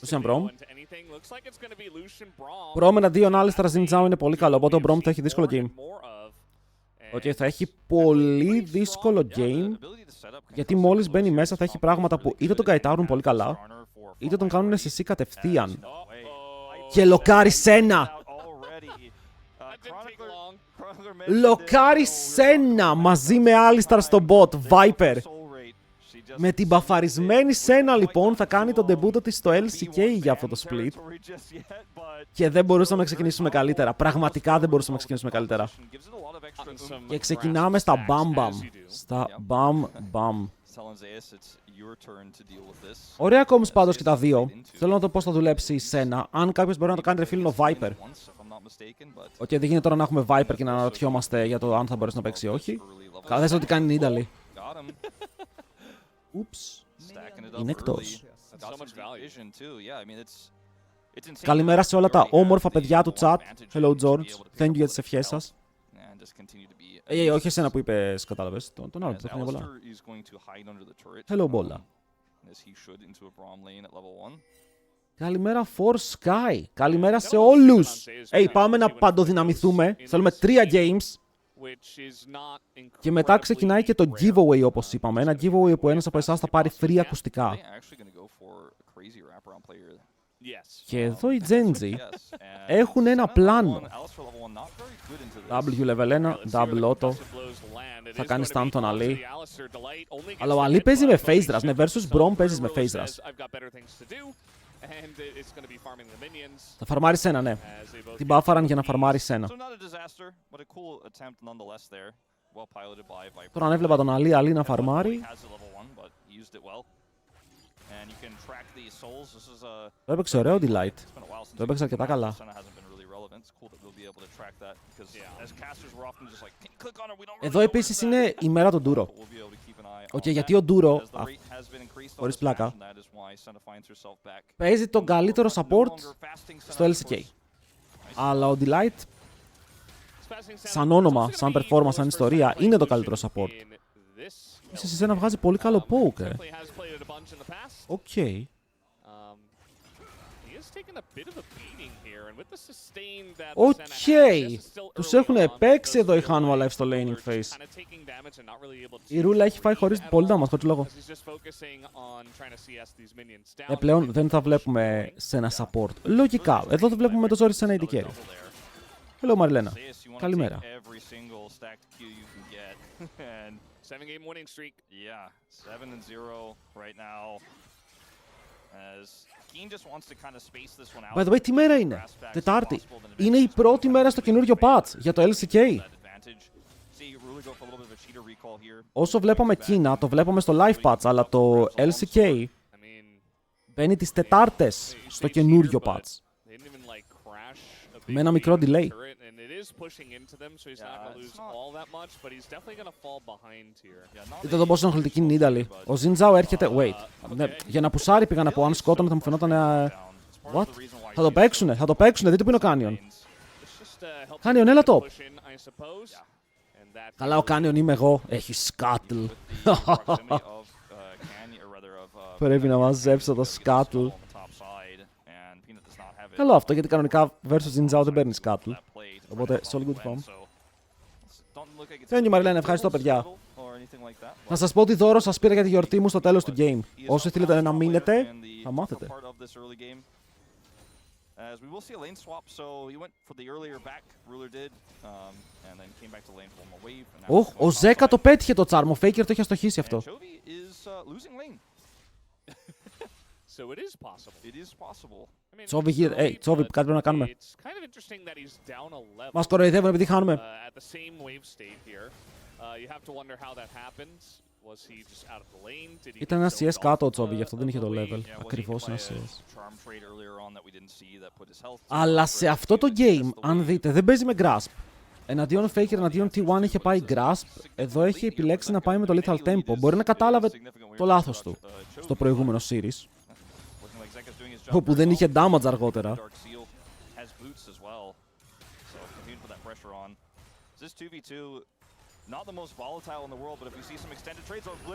Lucian Braum. Braum εναντίον Άλιστρα Ζιντζάου είναι πολύ καλό, οπότε ο Braum θα έχει δύσκολο game. Θα έχει πολύ δύσκολο game, γιατί μόλις μπαίνει μέσα θα έχει πράγματα που είτε τον καετάρουν πολύ καλά, είτε τον κάνουν σε εσύ κατευθείαν. Και λοκάρει σένα! Λοκάρει σένα μαζί με Άλισταρ στο bot, Viper. Με την μπαφαρισμένη σένα λοιπόν θα κάνει τον ντεμπούτο της στο LCK για αυτό το split. Και δεν μπορούσαμε να ξεκινήσουμε καλύτερα. Πραγματικά δεν μπορούσαμε να ξεκινήσουμε καλύτερα. Και ξεκινάμε στα bam bam. Στα bam bam. Ωραία κόμις πάντως και τα δύο. Θέλω να δω πώς θα δουλέψει η σένα. Αν κάποιος μπορεί να το κάνει ρε φίλο Viper. Δεν γίνεται τώρα να έχουμε Viper και να αναρωτιόμαστε για το αν θα μπορέσει να παίξει ή όχι. Καλά, δες ότι κάνει Νίνταλη. Ούψ. Είναι εκτός. Καλημέρα σε όλα τα όμορφα παιδιά του chat. Hello George. Thank you για τις ευχές σας. Όχι εσένα που είπες, κατάλαβες. Τον άλλο που θα χρόνια πολλά. Hello Bola. Καλημέρα For Sky. Καλημέρα σε όλους. Πάμε να παντοδυναμηθούμε. Θέλουμε 3 games. Και μετά ξεκινάει και το giveaway όπως είπαμε. Ένα giveaway που ένας από εσάς θα πάρει free ακουστικά. Και εδώ οι Genji έχουν ένα πλάνο. W level 1, double auto. Θα κάνει stun τον Ali. Αλλά ο Ali παίζει με phase rush. Ναι, versus Braum παίζεις με phase rush. Θα φαρμάρει σένα, ναι. Την μπάφαραν για να φαρμάρει σένα. Τώρα αν έβλεπα τον Ali να φαρμάρει. Το έπαιξε ωραίο Delight. Το έπαιξε αρκετά καλά. Εδώ επίσης είναι η μέρα του Ντούρο. Γιατί ο Ντούρο, χωρίς πλάκα, παίζει τον καλύτερο support στο LCK. Αλλά ο Delight, σαν όνομα, σαν performance, σαν ιστορία, είναι το καλύτερο support. Ίσως εσένα βγάζει πολύ καλό poke. Οκ. Οκ. Τους έχουν παίξει εδώ οι Hanwha Life στο laning phase. Η Ρούλα έχει φάει χωρίς πολύ damage, χωρίς λόγο. Πλέον δεν θα βλέπουμε σε ένα support. Λογικά. Εδώ θα βλέπουμε το ζόρι σε ένα AD carry. Hello Μαριλένα. Καλημέρα. 7-game winning streak. Yeah, 7-0 right now. As Geng just wants to kind of space this one out. By the way, τι μέρα είναι? Τετάρτη. Είναι η πρώτη μέρα στο καινούριο patch για το LCK. Όσο βλέπαμε Κίνα, το βλέπαμε στο live patch, αλλά το LCK μπαίνει τις Τετάρτες στο καινούριο patch. Με ένα μικρό delay. Δείτε εδώ πόσο ενοχλητική είναι η Νίνταλη. Ο Ζιντζάου έρχεται. Wait. Ναι, για να πουσάρει πήγα να πω. Αν σκότωνε θα μου φαινόταν. What? Θα το παίξουνε, θα το παίξουνε. Δείτε που είναι ο Κάνιον. Κάνιον, έλα top. Καλά, ο Κάνιον είμαι εγώ. Έχει σκάτλ. Πρέπει να μαζέψω το σκάτλ. Καλό αυτό, γιατί κανονικά versus Ζιντζάου δεν παίρνει σκάτλ. Οπότε, solid good form. Thank you, Μαριλένα, ευχαριστώ, παιδιά. Να σας πω ότι δώρο σας πήρα για τη γιορτή μου στο τέλος του game. Όσοι θέλετε να μείνετε, θα μάθετε. Ο Ζέκα το πέτυχε το τσάρμο, ο Faker το είχε αστοχίσει αυτό. Τσόβι here, Τσόβι, κάτι πρέπει να κάνουμε. Μας κοροϊδεύουν επειδή χάνουμε. Ήταν ένα CS κάτω ο Τσόβι, γι' αυτό δεν είχε το level. Ακριβώς ένα CS. Αλλά σε αυτό το game, αν δείτε, δεν παίζει με grasp. Εναντίον Faker, εναντίον T1 είχε πάει grasp. Εδώ έχει επιλέξει να πάει με το lethal tempo. Μπορεί να κατάλαβε το λάθος του στο προηγούμενο series, όπου δεν είχε damage αργότερα.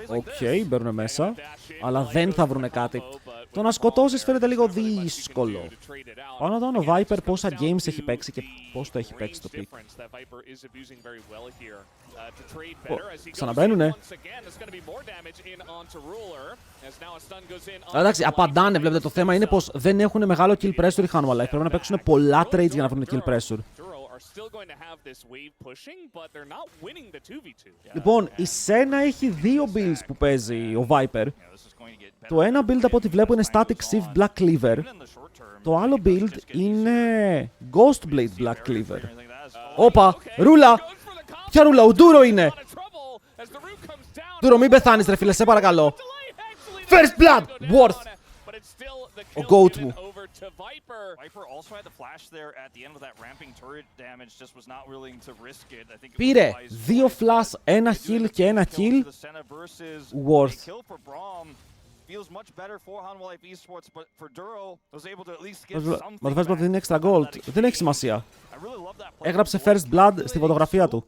Οκ, μπαίνουν μέσα, αλλά δεν θα βρουν κάτι. Το να σκοτώσεις φαίνεται λίγο δύσκολο. Πάνω να δω ο Viper πόσα games έχει παίξει και πώς το έχει παίξει το pick. Ξαναμπαίνουνε. Εντάξει, απαντάνε, βλέπετε, το θέμα είναι πως δεν έχουν μεγάλο kill pressure οι Hanwha Life. Πρέπει να παίξουν πολλά trades για να βρουν kill pressure. Λοιπόν, η Senna έχει δύο builds που παίζει ο Viper. Το ένα build από ό,τι βλέπω είναι Static Shift Black Cleaver. Το άλλο build είναι Ghost Blade Black Cleaver. Όπα, ρούλα! Ποια ρούλα, ο Ντούρο είναι! Ντούρο, μην πεθάνεις ρε φίλε, σε παρακαλώ. First Blood! Worth! Ο GOAT μου. Πήρε 2 flash, 1 heal και 1 kill. Worth. Μα το φέρεις ότι είναι extra gold. Δεν έχει σημασία. Έγραψε first blood στη φωτογραφία του.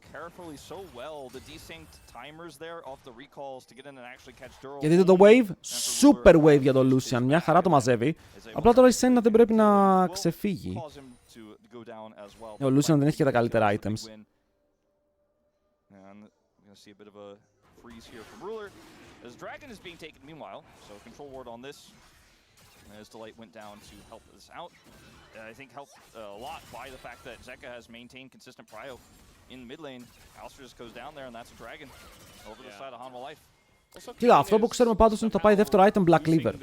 Και δείτε το wave, super wave για τον Lucian, μια χαρά το μαζεύει. Απλά τώρα η Senna δεν πρέπει να ξεφύγει. Ο Lucian δεν έχει και τα καλύτερα items. As Dragon is being taken meanwhile, so control ward on this. As Delight went down to help this out. I think helped a lot by the fact that Zeka has maintained consistent prio in mid lane. Alistair just goes down there and that's a Dragon over the side of Hanwha Life. Κοίτα, αυτό που ξέρουμε πάντως είναι ότι θα πάει δεύτερο item Black Cleaver.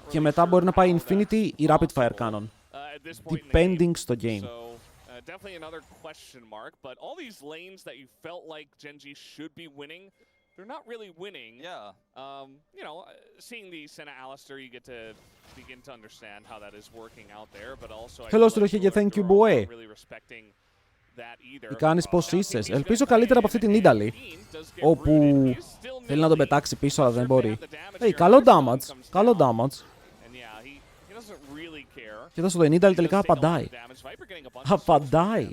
Και μετά μπορεί να πάει Infinity ή Rapid Fire Cannon. Depending στο game. Definitely another question mark, but all these lanes that you felt like Genji should be winning, they're not really winning. Yeah. You know, seeing the Senna Alistair, you get to begin to understand how that is working out there, but also Hello, Στροχή, και thank you, boy. Τι κάνεις, πώς είσαι? Ελπίζω καλύτερα από αυτή την Italy, όπου θέλει να τον πετάξει πίσω, αλλά δεν μπορεί. Hey, καλό damage, καλό damage. Και εδώ στο Italy τελικά απαντάει. Απαντάει.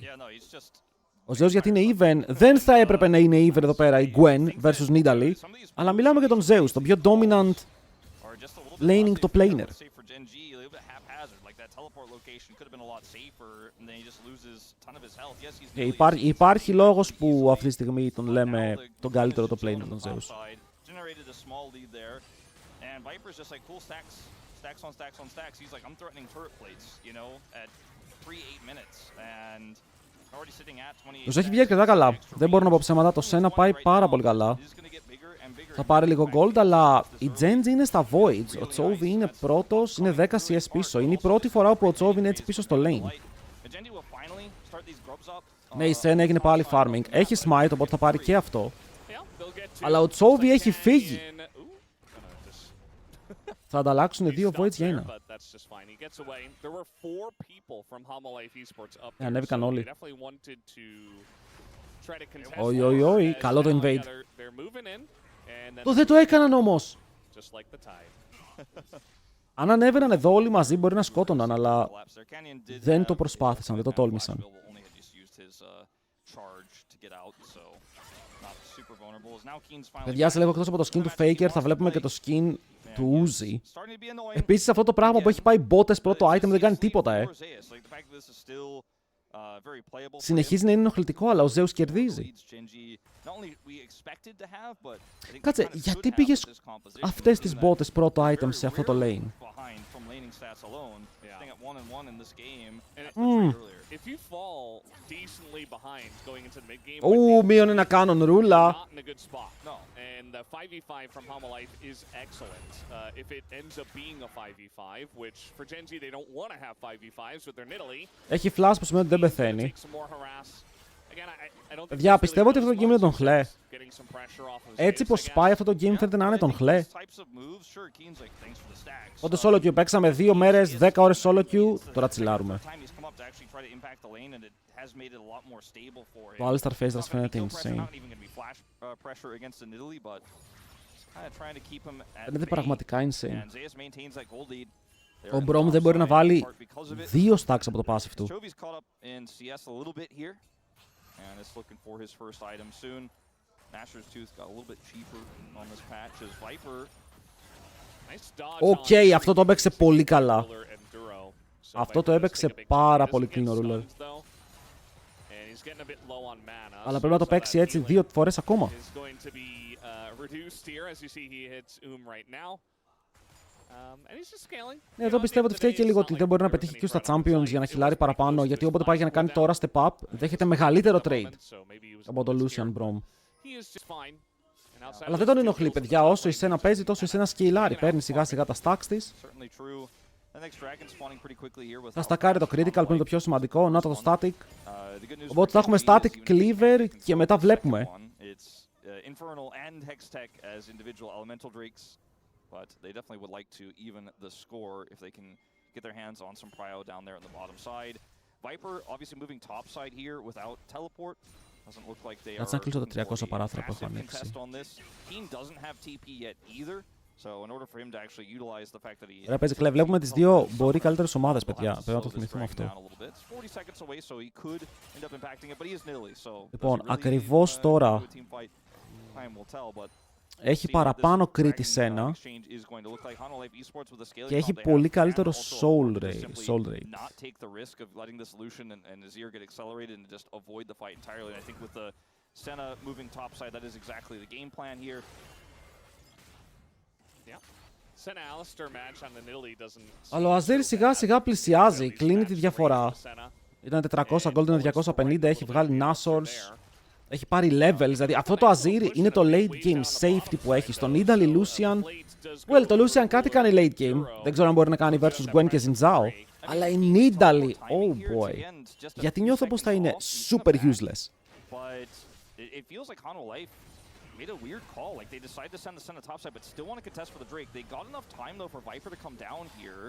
Ο Zeus γιατί είναι even, δεν θα έπρεπε να είναι even εδώ πέρα η Gwen versus Nidalee, αλλά μιλάμε για τον Zeus, τον πιο dominant laning το planer. Υπάρχει λόγος που αυτή τη στιγμή τον λέμε τον καλύτερο το planer τον Zeus. Τους έχει βγει αρκετά καλά. Δεν μπορώ να πω ψέματα. Το Senna πάει πάρα πολύ καλά. Θα πάρει λίγο gold, αλλά η Genji είναι στα voids. Ο Chovy είναι πρώτος, είναι 10 CS πίσω. Είναι η πρώτη φορά που ο Chovy είναι έτσι πίσω στο lane. Ναι, η Senna έγινε πάλι farming. Έχει smite, οπότε θα πάρει και αυτό. Αλλά ο Chovy έχει φύγει. Θα ανταλλάξουν 2 voids για ένα. Ανέβηκαν όλοι. Όχι, καλό το invade. Δεν το έκαναν όμως. Αν ανέβαιναν εδώ όλοι μαζί μπορεί να σκότωναν, αλλά δεν το προσπάθησαν, δεν το τόλμησαν. Παιδιά, σε λίγο εκτός από το skin του Faker θα βλέπουμε και το skin του Uzi. Επίσης αυτό το πράγμα που έχει πάει μπότες πρώτο item δεν κάνει τίποτα, Συνεχίζει να είναι ενοχλητικό, αλλά ο Zeus κερδίζει. Κάτσε, γιατί πήγες αυτές τις μπότες πρώτο item σε αυτό το lane? Μείον ένα κάνον ρούλα. The 5v5 from Hanwha Life is excellent. If it ends up being a 5v5, which for Genji they don't want to have 5v5s with their Nidalee. Έχει flash που σημαίνει ότι δεν πεθαίνει. Παιδιά, πιστεύω ότι αυτό το game είναι τον χλέ. Έτσι πως πάει αυτό το game φαίνεται να είναι τον χλέ. Οπότε solo queue παίξαμε 2 μέρες, 10 ώρες solo queue, τώρα τσιλάρουμε. Το Alistair Phase Rush φαίνεται insane. Φαίνεται πραγματικά insane. Ο Brom δεν μπορεί να βάλει 2 stacks από το passive του. and is looking for his first item soon. Nashor's Tooth got a little bit cheaper on this patch as Viper. Οκ, αυτό το έπαιξε πολύ καλά. Αυτό το έπαιξε πάρα πολύ clean ο Ruler. Αλλά πρέπει να το παίξει έτσι 2 φορές ακόμα. Εδώ πιστεύω ότι φταίει και λίγο ότι δεν μπορεί να πετύχει και στα Champions για να χιλάρει παραπάνω, γιατί όποτε πάει για να κάνει τώρα step up, δέχεται μεγαλύτερο trade από το Lucian Brom. Αλλά δεν τον ενοχλεί, παιδιά. Όσο η Σένα παίζει, τόσο η Σένα σκυλάρει. Παίρνει σιγά σιγά τα stacks της. Θα στακάρει το critical που είναι το πιο σημαντικό. Να το static. Οπότε θα έχουμε static cleaver και μετά βλέπουμε. But they definitely would like to even the score if they can get their hands on some prio down there on the bottom side. Viper obviously moving top side here without teleport. Doesn't look like they are. Να κλείσω το 300 παράθυρα που έχω ανοίξει. Keen doesn't have TP yet either. So in order for him to actually utilize the fact that he. Ρε παίζει κλε, βλέπουμε τις δύο μπορεί καλύτερες ομάδες, παιδιά. Πρέπει να το θυμηθούμε αυτό. Λοιπόν, ακριβώς τώρα έχει παραπάνω crit Σένα και έχει πολύ καλύτερο soul rate. Αλλά ο Αζίρ σιγά σιγά πλησιάζει, κλείνει τη διαφορά. Ήταν 400 gold, είναι 250, έχει βγάλει Nashors. Έχει πάρει levels, δηλαδή αυτό το Αζίρ είναι το late game safety που έχει. Στον Nidalee Lucian, well, το Lucian κάτι κάνει late game. Δεν ξέρω αν μπορεί να κάνει versus Gwen και Xin Zhao. Αλλά η Nidalee, oh boy. Γιατί νιώθω πως θα είναι super useless. Made a weird call, like they decided to send the Senna topside, but still want to contest for the Drake. They got enough time though for Viper to come down here,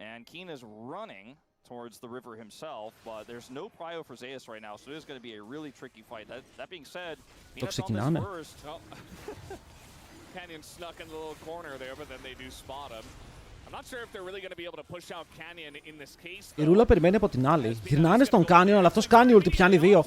and Keen is running towards the river himself, but there's no prio for Zeus right now, so it is going to be a really tricky fight. That being said, Mina's on this first. Oh. Canyon snuck in the little corner there, but then they do spot him. I'm not sure if they're really going to be able to push out Canyon in this case. Η Ρούλα περιμένει από την άλλη. Γυρνάνε στον Canyon, αλλά αυτός κάνει ulti, πιάνει 2.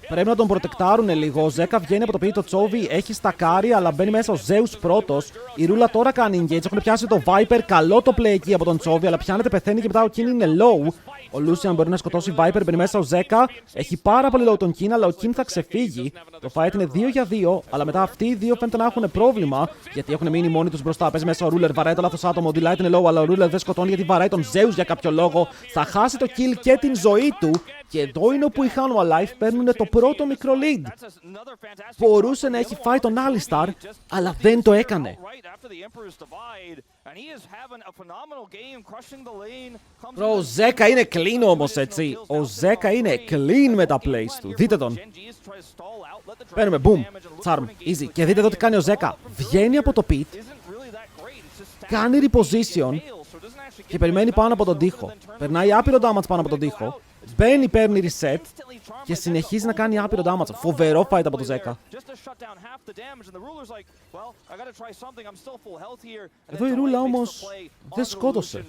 Πρέπει να τον προτεκτάρουνε λίγο. Ο Ζέκα βγαίνει από το πίτι, το Τσόβι έχει στακάρει, αλλά μπαίνει μέσα ο Zeus πρώτος. Η Ρούλα τώρα κάνει engage. Έχουν πιάσει το Viper. Καλό το play εκεί από τον Τσόβι, αλλά πιάνεται, πεθαίνει και μετά ο Κιν είναι low. Ο Lucian μπορεί να σκοτώσει Viper, μπαίνει μέσα ο Ζέκα. Έχει πάρα πολύ low τον Κιν, αλλά ο Κιν θα ξεφύγει. Το fight είναι 2 για 2, αλλά μετά αυτοί οι δύο φαίνεται να έχουν πρόβλημα, γιατί έχουν μείνει μόνοι τους μπροστά. Παίζει μέσα ο Ruler, βαράει το λάθος άτομο. Ο Delight είναι low, αλλά ο Ruler δεν σκοτώνει γιατί βαράει τον Zeus για κάποιο λόγο. Θα χάσει το kill και την ζωή του. Και εδώ είναι όπου οι Hanwha Life παίρνουν το πρώτο μικρό lead. Μπορούσε να έχει φάει τον Alistar, αλλά δεν το έκανε. Ο Ζέκα είναι clean όμως, έτσι. Ο Ζέκα είναι clean με τα plays του. Δείτε τον. Παίρνουμε, boom, charm, easy. Και δείτε εδώ τι κάνει ο Ζέκα. Βγαίνει από το pit, κάνει reposition και περιμένει πάνω από τον τοίχο. Περνάει άπειρο damage πάνω από τον τοίχο. Μπαίνει, παίρνει reset και συνεχίζει να κάνει άπειρο damage. Φοβερό fight από το Ζέκα. Εδώ η Ρούλα όμως δεν σκότωσε.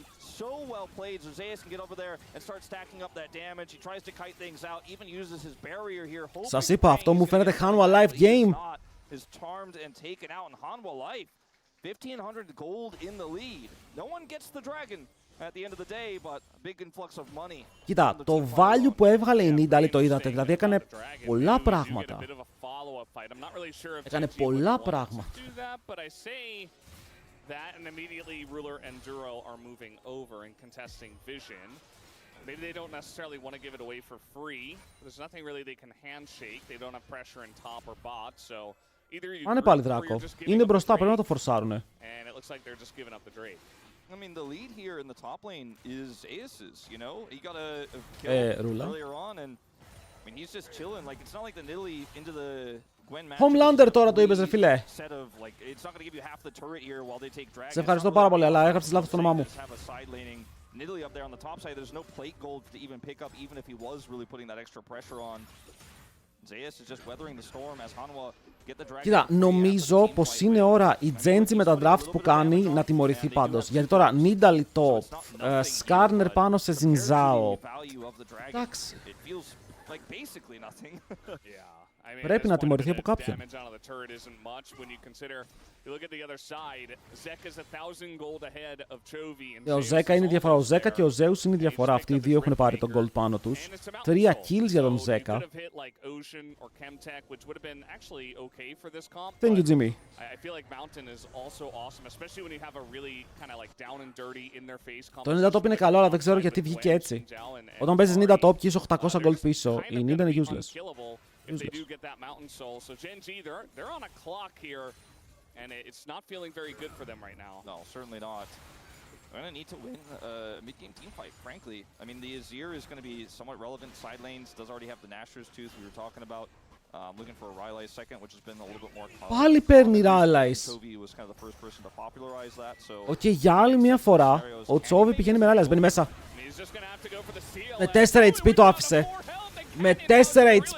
Σας είπα, αυτό μου φαίνεται Hanwha Life game. 1,500 gold in the lead. No one gets the dragon at the end of the day, but big influx of money. Κοίτα, το value που έβγαλε η Nidalee το είδατε, δηλαδή έκανε πολλά πράγματα. Έκανε πολλά πράγματα. That and immediately Ruler and Duro are moving over and contesting Vision. Maybe they don't necessarily want to give it away for free. There's nothing really they can handshake. They don't have pressure in top or bot, so either you Πάνε πάλι δράκο. Είναι μπροστά, πρέπει να το φορσάρουνε. And it looks like they're just giving up the Drake. I mean, the lead here in the top lane is Aes's, you know? He got a kill earlier on, and I mean, he's just chilling. Like, it's not like the Nidalee into the Gwen match. Homelander τώρα το είπες, ρε φίλε. Σε ευχαριστώ πάρα πολύ, αλλά έγραψες λάθος το όνομά μου. Nidalee up there on the top side, there's no plate gold to even pick up, even if he was really putting that extra pressure on. Zeus is just weathering the storm as Hanwha get the dragon. Κοίτα, νομίζω πως είναι ώρα η Genji με τα drafts που κάνει να τιμωρηθεί πάντως. Γιατί τώρα Nidalee top, Skarner πάνω σε Xin Zhao. Εντάξει. Πρέπει να τιμωρηθεί από κάποιον. Ο Ζέκα είναι η διαφορά. Ο Ζέκα και ο Ζέους είναι η διαφορά. Αυτοί οι δύο έχουν πάρει τον gold πάνω τους. 3 kills για τον Ζέκα. Thank you, Jimmy. Το Nida Top είναι καλό, αλλά δεν ξέρω γιατί βγήκε έτσι. Όταν παίζεις Nida Top και είσαι 800 gold πίσω, η Nida είναι useless. If they do get that mountain soul. So Gen G, they're on a clock here, and it's not feeling very good for them right now. No, certainly not. They're going to need to win a mid-game team fight, frankly. I mean, the Azir is going to be somewhat relevant. Side lanes does already have the Nashor's Tooth we were talking about. Looking for a Rylai's second, which has been a little bit more common. Πάλι παίρνει Rylai's. Chovy was kind of the first person to popularize that, so... Okay, για άλλη μια φορά, ο Chovy πηγαίνει με Rylai's, μπαίνει μέσα. Με 4 HP το άφησε. Με 4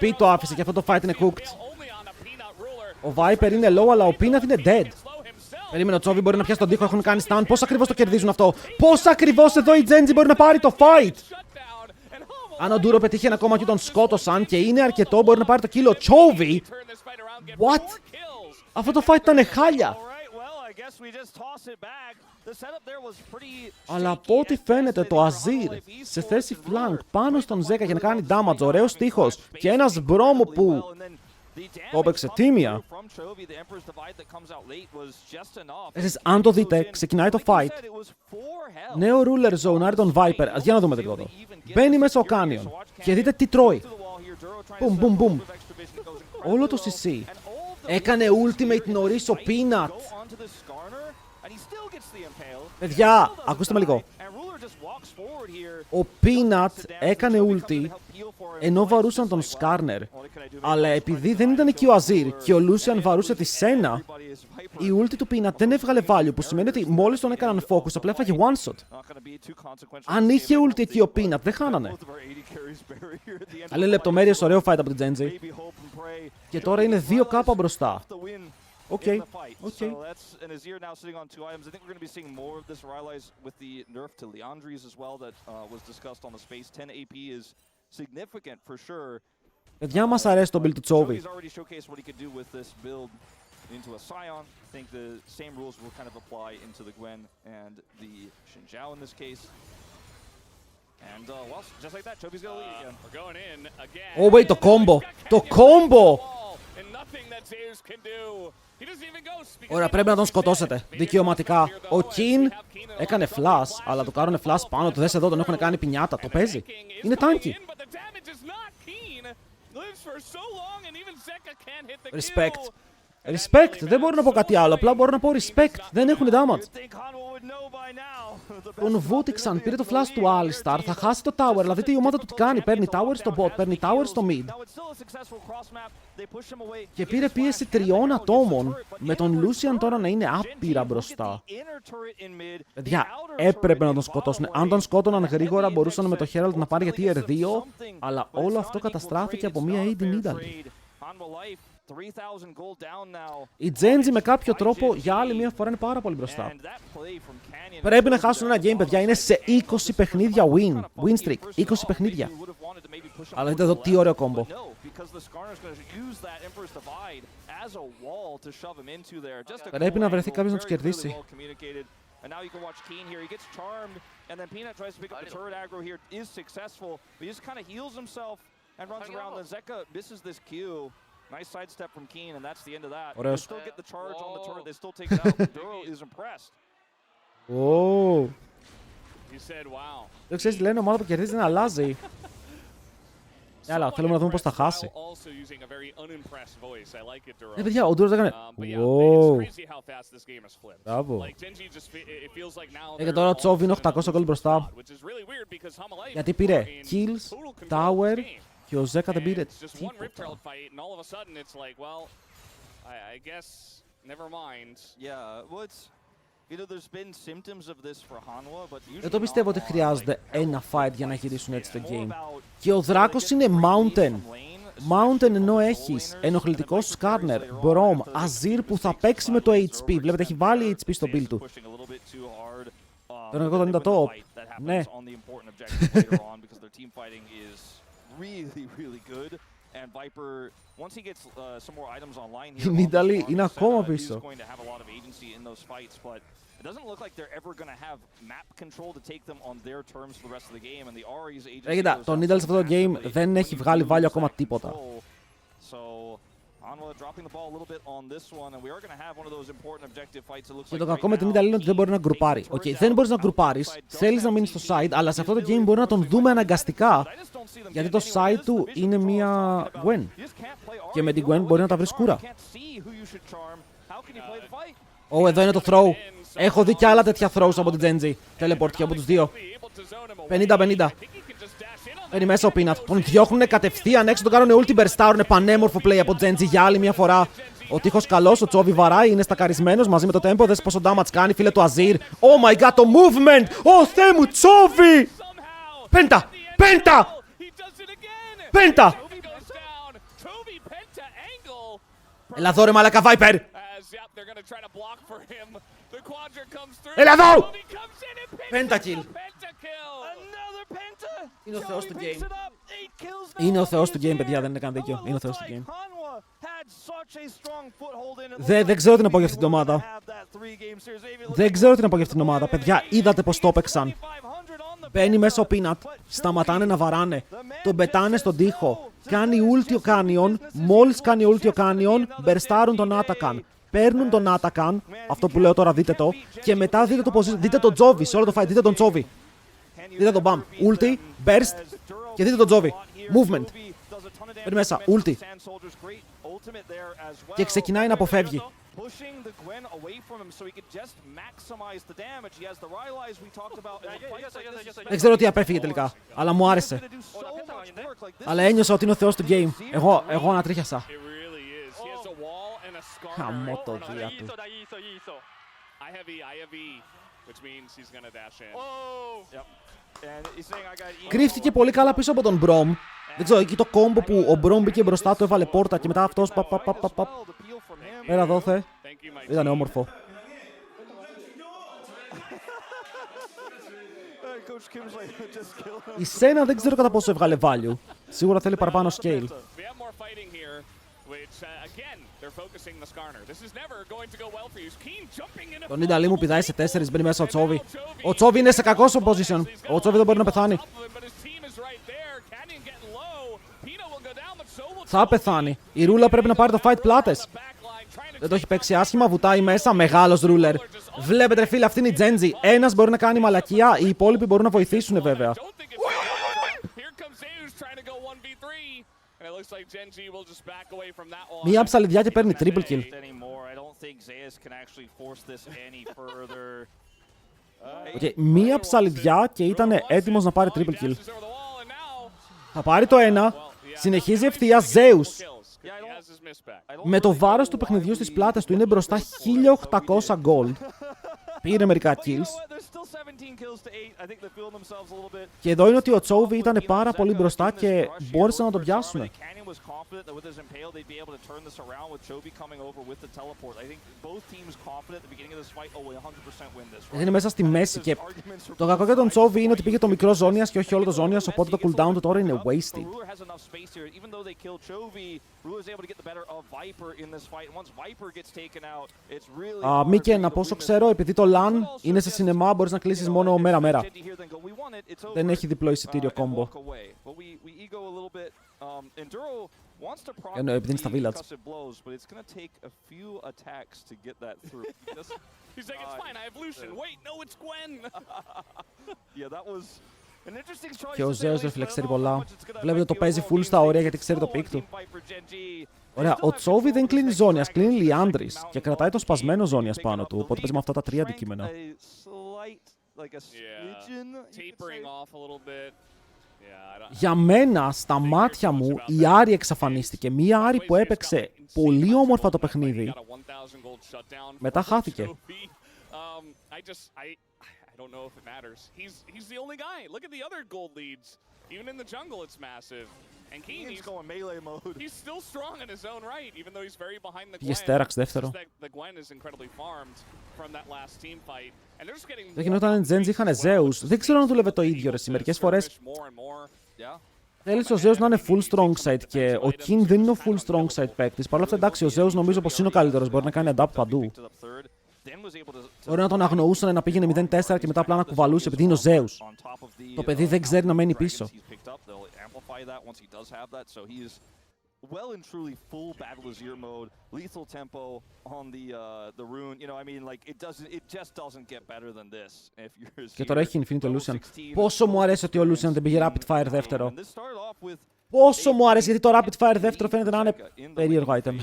HP το άφησε και αυτό το fight είναι cooked. Ο Viper είναι low, αλλά ο Peanut είναι dead. Περίμενε, ο Chovy μπορεί να πιάσει τον τοίχο, έχουν κάνει stun. Πώς ακριβώς το κερδίζουν αυτό? Πώς ακριβώς εδώ η Genji μπορεί να πάρει το fight? Αν ο Ντούρο πετύχει ένα ακόμα και τον σκότωσαν και είναι αρκετό, μπορεί να πάρει το kill. Ο Chovy! What? Αυτό το fight ήταν χάλια. Αλλά από ό,τι φαίνεται το Azir σε θέση flank πάνω στον Ζέκα για να κάνει damage, ωραίος τείχος και ένας Μπρόμο που το έπαιξε τίμια. Εσείς αν το δείτε, ξεκινάει το fight. Νέο ruler zone, άρει τον Viper. Για να δούμε το. Μπαίνει μέσα ο Canyon και δείτε τι τρώει. Μπουμ, μπουμ, μπουμ. Όλο το CC. Έκανε ultimate νωρίς ο Peanut. Παιδιά, ακούστε με λίγο. Ο Peanut έκανε ulti ενώ βαρούσαν τον Skarner. Αλλά επειδή δεν ήταν εκεί ο Azir και ο Lucian βαρούσε τη Senna, η ulti του Peanut δεν έβγαλε value, που σημαίνει ότι μόλις τον έκαναν focus απλά έφαγε one shot. Αν είχε ulti εκεί ο Peanut δεν χάνανε. Αλλά λεπτομέρειες, ωραίο fight από την Genji. Και τώρα είναι 2K μπροστά. Okay. Okay. So that's an Azir now sitting on 2 items. I think we're going to be seeing more of this Rylai's with the nerf to Leandri's as well that was discussed on the space. 10 AP is significant for sure. Παιδιά, μας αρέσει το build του Chovy. He's already showcased what he could do with this build into a Scion. I think the same rules will kind of apply into the Gwen and the Xin Zhao in this case. And well, just like that, Chovy's going to lead again. We're going in again. Oh wait, το combo. Το combo. And nothing that Zeus can do. Ωραία, πρέπει να τον σκοτώσετε. Δικαιωματικά. Ο Keen έκανε flash, αλλά το κάρουνε flash πάνω του. Δες εδώ, τον έχουν κάνει πινιάτα. Το παίζει. Είναι τάνκι. Respect. Respect. Δεν μπορώ να πω κάτι άλλο. Απλά μπορώ να πω respect. Δεν έχουν damage. Τον βούτυξαν. Πήρε το flash του Alistar. Θα χάσει το tower. Αλλά δείτε η ομάδα του τι κάνει. Παίρνει tower στο bot. Παίρνει tower στο mid. Και πήρε πίεση 3 ατόμων. Με τον Lucian τώρα να είναι άπειρα μπροστά. Παιδιά, έπρεπε να τον σκοτώσουν. Αν τον σκότωναν γρήγορα μπορούσαν με το Herald να πάρει για tier 2. Αλλά όλο αυτό καταστράφηκε από μία AD Nidalee. Η Genji με κάποιο τρόπο για άλλη μια φορά είναι πάρα πολύ μπροστά. Πρέπει να χάσουν ένα game, παιδιά. Είναι σε 20 παιχνίδια win streak. 20 παιχνίδια. Αλλά δείτε εδώ τι ωραίο κόμπο. Πρέπει να βρεθεί κάποιος να τους κερδίσει. Nice sidestep from Keen, and that's the end of that. Ωραίος. They still get the charge on the turret. They still take it out. Duro is impressed. Wow. You said wow. Δεν ξέρεις τι λένε, ομάδα που κερδίζει να αλλάζει. Έλα, θέλουμε να δούμε πώς θα χάσει. Παιδιά, ο Duro δεν έκανε. Wow. Μπράβο. Και τώρα ο Chovy είναι 800 gold μπροστά. Γιατί πήρε kills, tower, και ο Ζέκα δεν πήρε τίποτα. Δεν το πιστεύω ότι χρειάζεται ένα fight για να γυρίσουν έτσι το game. Και ο Δράκος είναι Mountain. Mountain ενώ έχεις ενοχλητικό Skarner, Brom, Azir που θα παίξει με το HP. Βλέπετε έχει βάλει HP στο build του. Παίρνω εγώ τον Top. Ναι. Η Νίταλη είναι ακόμα πίσω. Κοίτα, το Νίταλη σε αυτό το game δεν έχει βγάλει value ακόμα τίποτα. Και το κακό με την Ιταλία είναι ότι δεν μπορεί να γκρουπάρει. Δεν μπορείς να γκρουπάρεις, θέλεις να μείνεις στο side, αλλά σε αυτό το game μπορεί να τον δούμε αναγκαστικά. Γιατί το side του είναι μία Gwen. Και με την Gwen μπορεί να τα βρει σκούρα. Εδώ είναι το throw. Έχω δει κι άλλα τέτοια throws από την Genji. Teleport και από τους δύο. 50-50. Παίρνει μέσα ο Peanut. Τον διώχνουνε κατευθείαν έξω, τον κάνουνε ulti burstoutουνε. Πανέμορφο play από Genji για άλλη μια φορά. Ο τείχος καλός, ο Chovy βαράει, είναι στακαρισμένος μαζί με το tempo. Δες πόσο damage κάνει, φίλε του Azir. Oh my god, το movement! Ω Θεέ μου, Chovy! Πέντα! Πέντα! Πέντα! Έλα εδώ ρε μαλακα Viper! Έλα εδώ! Pentakill! Είναι ο θεός του game. Είναι ο θεός του game, παιδιά, δεν είναι καν δίκιο. Είναι ο θεός του game. Δεν ξέρω τι να πω για αυτήν την ομάδα. Δεν ξέρω τι να πω για αυτήν την ομάδα. Παιδιά, είδατε πως το έπαιξαν. Μπαίνει μέσα ο Peanut, σταματάνε να βαράνε. Τον πετάνε στον τοίχο. Κάνει ulti ο Canyon. Μόλις κάνει ulti ο Canyon, μπερστάρουν τον Atakan. Παίρνουν τον Atakan, αυτό που λέω τώρα δείτε το. Και μετά δείτε τον Chovy σε όλο το fight, δείτε τον Chovy. Δείτε τον Bam. Ulti, burst και δείτε τον Chovy. Movement. Παίρνει μέσα, ulti. Και ξεκινάει να αποφεύγει. Δεν ξέρω τι απέφυγε τελικά, αλλά μου άρεσε. Αλλά ένιωσα ότι είναι ο θεός του game. Εγώ ανατρίχιασα. Χαμό το δία του. Κρύφτηκε πολύ καλά πίσω από τον Brom. Δεν ξέρω, εκεί το κόμπο που ο Brom μπήκε μπροστά του, έβαλε πόρτα και μετά αυτός παπ. Πέρα δόθε. Ήτανε όμορφο. Η Σένα δεν ξέρω κατά πόσο έβγαλε value. Σίγουρα θέλει παραπάνω scale. Τον Ιταλή μου πηδάει σε 4, μπαίνει μέσα ο Chovy. Ο Chovy είναι σε κακό position. Ο Chovy δεν μπορεί να πεθάνει. Θα πεθάνει. Η Ρούλα πρέπει να πάρει το fight πλάτες. Δεν το έχει παίξει άσχημα, βουτάει μέσα, μεγάλος ρούλερ. Βλέπετε φίλε, αυτή είναι η Genji. Ένας μπορεί να κάνει μαλακία, οι υπόλοιποι μπορούν να βοηθήσουν βέβαια. Μία ψαλιδιά και παίρνει triple kill. Μία ψαλιδιά και ήταν έτοιμος να πάρει triple kill. Θα πάρει το ένα, συνεχίζει ευθεία Zeus. Με το βάρος του παιχνιδιού στις πλάτες του είναι μπροστά 1800 gold. Πήρε μερικά kills. Και εδώ είναι ότι ο Chovy ήταν πάρα πολύ μπροστά και μπόρεσαν να το πιάσουν. Είναι μέσα στη μέση και το κακό για τον Chovy είναι ότι πήγε το μικρό ζώνιας και όχι όλο το ζώνιας, οπότε το cooldown του τώρα είναι wasted. Μίκεν, από όσο ξέρω, επειδή το LAN είναι σε σινεμά, μπορείς να κλείσεις μόνο μέρα-μέρα. Δεν έχει διπλό εισιτήριο κόμπο. Επειδή είναι στα village. Και ο Zeus δεν φλεξέρει πολλά. Βλέπετε το παίζει full στα όρια γιατί ξέρει το pick του. Ωραία, ο Chovy δεν κλείνει ζώνιας, κλείνει Λιάντρης και κρατάει το σπασμένο ζώνιας πάνω του, οπότε παίζει με αυτά τα 3 αντικείμενα. Για μένα, στα μάτια μου, η Άρη εξαφανίστηκε. Μία Άρη που έπαιξε πολύ όμορφα το παιχνίδι. Μετά χάθηκε. I don't know if it matters. He's the only guy. Look at the other gold leads. Even in the jungle, it's massive. And Keen's going melee mode. He's still strong in his own right, even though he's very behind the Gwen. The Gwen is incredibly farmed from that last team fight. And they're just getting. Δεν γινόταν οι Genji είχαν Zeus. Δεν ξέρω αν δούλευε το ίδιο ρε. Μερικές φορές Θέλεις ο Zeus να είναι full strong side και ο King δεν είναι ο full strong side παίκτης. Παρ' όλα αυτά, εντάξει, ο Zeus νομίζω πως είναι ο καλύτερος. Μπορεί να κάνει adapt παντού. Μπορεί να τον αγνοούσαν να πήγαινε 0-4 και μετά απλά να κουβαλούσε επειδή είναι ο Zeus. Το παιδί δεν ξέρει να μένει πίσω. Well and truly full Battle Azir mode, lethal tempo on the rune. You know, I mean, like it just doesn't get better than this. If you're Και τώρα έχει Infinite ο Lucian. Πόσο μου αρέσει ότι ο Lucian δεν πήγε Rapid Fire δεύτερο. Πόσο μου αρέσει, γιατί το Rapid Fire δεύτερο φαίνεται να είναι περίεργο item.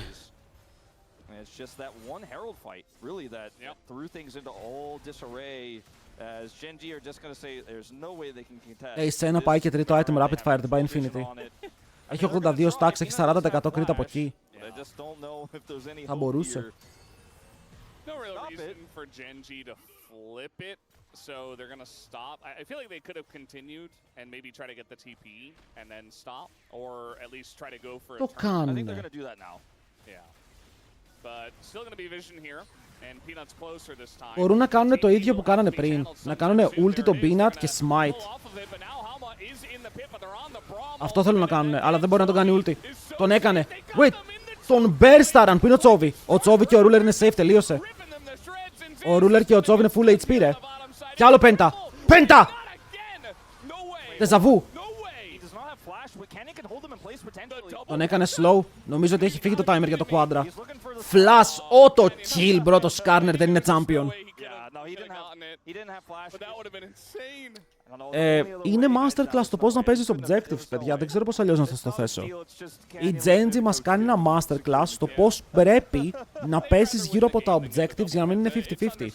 It's just that one Herald fight, really, that threw things into all disarray. As Genji are just going to say, there's no way they can contest. Η Σένα πάει και τρίτο item Rapid Fire, δεν πάει Infinity. Έχει 82 stacks, έχει 40% crit από εκεί. Θα μπορούσε. No real reason for Genji to flip it, so they're gonna stop. I feel like they could have continued and maybe try to get the TP and then stop, or at least try to go for a Το turn. I think they're κάνουνε. going to do that now. Yeah, but still gonna be vision here, and Peanut's closer this time. Μπορούν να κάνουν το ίδιο που κάνανε πριν. Να κάνουν ulti το Peanut και smite. Αυτό θέλουν να κάνουν, αλλά δεν μπορεί να τον κάνει ulti. Τον έκανε. Wait, τον burstaran που είναι ο Τσόβι. Ο Τσόβι και ο Ruler είναι safe, τελείωσε. Ο Ruler και ο Τσόβι είναι full HP, ρε. Κι άλλο πέντα. Πέντα! Δεζαβού. Τον έκανε slow. Νομίζω ότι έχει φύγει το timer για το Quadra. Flash, auto kill, bro. Το Skarner δεν είναι champion. Είναι masterclass το πώς να παίζεις objectives, παιδιά. Δεν ξέρω πώς αλλιώς να σας το θέσω. Η Genji μας κάνει ένα masterclass στο πώς πρέπει να παίζεις γύρω από τα objectives για να μην είναι 50-50.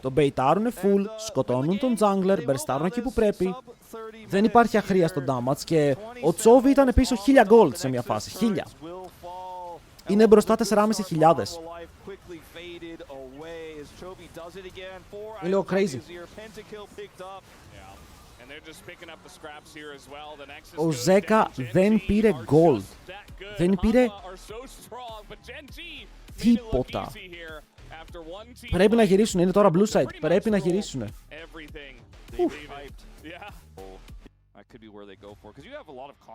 Τον baitaroυνε full, σκοτώνουν τον jungler, μπερστάρουν εκεί που πρέπει. Δεν υπάρχει αχρία στο damage και ο Τσόβι ήταν πίσω 1000 gold σε μια φάση. 1000. Είναι μπροστά 4.500. Είναι λίγο crazy. Ο Ζέκα δεν πήρε gold. Δεν πήρε τίποτα. Πρέπει να γυρίσουν. Είναι τώρα blue side. Πρέπει να γυρίσουν.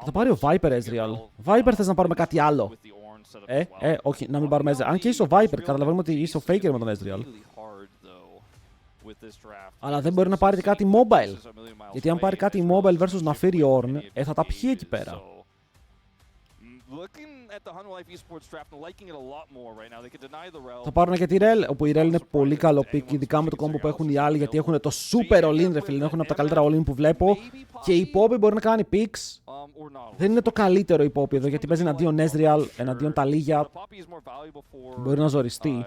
Θα πάρει ο Viper Ezreal. Viper, θες να πάρουμε κάτι άλλο? Όχι, να μην πάρουμε Ezreal. Αν και είσαι ο Viper, καταλαβαίνουμε ότι είσαι ο Faker με τον Ezreal. Αλλά δεν μπορεί να πάρει κάτι mobile. Γιατί αν πάρει κάτι mobile versus να φέρει Ornn, θα τα πιει εκεί πέρα. Θα πάρουν και τη Rel, όπου η Rel είναι πολύ καλό pick, ειδικά με το combo που έχουν οι άλλοι, γιατί έχουν το super all-in, ρε φίλε, έχουν από τα καλύτερα all-in που βλέπω. Και η Poppy μπορεί να κάνει picks. Δεν είναι το καλύτερο η Poppy εδώ, γιατί παίζει εναντίον Ezreal, εναντίον τα Λίγια. Μπορεί να ζοριστεί.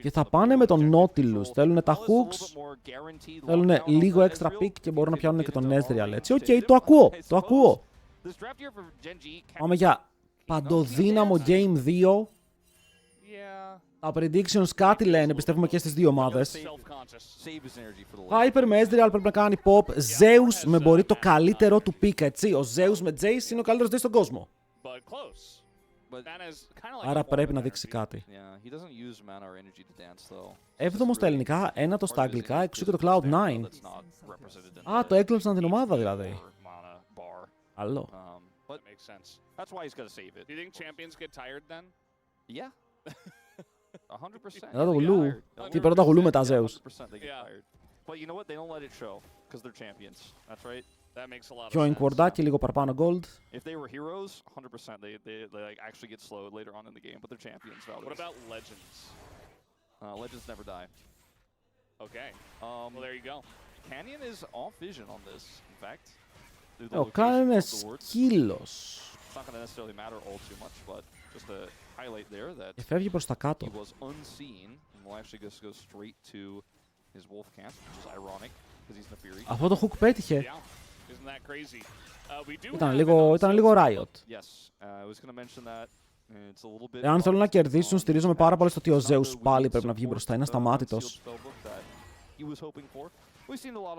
Και θα πάνε με τον Nautilus. Θέλουν τα hooks, θέλουν λίγο extra pick και μπορούν να πιάνουν και τον Ezreal, έτσι. Οκ, το ακούω, το ακούω. Πάμε για παντοδύναμο Game 2. Τα predictions κάτι λένε, πιστεύουμε και στις δύο ομάδες. Hyper με Ezreal πρέπει να κάνει pop. Zeus με μπορεί το καλύτερο του pick, έτσι. Ο Zeus με Jace είναι ο καλύτερος Jace στον κόσμο. Άρα πρέπει να δείξει κάτι. 7ο στα ελληνικά, 9ο στα αγγλικά, εξού και το Cloud9. Α, το έκλεψαν την ομάδα δηλαδή. Άλλο. Μετά το γουλού. Τι πρώτα γουλού μετά Zeus. Πιο εγκορντάκι, λίγο παραπάνω gold. Legends never die. Okay. Well, there you go. Canyon is off vision on this, in fact. Ο Canyon είναι σκύλος. It's not going to necessarily matter all too much, but just to highlight there that Και φεύγει προς τα κάτω. he was unseen and will actually just go straight to his wolf camp, which is ironic because he's Neferi. Αυτό το hook πέτυχε. Isn't that crazy? Ήταν λίγο riot. Yes, I was going to mention that. It's a little bit. Εάν θέλουν να κερδίσουν, στηρίζομαι πάρα πολύ στο ότι ο Zeus πάλι πρέπει να βγει μπροστά. Είναι ασταμάτητος.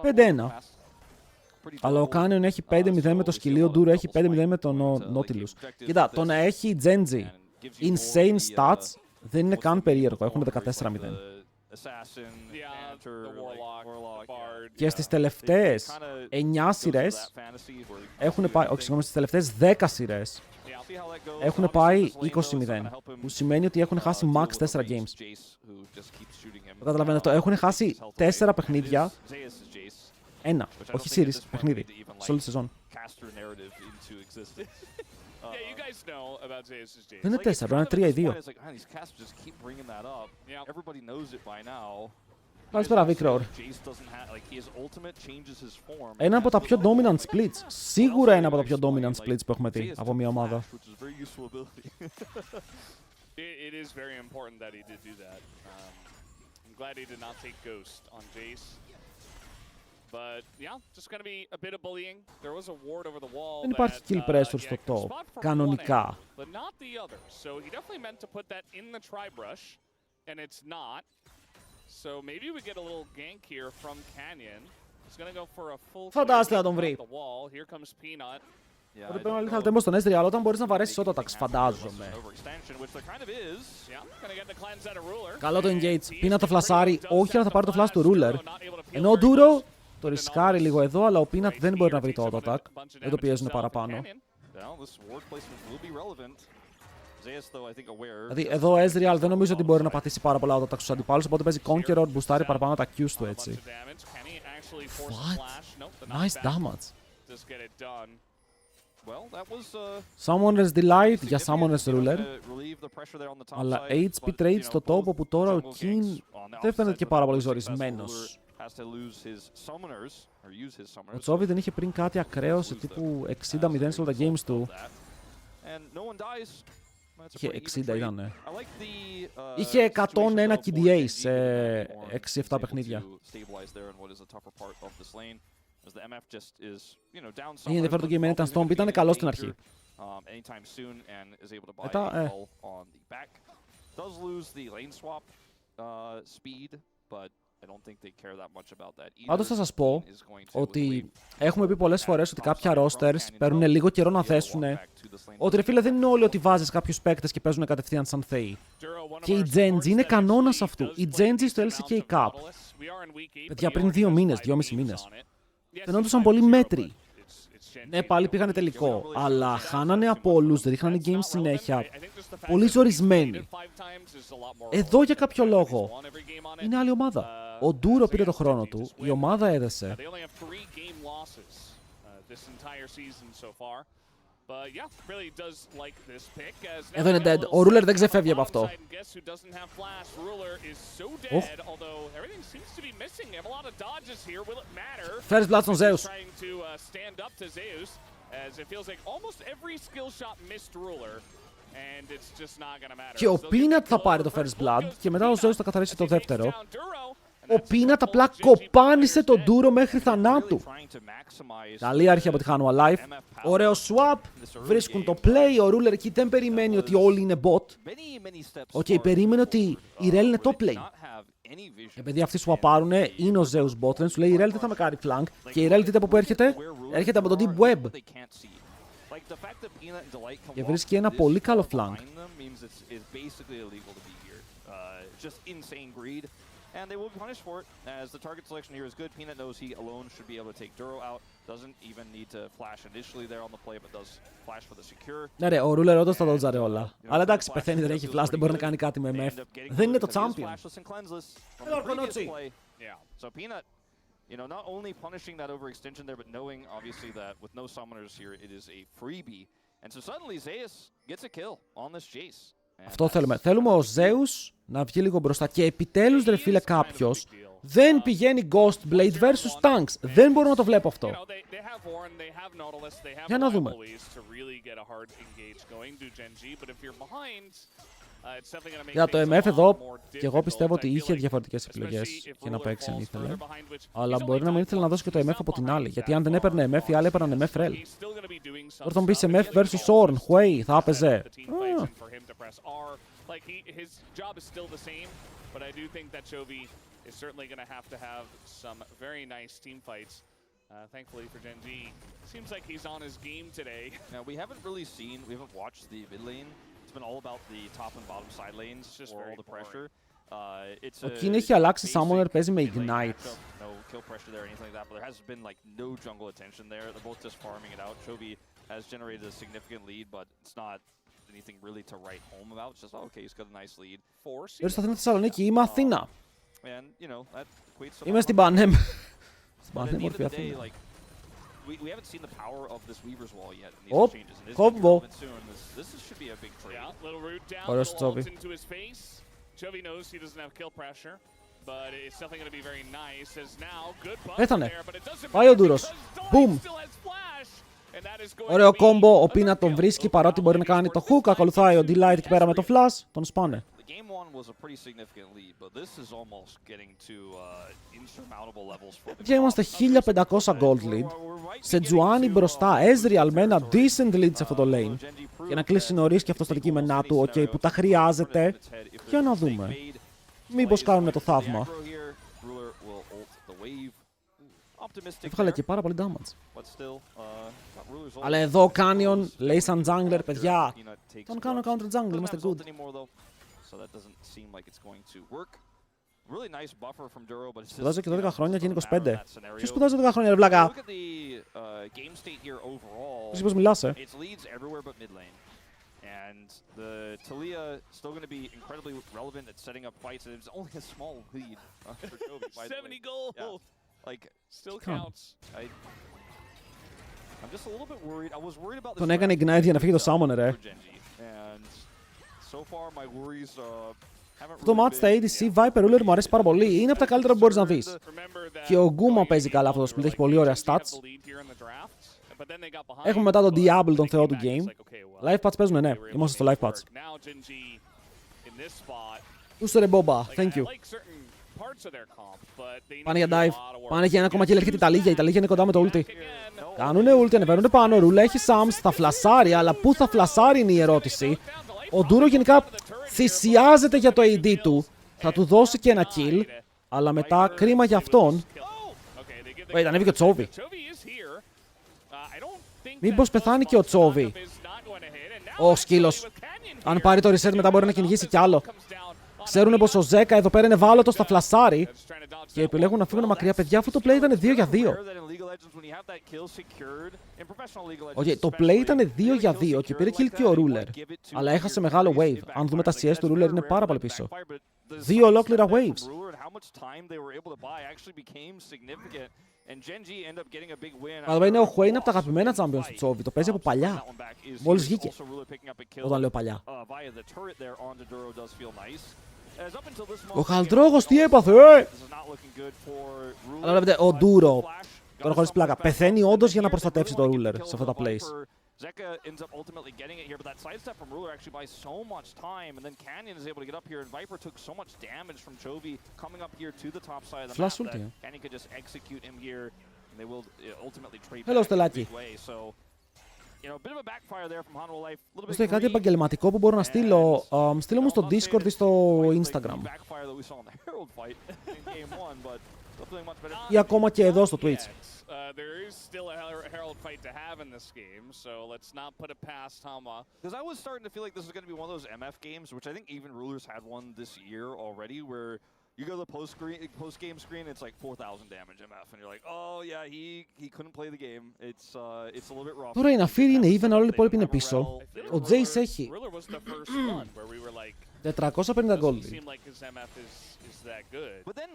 5-1. Αλλά ο Canyon έχει 5-0 με το σκυλί, ο Duro έχει 5-0 με τον Nautilus. Κοίτα, το να έχει Genji insane stats δεν είναι καν περίεργο. Έχουν 14-0. assassin, Yeah, Panther, the Warlock, Warlock, the Bard. Και στις τελευταίες 9 σειρές έχουν πάει, όχι συγγνώμη, στις τελευταίες 10 σειρές έχουν πάει 20-0. Που σημαίνει ότι έχουν χάσει max 4 games. Το καταλαβαίνετε αυτό. Έχουν χάσει 4 παιχνίδια. Ένα, όχι series, παιχνίδι. Σε όλη τη σεζόν. Δεν είναι 4, είναι 3 ή 2. Καλησπέρα, Victor. Ένα από τα πιο dominant splits. Σίγουρα ένα από τα πιο dominant splits που έχουμε δει από μια ομάδα. It is very important that he did do that. I'm glad he did not take Ghost on Jace. But yeah, just gonna be a bit of bullying. There was a ward over the wall. Δεν υπάρχει kill pressure στο top. Κανονικά. But not the others. So he definitely meant to put that in the tri-brush, and it's not. So maybe we get a little gank here from Canyon. He's gonna go for a full. Φαντάζεστε να τον βρει. Here comes Peanut. Οπότε πρέπει να λύθει tempo στον Ezreal όταν μπορείς να βαρέσεις auto-attacks, φαντάζομαι. Καλό το engage. Peanut το φλασάρει. Όχι, αλλά θα πάρει το flash του Ruler. Ενώ ο Duro το ρισκάρει λίγο εδώ, αλλά ο Peanut δεν μπορεί να βρει το auto-attack. Δεν το πιέζουν παραπάνω. Δηλαδή εδώ ο Ezreal δεν νομίζω ότι μπορεί να πατήσει πάρα πολλά auto-attacks στους αντιπάλους, οπότε παίζει Conqueror, μπουστάρει παραπάνω τα Qs του έτσι. What? Nice damage. Summoner's Delight για Summoner's Ruler. Αλλά HP trade στο top, όπου τώρα ο King δεν φαίνεται και πάρα πολύ ζορισμένος. Ο Τσόβι δεν είχε πριν κάτι ακραίο σε τύπου 60-0 σε όλα τα games του. Είχε 60 ήτανε. Είχε 101 KDA σε 6-7 παιχνίδια. Είχε ενδιαφέρον το game ήταν Stomp, ήταν καλό στην αρχή. Μετά, Πάντως θα σας πω ότι έχουμε πει πολλές φορές ότι κάποια rosters παίρνουν λίγο καιρό να θέσουν ότι ρε φίλε δεν είναι όλοι ότι βάζεις κάποιους παίκτες και παίζουν κατευθείαν σαν θεοί. Και η Geng είναι κανόνας αυτού. Η Geng στο LCK Cup, παιδιά, πριν 2 μήνες, 2,5 μήνες, φαινόντουσαν πολύ μέτροι. Ναι, πάλι πήγανε τελικό, αλλά χάνανε από όλους, ρίχνανε games συνέχεια. Πολύ ζορισμένοι. Εδώ για κάποιο λόγο είναι άλλη ομάδα. Ο Duro πήρε το χρόνο του, η ομάδα έδεσε. Εδώ είναι dead. Ο Ruler δεν ξεφεύγει από αυτό. First blood στον Zeus. Και ο Peanut θα πάρει το first blood και μετά ο Zeus θα καθαρίσει το δεύτερο. Ο Peanut απλά κοπάνισε τον Duro μέχρι θανάτου. Καλή αρχή από τη Hanwha Life. Ωραίο swap. Βρίσκουν το play. Ο Ruler εκεί δεν περιμένει ότι όλοι είναι bot. Οκ, περίμενε ότι η Rel είναι top lane. Επειδή αυτοί σουαπάρουνε, είναι ο Zeus bot lane. Σου λέει η Rel δεν θα με κάνει flank. Και η Rel δείτε από πού έρχεται. Έρχεται από το deep web. Και βρίσκει ένα πολύ καλό flank. And they will be punished for it, as the target selection here is good. Peanut knows he alone should be able to take Duro out. Doesn't even need to flash initially there on the play, but does flash for the secure. Ναι ρε, ο Ruler όντως τα δότζαρε όλα. Αλλά εντάξει, πεθαίνει, δεν έχει flash, δεν μπορεί να κάνει κάτι με MF. Δεν είναι το champion. So Peanut, you know, not only punishing that overextension there, but knowing obviously that with no summoners here, it is a freebie. And so suddenly Zeus gets a kill on this Jace. Αυτό θέλουμε. Θέλουμε ο Zeus να βγει λίγο μπροστά. Και επιτέλους, ρε φίλε, κάποιος δεν πηγαίνει Ghost Blade versus Tanks. Δεν μπορώ να το βλέπω αυτό. Για να δούμε. Για το MF εδώ, και εγώ πιστεύω ότι είχε διαφορετικές επιλογές για να παίξει αν ήθελε. Αλλά μπορεί να μην ήθελε να δώσει και το MF από την άλλη. Γιατί αν δεν έπαιρνε MF, οι άλλοι έπαιρναν MF Rel. Τώρα θα μου πεις MF versus Ornn, Huey, θα έπαιζε. Thankfully for Gen G, seems like he's on his game today. Now we haven't watched the mid lane. It's been all about the top and bottom side lanes for all the pressure. Ο Keen έχει αλλάξει Summoner, παίζει με Ignite. Kill pressure there or anything like that, but there hasn't been like no jungle attention there. They're both just farming it out. Chovy has generated a significant lead, but it's not anything really to write home about. It's just, oh, okay, he's got a nice lead. Είμαι στο Αθήνα Θεσσαλονίκη, είμαι Αθήνα. And, you know, that equates to Είμαι στην Πανέμ. Στην Πανέμ, μορφή Αθήνα. We haven't seen the power of this Weaver's Wall yet in these changes. And Combo. This should be a big trade. Yeah, little root down, Ωραίος little ult Chovy. into his face. Chovy knows he doesn't have kill pressure, but it's definitely going to be very nice as now good buff Πέθανε. there, but it doesn't Πάει ο matter Ντούρος. because Boom. Doi still has flash, and that is going Ωραίο to be κόμπο, ο Πίνα another τον kill. βρίσκει παρότι μπορεί να κάνει το hook. Ακολουθάει ο D-Light εκεί πέρα με το flash. Τον σπάνε. Game 1 was a pretty significant lead, but this is almost getting to insurmountable levels for the Και είμαστε 1500 gold lead. Σε Τζουάνι μπροστά, Ezreal με ένα decent lead σε αυτό το lane. Για να κλείσει νωρίς και αυτό στα κείμενά του, ok, που τα χρειάζεται. Για να δούμε. Μήπως κάνουν το θαύμα. Έβγαλε και πάρα πολύ damage. Αλλά εδώ ο Canyon λέει σαν jungler, παιδιά. Τον κάνω counter jungle, είμαστε good. Σπουδάζει και 12 χρόνια και είναι 25. Ποιος σπουδάζει 12 χρόνια, ρε βλάκα. Εσύ πώς μιλάς, And the Talia still going to be incredibly relevant at setting up fights. And it's only a small lead for Chovy, by the way. 70 gold. Yeah. Like, Still counts. I'm just a little bit worried. I was worried about this. Τον έκανε ignite για να φύγει το Summoner, And so far my worries αυτό το match στα ADC Viper Ruler μου αρέσει πάρα πολύ. Είναι από τα καλύτερα που μπορείς να δεις. Και ο Guma παίζει καλά αυτό το split, έχει πολύ ωραία stats. Έχουμε μετά τον Diablo, τον θεό του game. Live patch παίζουνε, ναι. Είμαστε στο live patch. Ούστε ρε Μπόμπα, thank you. Πάνε για dive. Πάνε για ένα ακόμα kill, έρχεται η Ιταλίγια. Η Ιταλίγια είναι κοντά με το ulti. Κάνουνε ulti, ανεβαίνουνε πάνω. Ρούλα έχει Sams, θα φλασάρει, αλλά πού θα φλασάρει είναι η ερώτηση. Ο Ντούρο γενικά θυσιάζεται για το AD του. Θα του δώσει και ένα kill, αλλά μετά κρίμα για αυτόν. Wait, ανέβηκε ο Chovy. Μήπως πεθάνει και ο Chovy. Ο σκύλος. Αν πάρει το reset μετά μπορεί να κυνηγήσει κι άλλο. Ξέρουνε πως ο Ζέκα εδώ πέρα είναι ευάλωτος, θα φλασάρει. Και επιλέγουν να φύγουν μακριά. Παιδιά, αυτό το play ήταν 2 για 2. Okay, το play ήταν 2 για 2 και πήρε kill και ο Ruler. Αλλά έχασε μεγάλο wave. Αν δούμε τα CS του Ruler είναι πάρα πολύ πίσω. 2 ολόκληρα waves. Αλλά είναι ο Hwayne από τα αγαπημένα champions του Chovy. Το παίζει από παλιά. Μόλις βγήκε. Όταν λέω παλιά. Ο Χαλτρόγος τι έπαθε, Αλλά βλέπετε, ο Ντούρο, τώρα χωρίς πλάκα, πεθαίνει όντως για να προστατεύσει το Ruler σε αυτά τα plays. Zeka ends up ultimately getting it here, but that sidestep from Ruler actually buys so much time, and then Canyon is able to get up here, and Viper took so much damage from Chovy coming up here to the top side of the map that Canyon could just execute him here, and they will ultimately trade back in a big way, so... You know, a bit of a backfire there from Hanwha Life. A little bit κάτι επαγγελματικό που μπορώ να στείλω. Στείλω μου στο Discord ή στο Instagram. Ή ακόμα και εδώ στο Twitch. There is still a Herald fight to have in this game, so let's not put it past Hanwha. Because I was starting to feel like this was going to be one of those MF games, which I think even Rulers had one this year already, where you go to the post-game screen, it's like 4,000 damage MF, and you're like, oh yeah, he couldn't play the game. It's a little bit rough. Τώρα η Ναφίρη είναι even, όλοι οι υπόλοιποι είναι πίσω. Ο Jace έχει 450 gold.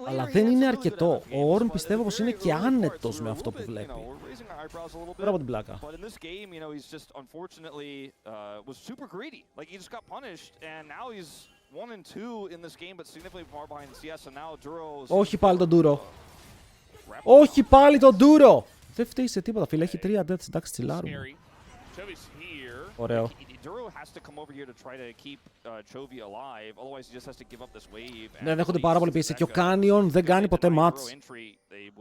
Αλλά δεν είναι αρκετό. Ο Ornn πιστεύω πως είναι και άνετος με αυτό που βλέπει. Πέρα από την πλάκα. Όχι πάλι τον Ντούρο. Όχι πάλι τον Ντούρο. Δεν φταίει σε τίποτα, φίλε. Έχει 3 deaths, εντάξει, τσιλάρουμε. Ωραίο. Ναι, δέχονται πάρα πολύ πίεση και ο Canyon δεν κάνει ποτέ match.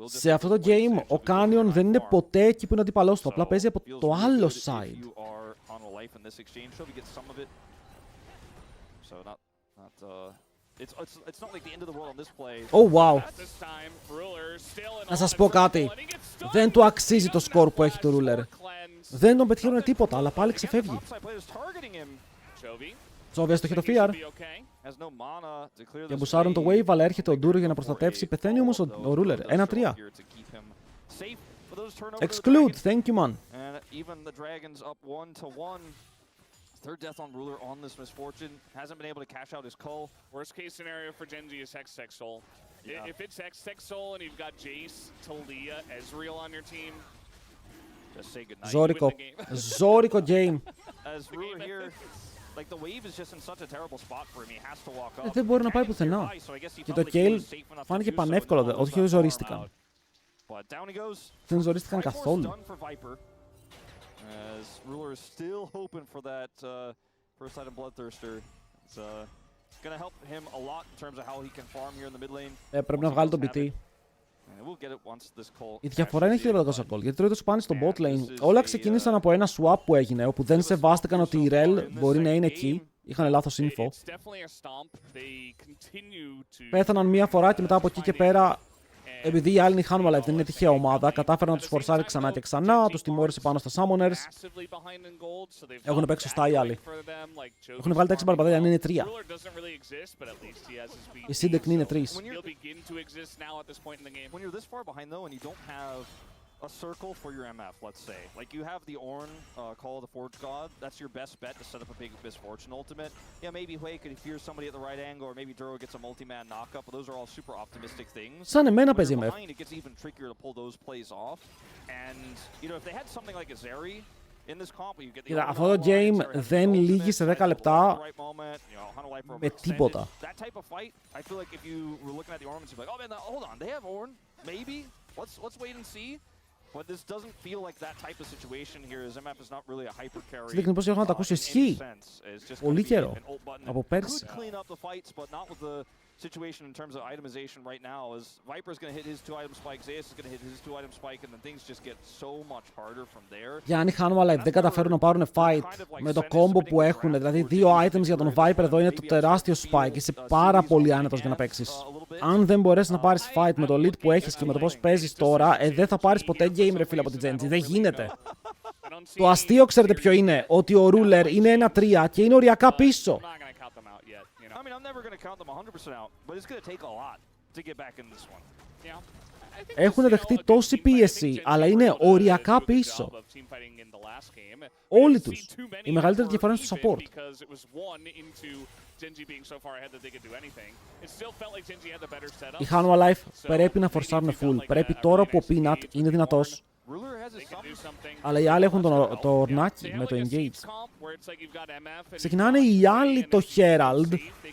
Σε αυτό το game ο Canyon δεν είναι ποτέ εκεί που είναι αντίπαλός του, απλά παίζει από το άλλο side. Oh wow. Να σας πω κάτι. Δεν του αξίζει το σκορ που έχει το Ruler. Δεν τον πετυχαίνουν τίποτα, αλλά πάλι ξεφεύγει. Chovy έστοχε το fear. Και μπουσάρουν το wave, αλλά έρχεται ο Ντούρο για να προστατεύσει. Πεθαίνει όμως ο Ruler. 1-3. Exclude, thank you, man. Third death on Ruler on this misfortune. Hasn't been able to cash out his cull. Worst case scenario for Genji is Hex Soul. Yeah. If it's Hex Soul and you've got Jace, Talia, Ezreal on your team, just say goodnight. Ζόρικο game. As Ruler here, like the wave is just in such a terrible spot for him. He has to walk up. Δεν μπορεί να πάει πουθενά. Και το Kayle φάνηκε πανεύκολο, όχι ζορίστηκαν. Δεν ζορίστηκαν καθόλου. As Ruler is still hoping for that first item Bloodthirster. It's gonna help him a lot in terms of how he can farm here in the mid lane. Πρέπει να βγάλει τον BT. Η διαφορά είναι 1500 gold, γιατί τρώει το σπάνι στο bot lane. Όλα ξεκίνησαν από ένα swap που έγινε, όπου δεν σεβάστηκαν ότι η Rel μπορεί να είναι εκεί. Είχαν λάθος info. Πέθαναν μία φορά και μετά από εκεί και πέρα, επειδή οι άλλοι είναι η Hanwha Life, δεν είναι τυχαία ομάδα, κατάφεραν να τους φορσάρει ξανά και ξανά, τους τιμώρησε πάνω στα Summoners. Έχουν παίξει σωστά οι άλλοι. Έχουν βγάλει τα 6 μπαρμπαδέλια, αν είναι 3. Η Syndek είναι 3. A circle for your MF, let's say. Like you have the Ornn, Call of the Forge God. That's your best bet to set up a big Misfortune ultimate. Yeah, maybe Hui could fear somebody at the right angle, or maybe Duro gets a multi-man knockup, but those are all super optimistic things. Σαν εμένα παίζει MF. It gets even trickier to pull those plays off. And, you know, if they had something like a Zeri in this comp, you get the Κοίτα, αυτό το game δεν λύγει σε 10 λεπτά με τίποτα. That type of fight, I feel like if you were looking at the Ornn, you'd be like, oh man, hold on, they have Ornn, maybe? Let's wait and see. But this doesn't feel like that type of situation here, as MF is not really a hyper carry. Δείχνει πως έχω να τα ακούσω, ισχύει. Πολύ καιρό. Από πέρσι. Situation in terms of itemization right now is Viper's going to hit his 2 item spike, Zeus is going to hit his 2 item spike, and then things just get so much harder from there. Για αν οι Hanwha Life δεν καταφέρουν να πάρουν fight με το combo που έχουν, δηλαδή 2 items για τον Viper εδώ είναι το τεράστιο spike, είσαι πάρα πολύ άνετος για να παίξεις. Αν δεν μπορέσεις να πάρεις fight με το lead που έχεις και με το πώς παίζεις τώρα, δεν θα πάρεις ποτέ game ρε φίλε από την Genji, δεν γίνεται. Το αστείο ξέρετε ποιο είναι, ότι ο Ruler είναι 1-3 και είναι οριακά πίσω. I mean, I'm never going to count them 100% out, but it's going to take a lot to get back in this one. Έχουν δεχτεί τόση πίεση, αλλά είναι οριακά πίσω. Όλοι τους. Η μεγαλύτερη διαφορά είναι στο support. Οι Hanwha Life πρέπει να φορσάρουν full. Πρέπει τώρα που ο Peanut είναι δυνατός. Αλλά οι άλλοι έχουν το ορνάκι με το engage. Ξεκινάνε οι άλλοι το Herald.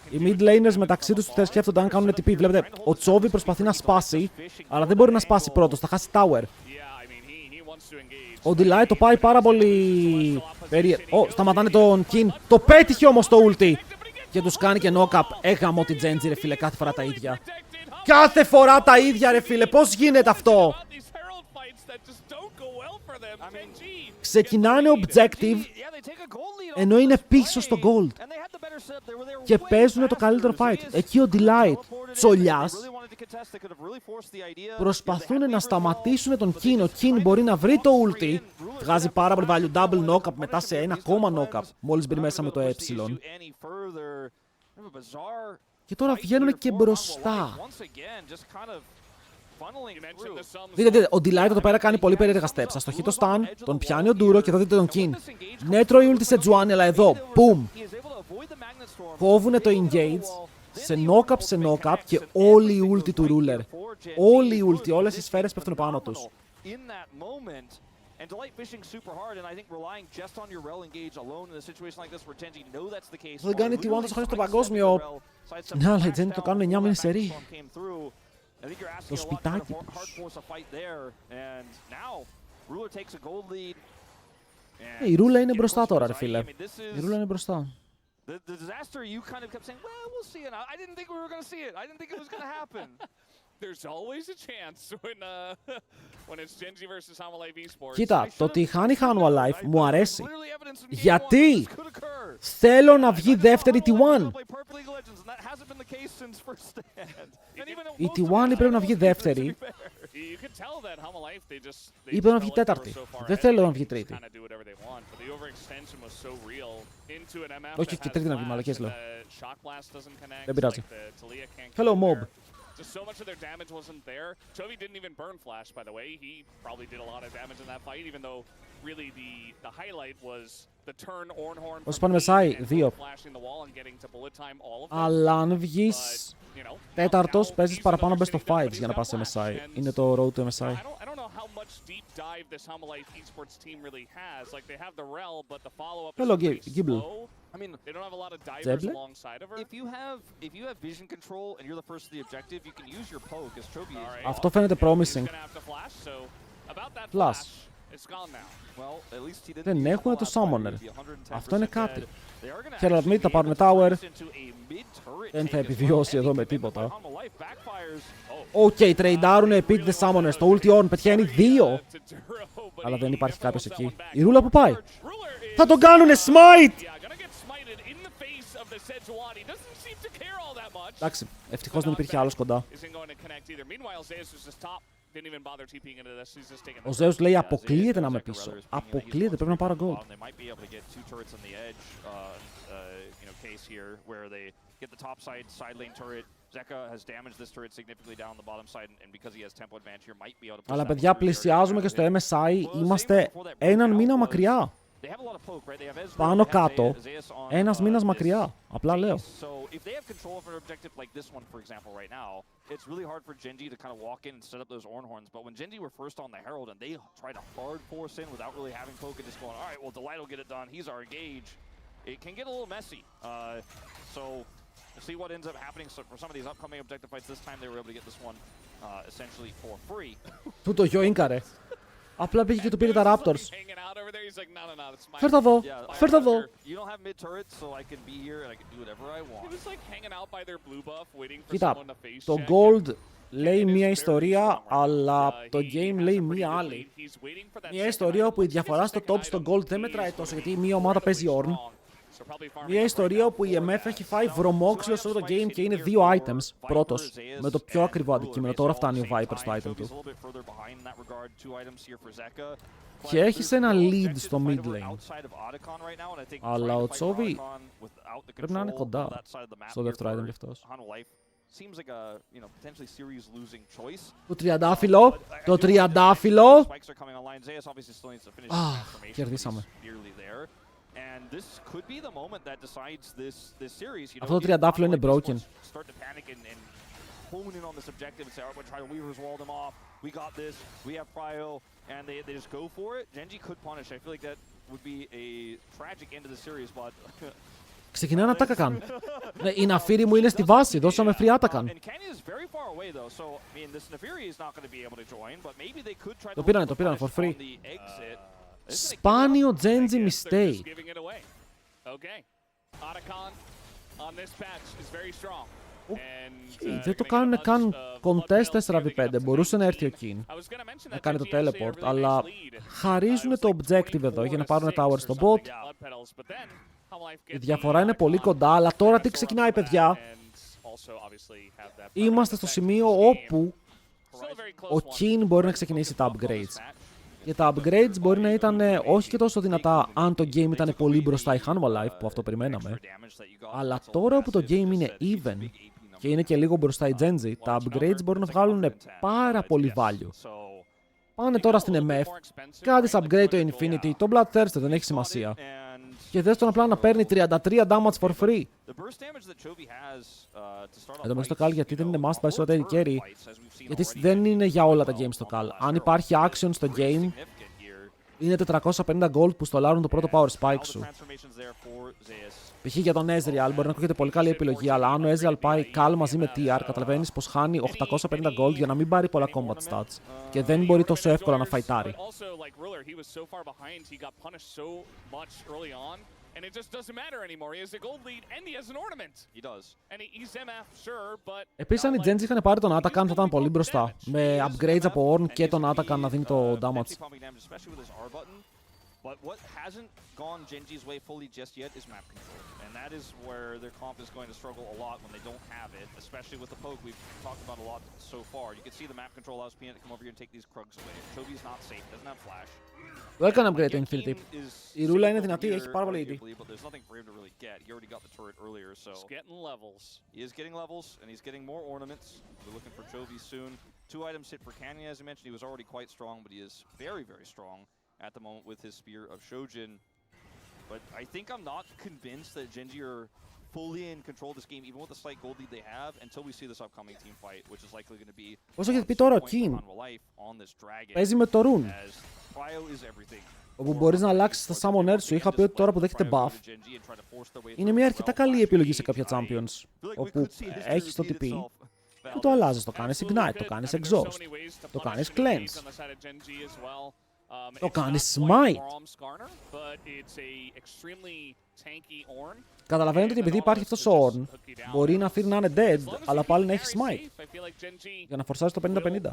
Οι mid laners μεταξύ τους δεν σκέφτονται αν κάνουν TP. Βλέπετε, ο Τσόβι προσπαθεί να σπάσει, αλλά δεν μπορεί να σπάσει πρώτος, θα χάσει tower. Ο Delay το πάει πάρα πολύ περίεργο. Σταματάνε τον Kin. Το πέτυχε όμως το ulti. Και τους κάνει και knock-up. Έγαμω την Genji ρε φίλε, κάθε φορά τα ίδια. Κάθε φορά τα ίδια ρε φίλε, πώς γίνεται αυτό? Ξεκινάνε objective, ενώ είναι πίσω στο gold. Και παίζουν το καλύτερο fight. Εκεί ο Delight, τσολιάς, προσπαθούν να σταματήσουν τον Kin. Ο Kin μπορεί να βρει το ulti, βγάζει πάρα πολύ value, double knock-up μετά σε ένα ακόμα knock-up, μόλις μπει μέσα με το ε. Και τώρα βγαίνουν και μπροστά. Δείτε, ο Delight εδώ πέρα κάνει πολύ περίεργα steps. Αστοχεί το stun, τον πιάνει ο Duro και εδώ δείτε τον Kin. Ναι, τρώει ulti σε Juan, αλλά εδώ, boom. Κόβουνε το engage, σε knock-up και όλη η ulti του Ruler. Όλη η ulti, όλες οι σφαίρες πέφτουν πάνω τους. Δεν κάνει T1, θα σου χάσει το παγκόσμιο. Ναι, αλλά οι Gen το κάνουν 9 μήνες σερί. Το σπιτάκι τους. Η Ρούλα είναι μπροστά τώρα ρε φίλε. Η Ρούλα είναι μπροστά. The disaster you kind of kept saying, well, we'll see it. I didn't think we were going to see it. I didn't think it was going to happen. There's always a chance when it's Genji versus Hanwha Life esports. Κοίτα, το ότι χάνει Hanwha Life μου αρέσει. Γιατί θέλω να βγει δεύτερη T1. Η T1 πρέπει να βγει δεύτερη Είπε να βγει τέταρτη. Δεν θέλω να βγει τρίτη. Όχι και τρίτη να βγει, μαλακές λέω. Δεν πειράζει. Hello, Mob. Just so much of their damage wasn't there. Chovy didn't even burn Flash, by the way. He probably did a lot of damage in that fight, even though really the highlight was the turn Ornhorn Όσο πάνε μεσάει, 2. flashing the wall and getting to bullet time all of them. Αλλά αν βγεις τέταρτος, παίζεις παραπάνω best of 5 για να πας σε MSI. Είναι το road to MSI. I don't know how much deep dive this Homolife esports team really has. Like they have the rel, but the follow-up Hello, is pretty Gibble. slow. I mean, they don't have a lot of divers alongside of her. If you have vision control and you're the first to the objective, you can use your poke as Chovy is. Αυτό φαίνεται promising. Flash. Δεν έχουν το summoner. Αυτό είναι κάτι. Herald Mid θα πάρουν tower. Δεν θα επιβιώσει εδώ με τίποτα. Οκ, τρεϊντάρουνε επίτηδες summoners. Το ulti on πετυχαίνει 2. Αλλά δεν υπάρχει κάποιος εκεί. Η ρούλα που πάει. Θα τον κάνουνε smite! Εντάξει, ευτυχώς δεν υπήρχε άλλος κοντά. Ο Zeus λέει αποκλείεται να είμαι πίσω. Αποκλείεται, πρέπει να πάρω gold. Αλλά παιδιά, πλησιάζουμε και στο MSI. Είμαστε έναν μήνα μακριά. Πάνω κάτω, ένας μήνας μακριά. Απλά λέω. It's really hard for Genji to kind of walk in and set up those Ornhorns, but when Genji were first on the Herald and they try to hard force in without really having poke and just going, all right, well, Delight will get it done, he's our gauge, it can get a little messy. So we'll see what ends up happening. So for some of these upcoming objective fights, this time they were able to get this one essentially for free. Του το γιοίνκαρε. Απλά πήγε και του πήρε τα Raptors. Φέρ' τα εδώ, φέρ' τα εδώ. Κοίτα, το Gold λέει μία ιστορία, αλλά το Game λέει μία άλλη. Μία ιστορία όπου η διαφορά στο top στο Gold δεν μετράει τόσο, γιατί μία ομάδα παίζει Ornn. Μια ιστορία όπου η MF έχει φάει βρωμόξυλο σε όλο το game και είναι 2 items. Πρώτος, με το πιο ακριβό αντικείμενο. Τώρα φτάνει ο Viper στο item του. Και έχεις ένα lead στο mid lane. Αλλά ο Chovy πρέπει να είναι κοντά στο δεύτερο item κι αυτός. Το τριαντάφυλλο, το τριαντάφυλλο. Κερδίσαμε. Αυτό το τριαντάφυλλο είναι broken. Ξεκινάει να άτακα καν. Η Ναφύρη μου είναι στη βάση, δώσαμε free άτακα. Το πήρανε for free. Σπάνιο Genji mistake. Δεν το κάνουν καν contest 4v5. Μπορούσε να έρθει ο Kin να κάνει το teleport, αλλά χαρίζουν το objective εδώ για να πάρουν tower στο bot. Η διαφορά είναι πολύ κοντά, αλλά τώρα τι ξεκινάει, παιδιά? Είμαστε στο σημείο όπου ο Kin μπορεί να ξεκινήσει τα upgrades. Και τα upgrades μπορεί να ήταν όχι και τόσο δυνατά αν το game ήταν πολύ μπροστά η Hanwha που αυτό περιμέναμε. Αλλά τώρα που το game είναι even και είναι και λίγο μπροστά η Genji, τα upgrades μπορούν να βγάλουν πάρα πολύ value. Πάνε τώρα στην MF, κάνεις upgrade το Infinity, το Bloodthirster δεν έχει σημασία. Και δες τον απλά να παίρνει 33 damage for free. Εδώ μέσα στο Cal γιατί δεν είναι must buy στο AD carry, γιατί δεν είναι για όλα τα games στο Cal. Αν υπάρχει action στο game, είναι 450 gold που στολάρουν το πρώτο power spike σου. Π.χ. για τον Ezreal μπορεί να ακούγεται πολύ καλή επιλογή, αλλά αν ο Ezreal πάει Cal μαζί με TR, καταλαβαίνεις πως χάνει 850 gold για να μην πάρει πολλά combat stats. Και δεν μπορεί τόσο εύκολα να φαϊτάρει. Επίσης, αν οι Genji είχαν πάρει τον Atakan θα ήταν πολύ μπροστά. Με upgrades από Ornn και τον Atakan να δίνει το damage. But what hasn't gone Genji's way fully just yet is map control. And that is where their comp is going to struggle a lot when they don't have it, especially with the poke we've talked about a lot so far. You can see the map control allows Peanut to come over here and take these Krugs away. Chobi's not safe, doesn't have flash. Δεν έκανε upgrade το Infinity. Η ρούλα είναι δυνατή, έχει πάρα πολύ AD. But there's nothing for him to really get. He already got the turret earlier, so he's getting levels. He is getting levels, and he's getting more ornaments. We're looking for Chobi soon. 2 items hit for Canyon, as I mentioned. He was already quite strong, but he is very, very strong at the moment with his Spear of Shojin. But I think I'm not convinced that Genji are fully in control of this game, even with the slight gold lead they have, until we see this upcoming team fight, which is likely going to be όσο έχετε πει τώρα ο King, παίζει με το Rune, όπου μπορείς να αλλάξεις τα summoner σου. Είχα πει ότι τώρα που δέχεται buff, είναι μια αρκετά καλή επιλογή σε κάποια champions, όπου έχεις το TP, που το αλλάζεις, το κάνεις Ignite, το κάνεις Exhaust, το κάνεις Cleanse, το κάνεις Smite. Καταλαβαίνετε ότι επειδή υπάρχει αυτός ο Ornn, μπορεί να φύρει να είναι dead, αλλά πάλι να έχει Smite, για να φορσάρεις το 50-50.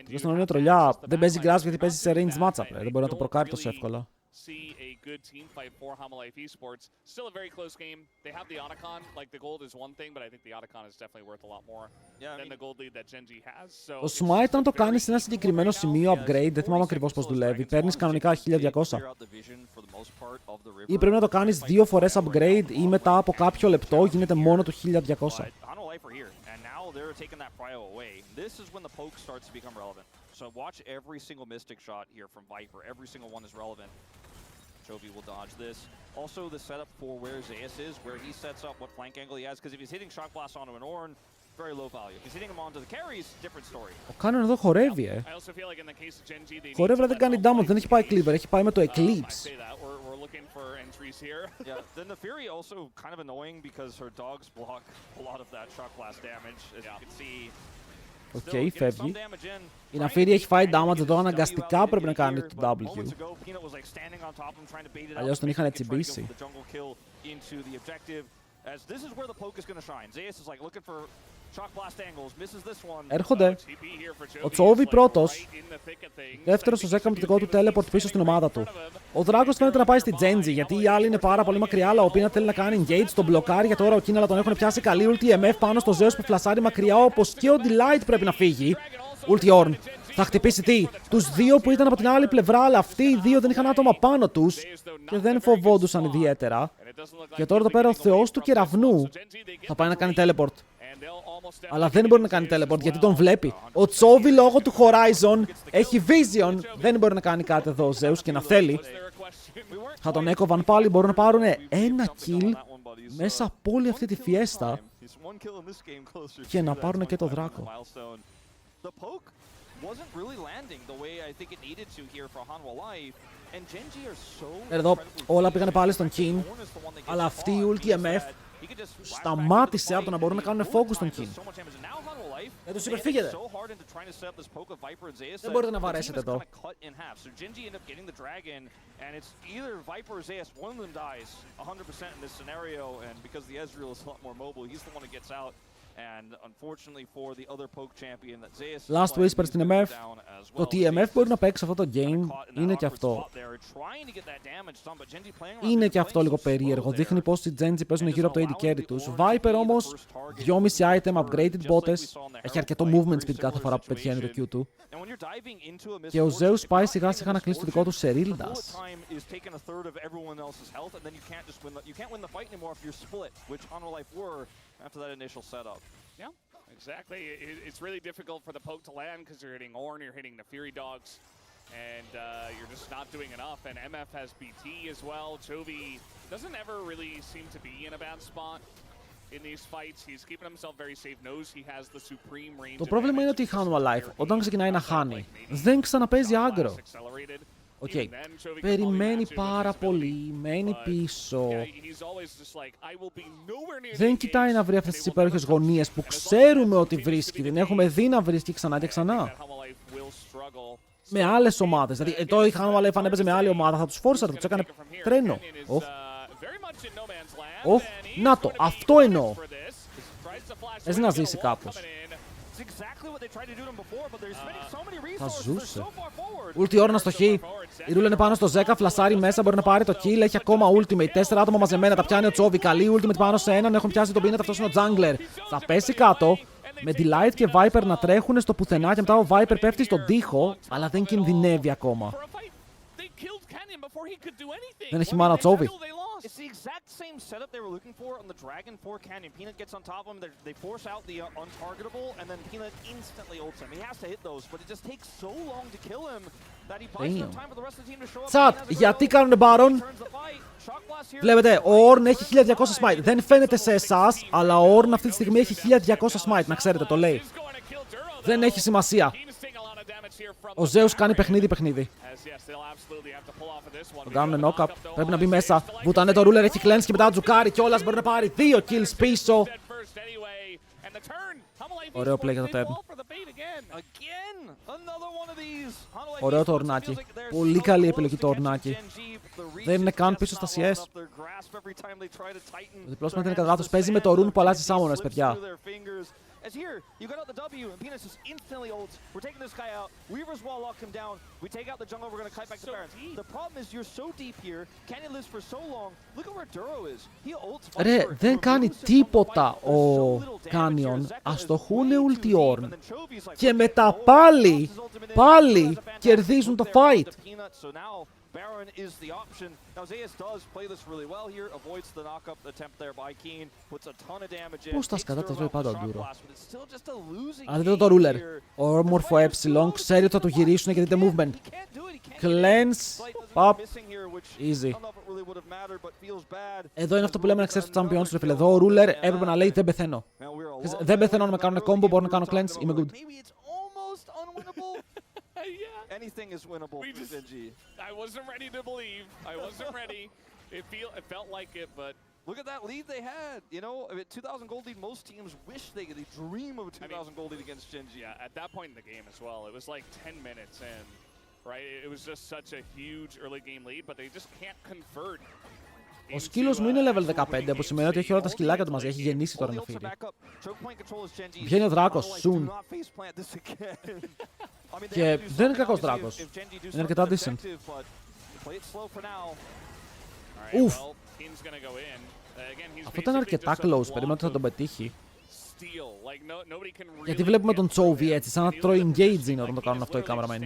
Τουλάχιστον είναι τρολιά, δεν παίζει grass γιατί παίζει σε range matchup, δεν μπορεί να το προκάρει τόσο εύκολα. See a good team fight for Homalife Esports. Still a very close game. They have the Otacon. Like, the gold is one thing, but I think the Otacon is definitely worth a lot more than the gold lead that Genji has. So το Smite, αν το κάνεις σε ένα συγκεκριμένο σημείο upgrade, δεν θυμάμαι ακριβώς πώς δουλεύει, παίρνεις κανονικά 1200. Ή πρέπει να το κάνεις 2 φορές upgrade ή μετά από κάποιο λεπτό γίνεται μόνο το 1200. So watch every single Mystic shot here from Viper. Every single one is relevant. Chovy will dodge this. Also the setup for where Zeus is, where he sets up what flank angle he has, because if he's hitting Shock Blast onto an Ornn, very low value. If he's hitting him onto the carries, different story. Ο Κάνον εδώ χορεύει, χορεύει, αλλά δεν κάνει damage, δεν έχει πάει Cleaver, έχει πάει με το Eclipse. Yeah, then the Fury also kind of annoying because her dogs block a lot of that Shock Blast damage, as you can see. Οκ, φεύγει. Η Ναφίρη έχει φάει damage εδώ, αναγκαστικά πρέπει να κάνει το W. Αλλιώς τον είχαν τσιμπήσει. Έρχονται. Ο Τσόβι πρώτος. Δεύτερος ο Ζέκα με το δικό του teleport πίσω στην ομάδα του. Ο Δράκος φαίνεται να πάει στη Genji, γιατί οι άλλοι είναι πάρα πολύ μακριά, αλλά ο Peanut θέλει να κάνει engage, τον μπλοκάρει για τώρα ο King, αλλά τον έχουν πιάσει καλή ulti MF πάνω στο Zeus που φλασάρει μακριά, όπως και ο Delight πρέπει να φύγει. Ulti Ornn. Θα χτυπήσει τι? Τους δύο που ήταν από την άλλη πλευρά, αλλά αυτοί οι δύο δεν είχαν άτομα πάνω τους και δεν φοβόντουσαν ιδιαίτερα. Και τώρα εδώ πέρα ο θεός του κεραυνού θα πάει να κάνει teleport. Αλλά δεν μπορεί να κάνει teleport γιατί τον βλέπει. Ο Τσόβι λόγω του Horizon έχει vision. Δεν μπορεί να κάνει κάτι εδώ ο Zeus και να θέλει. Θα τον έκοβαν πάλι. Μπορούν να πάρουν ένα kill μέσα από όλη αυτή τη φιέστα και να πάρουν και το Δράκο. Εδώ όλα πήγανε πάλι στον King, αλλά αυτή η ulti MF σταμάτησε από το να μπορούν να κάνουν focus στον King. Δεν τους είπε φύγετε. Δεν μπορείτε να βαρέσετε εδώ. Last Whisper στην MF. Το TMF μπορεί να παίξει αυτό το game. Είναι και αυτό. Είναι και αυτό λίγο περίεργο. Δείχνει πως οι Genji παίζουν γύρω από το AD carry τους. Viper όμως 2,5 item upgraded μπότες. Έχει αρκετό movement speed κάθε φορά που πετυχαίνει το Q του. Και ο Zeus πάει σιγά σιγά να κλείσει το δικό του Σερίλντας. After that initial setup. Yeah, exactly. It's really difficult for the poke to land because you're hitting Ornn, you're hitting the Fury Dogs, and you're just not doing enough. And MF has BT as well. Chovy doesn't ever really seem to be in a bad spot in these fights. He's keeping himself very safe, knows he has the supreme range. Το πρόβλημα είναι ότι η Hanwha Life όταν ξεκινάει να χάνει δεν ξαναπαίζει άγκρο. Okay. Περιμένει πάρα πολύ, μένει πίσω. Δεν κοιτάει να βρει αυτές τις υπέροχες γωνίες που ξέρουμε ότι βρίσκει. Δεν έχουμε δει να βρίσκει ξανά και ξανά. Με άλλες ομάδες. Δηλαδή, εδώ η Hanwha Life αν έπαιζε με άλλη ομάδα θα τους φόρσαρε, θα τους έκανε τρένο. Oh, να το, αυτό εννοώ. Θες να ζήσει κάπως. Θα ζούσε. Ulti ώρα να στοχεί. Η Ρούλα είναι πάνω στο Ζέκα, φλασάρει μέσα, μπορεί να πάρει το kill. Έχει ακόμα ultimate. 4 άτομα μαζεμένα, τα πιάνει ο Τσόβι. Καλή ultimate πάνω σε έναν, έχουν πιάσει τον Peanut, αυτός είναι ο Jungler. Θα πέσει κάτω. Με Delight και Viper να τρέχουν στο πουθενά και μετά ο Viper πέφτει στον τοίχο, αλλά δεν κινδυνεύει ακόμα. Δεν έχει μάνα ο Τσόβι. It's the exact same setup they were looking for on the Dragon 4 Canyon. Peanut gets on top of him, they force out the untargetable, and then Peanut instantly ults him. He has to hit those, but it just takes so long to kill him that he buys enough time for the rest of the team to show up. Τσατ, γιατί κάνουνε Baron? Βλέπετε, ο Ornn έχει 1200 smite. Δεν φαίνεται σε εσάς, αλλά ο Ornn αυτή τη στιγμή έχει 1200 smite, να ξέρετε, το λέει. Δεν έχει σημασία. Ο Zeus κάνει παιχνίδι. Τον κάνουνε knock-up. Πρέπει να μπει μέσα. Βουτάνε το ruler, έχει cleanse και μετά τζουκάρει κιόλας. Μπορεί να πάρει 2 kills πίσω. Ωραίο play για το turn. Ωραίο το ορνάκι. Πολύ καλή επιλογή το ορνάκι. Δεν είναι καν πίσω στα CS. Ο διπλός μετά είναι κατά λάθος. Παίζει με το rune που αλλάζει summoners, παιδιά. As here, you got out the W, and Peanut just instantly ults. We're taking this guy out. Weaver's wall locked him down. We take out the jungle, we're gonna kite back to Baron. The problem is you're so deep here, Canyon lives for so long. Look at where Duro is. He ults. Ρε, δεν κάνει τίποτα ο Canyon. Αστοχούνε ulti Ornn. Και μετά πάλι κερδίζουν το fight. Baron is the option. Now Zeus does play this really well here, avoids the knock-up attempt there by Keen, puts a ton of damage in. Πώς τα σκατά τα τρώει πάντα ο Ντούρο. Αν δείτε το ruler. Όμορφο ε, ξέρει ότι θα του γυρίσουν και δείτε movement. Cleanse, pop, easy. Εδώ είναι αυτό που λέμε να ξέρεις το champion σου, φίλε. Εδώ ο ruler έπρεπε να λέει δεν πεθαίνω. Δεν πεθαίνω να με κάνουν combo, μπορώ να κάνω cleanse, είμαι good. Anything is winnable for Genji. I wasn't ready to believe. I wasn't ready. It felt like it, but look at that lead they had. You know, 2,000 gold lead. Most teams wish they dream of a 2,000 gold lead against Genji. Yeah, at that point in the game as well, it was like 10 minutes in, right? It was just such a huge early game lead, but they just can't convert. Ο σκύλος μου είναι level 15, που σημαίνει ότι έχει όλα τα σκυλάκια του μαζί. Έχει γεννήσει τώρα να φύγει. Βγαίνει ο δράκος, soon. Και δεν είναι κακός δράκος. Είναι αρκετά decent. Ουφ. Αυτό ήταν αρκετά close, περίμενα ότι θα τον πετύχει. Γιατί βλέπουμε τον Chovy έτσι, σαν να τρώει engage είναι όταν το κάνουν αυτό οι cameramen.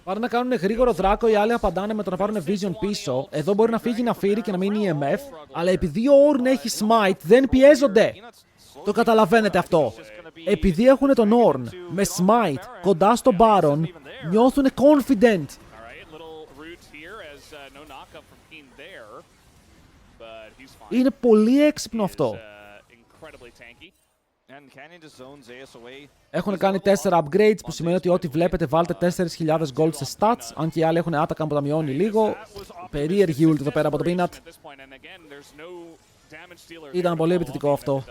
Πάρε να κάνουν γρήγορο δράκο, οι άλλοι απαντάνε με το να πάρουν vision πίσω. Εδώ μπορεί να φύγει να φύρει και να μείνει EMF. Αλλά επειδή ο Ornn έχει smite, δεν πιέζονται. Το καταλαβαίνετε αυτό. Επειδή έχουν τον Ornn με smite κοντά στο Baron, νιώθουν confident. Είναι πολύ έξυπνο αυτό. Έχουν κάνει 4 upgrades, που σημαίνει ότι ό,τι βλέπετε βάλτε 4.000 gold σε stats. Αν και οι άλλοι έχουν άτακα που τα μειώνει λίγο. Περίεργη ult εδώ πέρα από το Peanut. Ήταν πολύ επιτυχικό αυτό.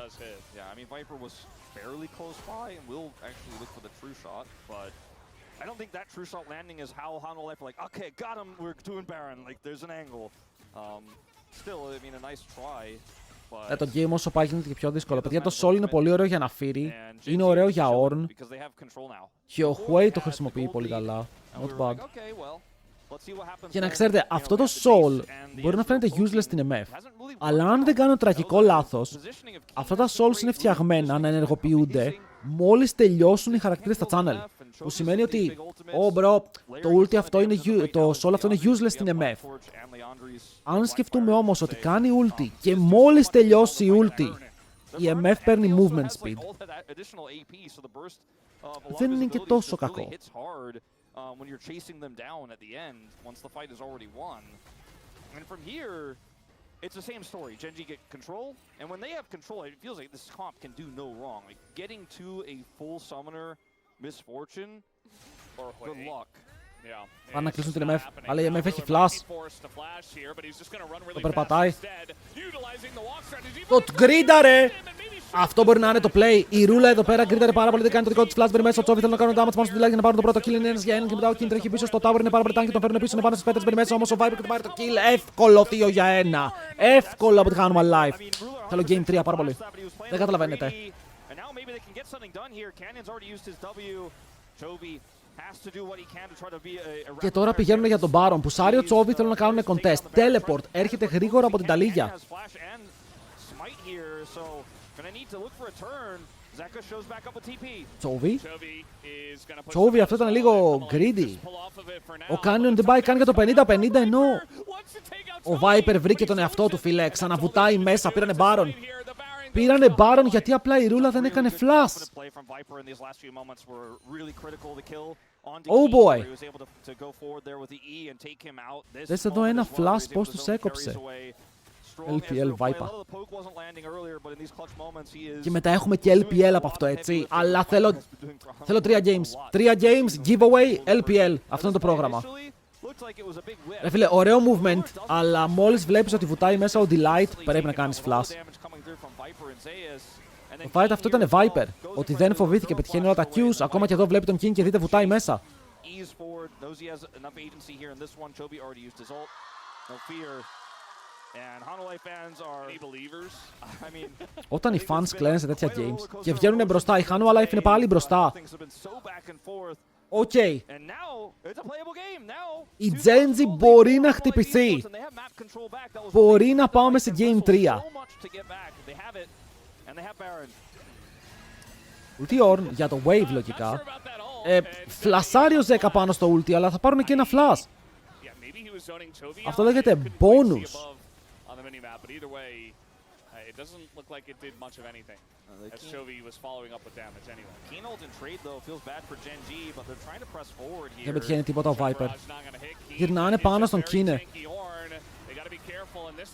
Το game όσο πάει γίνεται και πιο δύσκολο. Παιδιά, το Sol είναι πολύ ωραίο για να φύρει. Είναι ωραίο για Ornn. Και ο Huey το χρησιμοποιεί πολύ καλά. Not bad. Και να ξέρετε, αυτό το Sol μπορεί να φαίνεται useless στην MF. Αλλά αν δεν κάνω τραγικό λάθος, αυτά τα Souls είναι φτιαγμένα να ενεργοποιούνται μόλις τελειώσουν οι χαρακτήρες στα channel. Που σημαίνει ότι, bro, το Sol αυτό είναι useless στην MF. Αν σκεφτούμε όμως ότι κάνει ulti και μόλις τελειώσει η ulti, η MF παίρνει movement speed. Δεν είναι και τόσο κακό. When you're chasing them down at the end, once the fight is already won. And from here, it's the same story. Genji get control, and when they have control, it feels like this comp can do no wrong. Like, getting to a full summoner misfortune, or good luck. Πάνε να κλείσουν την MF, αλλά η MF έχει flash. Το περπατάει. Το γκρίνταρε! Αυτό μπορεί να είναι το play. Η Ρούλα εδώ πέρα γκρίνταρε πάρα πολύ. Δεν κάνει το δικό της flash. Μπαίνει μέσα. Ο Τσόβι θέλει να κάνουν damage πάνω στο delay για να πάρουν το πρώτο kill. Είναι ένας για έναν και μετά ο King τρέχει πίσω στο tower. Είναι πάρα πολύ tank και τον φέρνουν πίσω. Είναι πάνω στις πέτρες. Μπαίνει μέσα όμως ο Viper και πάρει το kill. Εύκολο 2 για 1. Εύκολο από τη χάνουμε live. Θέλω game 3 πάρα πολύ. Δεν καταλαβαίνετε. now maybe they can get something done here. Canyon's already used his W. Chovy has to do what he can to try to be a Και τώρα πηγαίνουν για τον Baron. Πουσάριο Chovy θέλουν να κάνουν contest. Teleport. Έρχεται γρήγορα από την ταλίγια. Chovy, αυτό ήταν λίγο greedy. Ο Canyon δεν πάει καν για το 50-50, ενώ ο Viper βρήκε τον εαυτό του, φίλε. Ξαναβουτάει μέσα, πήρανε Baron. Πήρανε Baron γιατί απλά η ρούλα δεν έκανε flash. Oh boy. Δες εδώ ένα flash πώς τους έκοψε. LPL Viper. Και μετά έχουμε και LPL από αυτό, έτσι. Αλλά θέλω 3 games. 3 games, giveaway, LPL. Αυτό είναι το πρόγραμμα. Ρε φίλε, ωραίο movement, αλλά μόλις βλέπεις ότι βουτάει μέσα ο Delight, πρέπει να κάνεις flash. Το fight αυτό ήταν Viper. Ότι δεν φοβήθηκε, πετυχαίνει όλα τα Qs. Ακόμα και εδώ βλέπει τον King και δείτε βουτάει μέσα. Όταν οι fans κλαίνουν σε τέτοια games και βγαίνουν μπροστά, η Hanu Life είναι πάλι μπροστά. Οκ. Η Genji μπορεί να χτυπηθεί. Μπορεί να πάμε σε Game 3. Ulti Ornn για το Wave λογικά. Φλασάρει ο Zeka πάνω στο ulti, αλλά θα πάρουν και ένα flash. Αυτό λέγεται bonus. Δεν πετυχαίνει τίποτα ο Viper. Γυρνάνε πάνω στον Kine.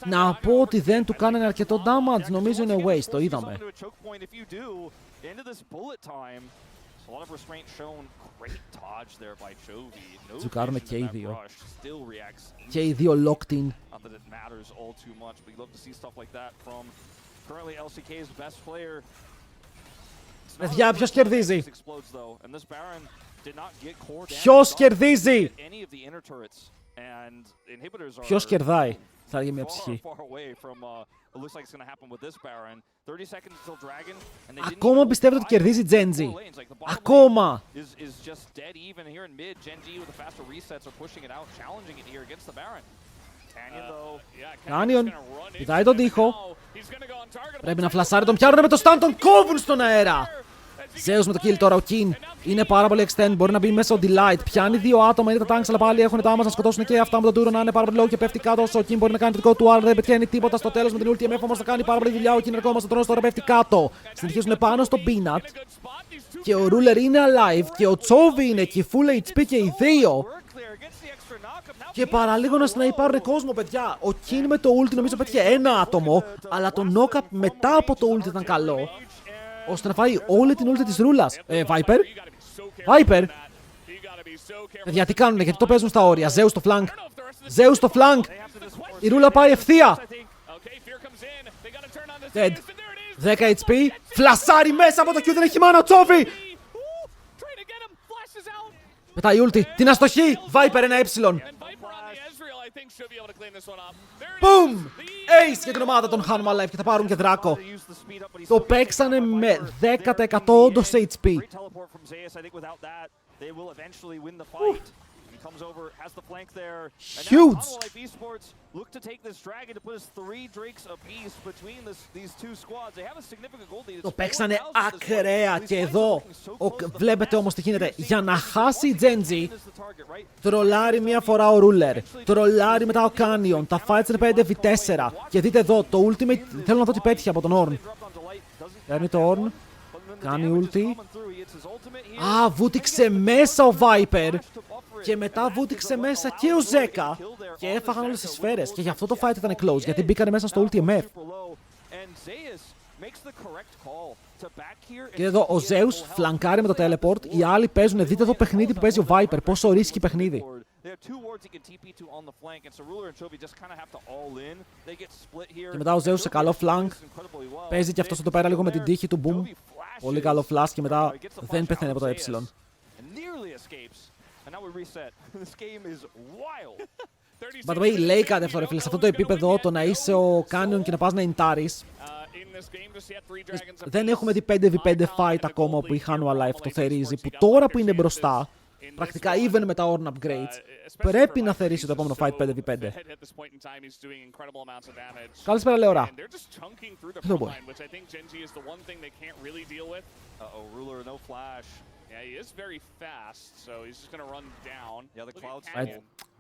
Να πω ότι δεν του κάνανε αρκετό damage, νομίζω είναι waste, το είδαμε. Τσουκάρουμε και οι δύο. Και οι δύο locked in. Παιδιά, ποιος κερδίζει? Ποιος κερδίζει? Ποιος κερδάει? Θα έλεγε μια ψυχή. Ακόμα πιστεύετε ότι κερδίζει Genji. Ακόμα. Canyon πηδάει τον τοίχο. Πρέπει να φλασάρει, τον πιάρουνε με το stun, τον κόβουν στον αέρα. Zeus με το kill τώρα, ο King είναι πάρα πολύ extend, μπορεί να μπει μέσα ο Delight. Πιάνει δύο άτομα, είναι τα tanks, αλλά πάλι έχουν τα άμας να σκοτώσουν και αυτά με τον Duro να είναι πάρα πολύ low και πέφτει κάτω. Ο King μπορεί να κάνει το δικό του, αλλά δεν πετυχαίνει τίποτα στο τέλος με την ulti MF, όμως θα κάνει πάρα πολύ δουλειά. Ο King ακόμα στο τρώνος, τώρα πέφτει κάτω. Συνεχίζουν πάνω στο Peanut και ο Ruler είναι alive και ο Chovy είναι εκεί, full HP και οι δύο. Και παραλίγο να σναϊπάρουν κόσμο, παιδιά. Ο King με το ulti νομίζω πέτυχε ένα άτομο, αλλά το knock-up μετά από το ulti ήταν καλό, ώστε να φάει όλη την ulti της ρούλας. Viper. Viper. Παιδιά, τι κάνουνε, γιατί το παίζουν στα όρια. Zeus στο flank. Zeus στο flank. Η ρούλα πάει ευθεία. Dead. 10 HP. Φλασάρει μέσα από το Q, δεν έχει μάνα ο Chovy. Μετά η ulti. Την αστοχή. Viper ένα ε. Boom! Ace για την ομάδα των Hanwha Life και θα πάρουν και δράκο. Το παίξανε με 10% όντως HP. Huge! Το παίξανε ακραία και εδώ βλέπετε όμως τι γίνεται. Για να χάσει η Genji, τρολάρει μία φορά ο Ruler, τρολάρει μετά ο Canyon, τα fights είναι 5v4 και δείτε εδώ το ultimate, θέλω να δω τι πέτυχε από τον Ornn. Παίρνει το Ornn, κάνει ulti. Α, βούτυξε μέσα ο Viper και μετά βούτυξε μέσα και ο Zeka και έφαγαν όλες τις σφαίρες και γι' αυτό το fight ήταν close, γιατί μπήκανε μέσα στο ulti MF. Και εδώ ο Zeus φλανκάρει με το teleport, οι άλλοι παίζουν, δείτε εδώ παιχνίδι που παίζει ο Viper, πόσο ρίσκει παιχνίδι. Και μετά ο Zeus σε καλό flank, παίζει και αυτός εδώ πέρα λίγο με την τύχη του boom. Πολύ καλό flash και μετά δεν πεθαίνει από το ε. By the way, λέει κάτι αυτό ρε φίλε, σε αυτό το επίπεδο το να είσαι ο Canyon και να πας να ιντάρεις. Δεν έχουμε δει 5v5 fight ακόμα που η Hanwha Life το θερίζει, που τώρα που είναι μπροστά, πρακτικά even με τα Ornn upgrades, πρέπει να θερήσει το επόμενο fight 5v5. Καλησπέρα Λεωρά. Hello boy. Yeah, he is very fast, so he's just gonna run down. Yeah, the Cloud's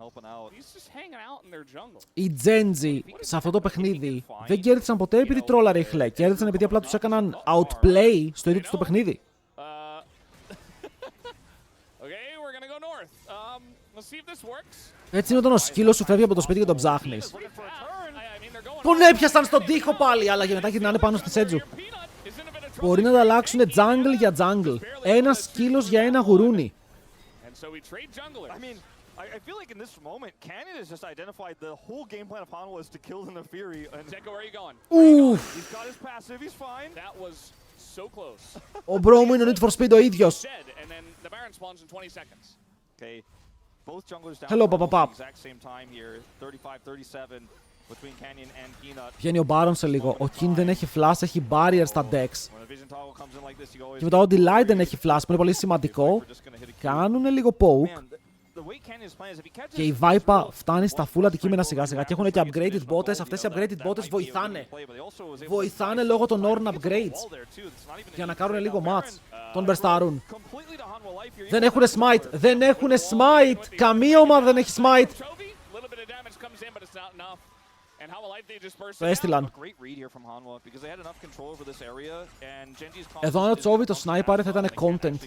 helping out. He's just hanging out in their jungle. Οι Genji σε αυτό το παιχνίδι δεν κέρδισαν ποτέ επειδή τρόλαρε η Χλέ. Κέρδισαν επειδή απλά τους έκαναν outplay στο ίδιο τους το παιχνίδι. Okay, we're gonna go north. Let's see if this works. Έτσι είναι όταν ο σκύλος σου φεύγει από το σπίτι και τον ψάχνεις. Τον έπιασαν στον τοίχο πάλι, αλλά για μετά γυρνάνε πάνω στη Σέτζου. Μπορεί να τα αλλάξουν jungle για jungle. Ένα σκύλος για ένα γουρούνι. I feel like in this moment, Canyon has just identified the whole game plan of Hanwha is to kill the Nefiri. And Zeko, where are you going? Oof. He's got his passive, he's fine. That was so close. Ο bro μου είναι ο Need for Speed ο ίδιος. And then the Baron spawns in 20 seconds. Okay, both junglers down. Hello, at Papa the Pop. exact same time here, 35-37 between Canyon and Peanut. Βγαίνει ο Baron σε λίγο. Ο King δεν έχει flash, έχει barrier στα decks. When the vision toggle comes in like this, you always Και μετά ο Delight δεν έχει flash, που είναι πολύ σημαντικό. Κάνουνε λίγο poke. Και η Vipa φτάνει στα full αντικείμενα σιγά σιγά και έχουν και upgraded bots. Αυτές οι upgraded bots βοηθάνε. Βοηθάνε λόγω των Ornn upgrades. Για να κάνουν λίγο match. Τον μπερστάρουν. Δεν έχουν smite. Δεν έχουν smite. Καμία ομάδα δεν έχει smite. Το έστειλαν. Εδώ αν τσόβει το sniper θα ήταν content.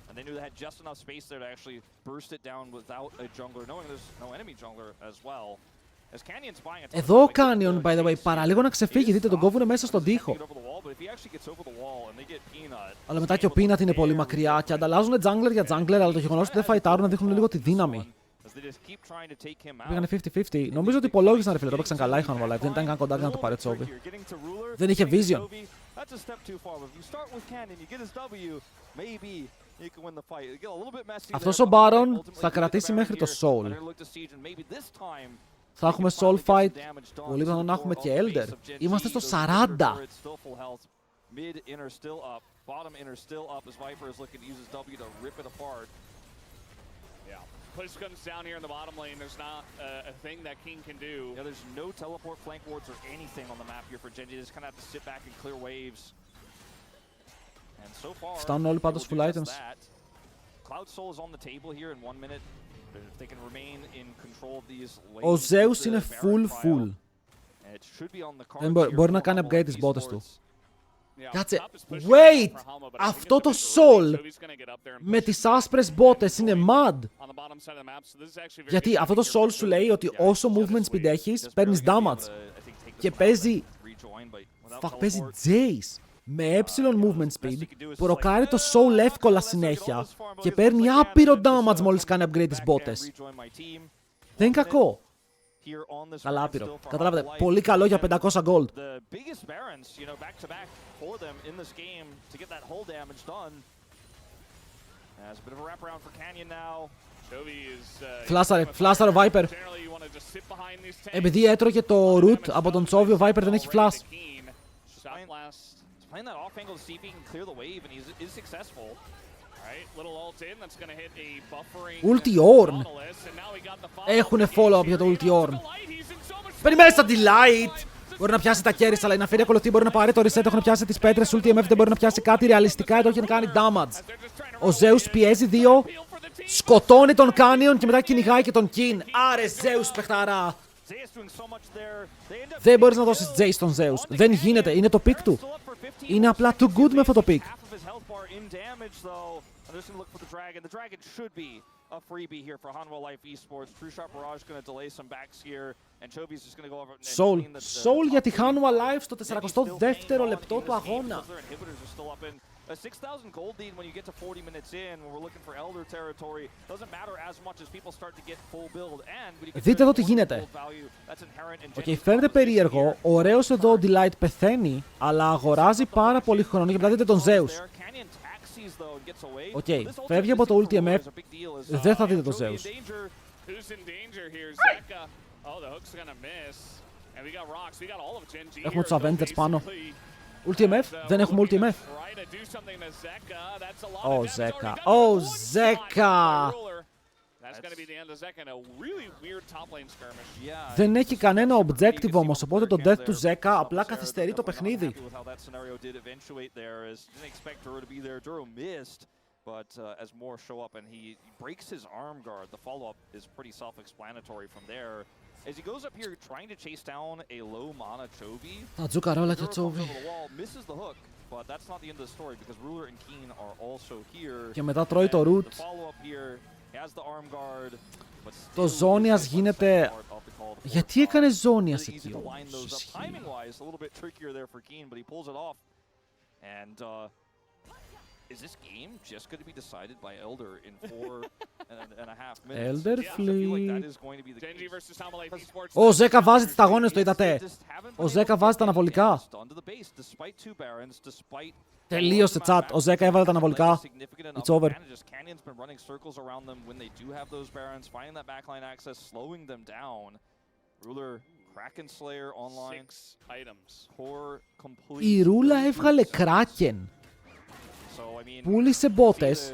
And they knew they had just enough space there to actually burst it down without a jungler, knowing there's no enemy jungler as well. As Canyon's buying a ton. Εδώ ο Canyon, by the way, παραλίγο να ξεφύγει, δείτε τον κόβουνε μέσα στον τοίχο. Αλλά μετά και ο Peanut είναι πολύ μακριά και ανταλλάζουν jungler για jungler, αλλά το γεγονός ότι δεν φαϊτάρουν να δείχνουν λίγο τη δύναμη. Πήγανε 50-50. Νομίζω ότι υπολόγισαν ρε φίλε, το έπαιξαν καλά η Hanwha Life, δεν ήταν καν κοντά για να το πάρει τσόβι. Δεν είχε vision. Αυτός ο Baron θα κρατήσει μέχρι το Soul. Θα έχουμε Soul Fight. Πολύ πιθανό να έχουμε και Elder. Είμαστε στο 40. Push comes down here in the bottom lane. There's not a thing that King can do. Yeah, there's no teleport, flank wards, or anything on the map here for Genji. They just kind of have to sit back and clear waves. And so far, φτάνουν όλοι πάντως full items. Cloud Soul is on the table here in 1 minute. If they can remain in control of these lanes. Ο Zeus είναι full. Δεν μπορεί να κάνει upgrade τις bottas του. Κάτσε, wait! Αυτό το Soul με τις άσπρες μπότες είναι mad. Γιατί αυτό το Soul σου λέει ότι όσο movement speed έχεις, παίρνεις damage. Και παίζει Jace με movement speed που ροκάρει το Soul εύκολα συνέχεια και παίρνει άπειρο damage μόλις κάνει upgrade τις μπότες. Δεν είναι κακό. Καλά άπειρο. Καταλάβατε, πολύ καλό για 500 gold. Φλάσαρε ο Viper. Επειδή έτρωγε το root από τον Chovy, ο Viper δεν έχει flash. Ulti Ornn. Έχουνε follow-up για το Ulti Ornn. Περιμένει στα Delight. Μπορεί να πιάσει τα κέρις, αλλά η Ναφήρη ακολουθεί. Μπορεί να πάρει το reset. Έχουν πιάσει τις πέτρες. Ulti MF δεν μπορεί να πιάσει κάτι ρεαλιστικά. Εδώ έχει να κάνει damage. Ο Zeus πιέζει 2. Σκοτώνει τον Canyon και μετά κυνηγάει και τον King. Άρε Zeus παιχταρά. Δεν μπορείς να δώσεις Jace στον Zeus. Δεν γίνεται. Είναι το pick του. Είναι απλά too good με αυτό το pick. Soul για τη Hanwha Life στο 42ο λεπτό του αγώνα. A 6,000 gold lead when you get to 40 minutes in, when we're looking for Elder territory, doesn't matter as much as people start to get full build. And δείτε εδώ τι γίνεται. Okay, φαίνεται περίεργο. Ωραίος εδώ ο Delight πεθαίνει, αλλά αγοράζει πάρα πολύ χρόνο. Και μετά δείτε τον Zeus. Οκ, φεύγει από το ultimate. Δεν θα δείτε το Zeus. Έχουμε τους Avengers πάνω. Ultimate, δεν έχουμε ultimate. Ω, Ζέκα. Ω, Ζέκα. Δεν έχει κανένα objective όμως, οπότε το death του Ζέκα απλά καθυστερεί το παιχνίδι. But as more show up and he breaks his arm guard, the follow-up is pretty self-explanatory from there. As he goes up here trying to chase down a low mana Chovy, Θα τζουκαρόλα και Chovy. misses the hook, but that's not the end of the story because Ruler and Keen are also here. Και μετά τρώει το root. The follow-up here has the arm guard, but Το Zonias γίνεται... Γιατί έκανε Zonias εκεί όμως? Timing-wise, a little bit trickier there for Keen, but he pulls it off. And is this game just going to be decided by Elder in 4.5 minutes? Elder Fleet. Genji versus Ο Ζέκα βάζει τις σταγόνες, το είδατε. Ο Ζέκα βάζει τα αναβολικά. Τελείωσε chat. Ο Ζέκα έβαλε τα αναβολικά. It's over. Η Ρούλα έβγαλε Kraken. Πούλησε μπότες.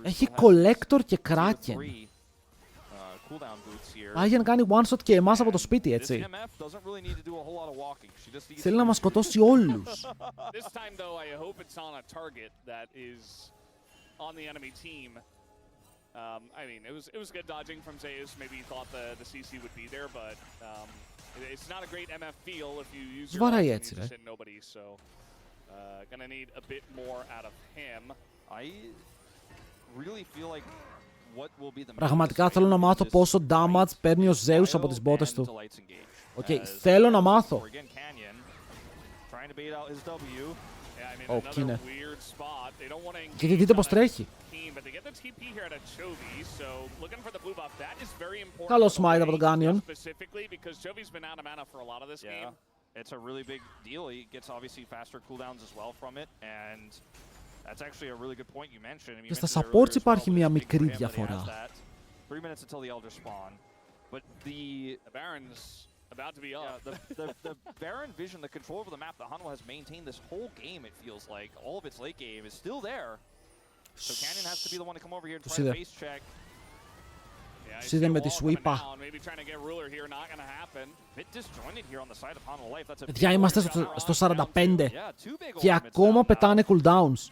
Έχει collector και Kraken. Πάει να κάνει one shot και εμάς από το σπίτι, έτσι. Θέλει να μας σκοτώσει όλους. I mean, it was good dodging from Zeus. Maybe he thought the CC would be there, but it's not a great MF feel if you use your Βαράει ultimate έτσι, and you just hit nobody. So, gonna need a bit more out of him. I really feel like what will be the Πραγματικά θέλω να μάθω πόσο damage παίρνει ο Zeus από τις μπότες του. Οκ, θέλω να μάθω. Ω, Κίνε. Και δείτε πως τρέχει. Καλό smite από τον Canyon. It's a really big deal. He gets obviously faster cooldowns as well from it, and that's actually a really good point you mentioned. Και στα supports υπάρχει μια μικρή διαφορά. 3 minutes until the Elder spawn, but the Baron's about to be up. The Baron vision, the control over the map that Hanwha has maintained this whole game, it feels like all of its late game is still there. So Canyon has to be the one to come over here and try to face check. Τους είδε με τη sweepa. Παιδιά, είμαστε στο 45 και ακόμα πετάνε cooldowns.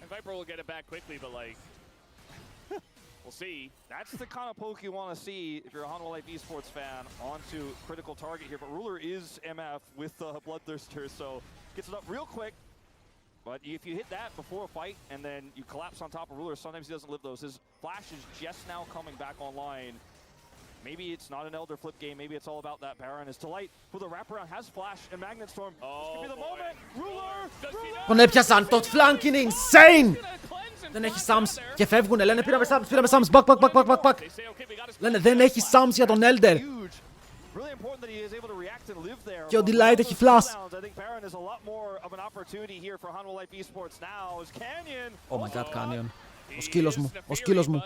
That's the kind of poke you want to see if you're a Hanwha Life Esports fan onto critical target here. But Ruler is MF with the Bloodthirster, so gets it up real quick. But if you hit that before a fight and then you collapse on top of Ruler, sometimes he doesn't live those. His flash is just now coming back online. Maybe it's not an Elder flip game. Maybe it's all about that Baron. His Delight with a wraparound has flash and Magnet Storm. This could be the moment. Ruler! Τον έπιασαν. Το flank είναι insane. Δεν έχει Sams και φεύγουνε. Λένε πήραμε Sams. Back. Λένε δεν έχει Sams για τον Elder. Και ο Delight έχει flash. Oh my god, Canyon. Ο σκύλος μου.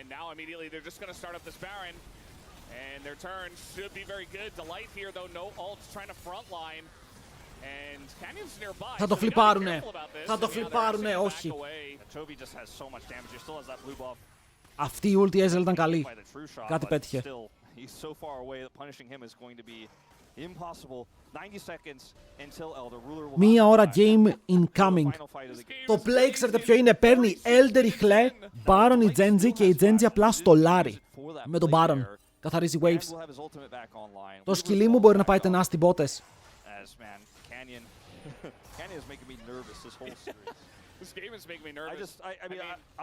And now immediately they're just going to start up this Baron. And their turn should be very good. Delight here though, no ults, trying to frontline. And Canyon's nearby. Θα το φλιπάρουνε. Θα το φλιπάρουνε, όχι. Αυτή η ulti Ezreal ήταν καλή. Κάτι πέτυχε. Μία ώρα game incoming. Το play ξέρετε ποιο είναι. Παίρνει Elder η Χλέ, Baron η Genji και η Genji απλά στολάρει με τον Baron. Καθαρίζει waves. Το σκυλί μου μπορεί να πάει τενά στην μπότες. This game is making me nervous.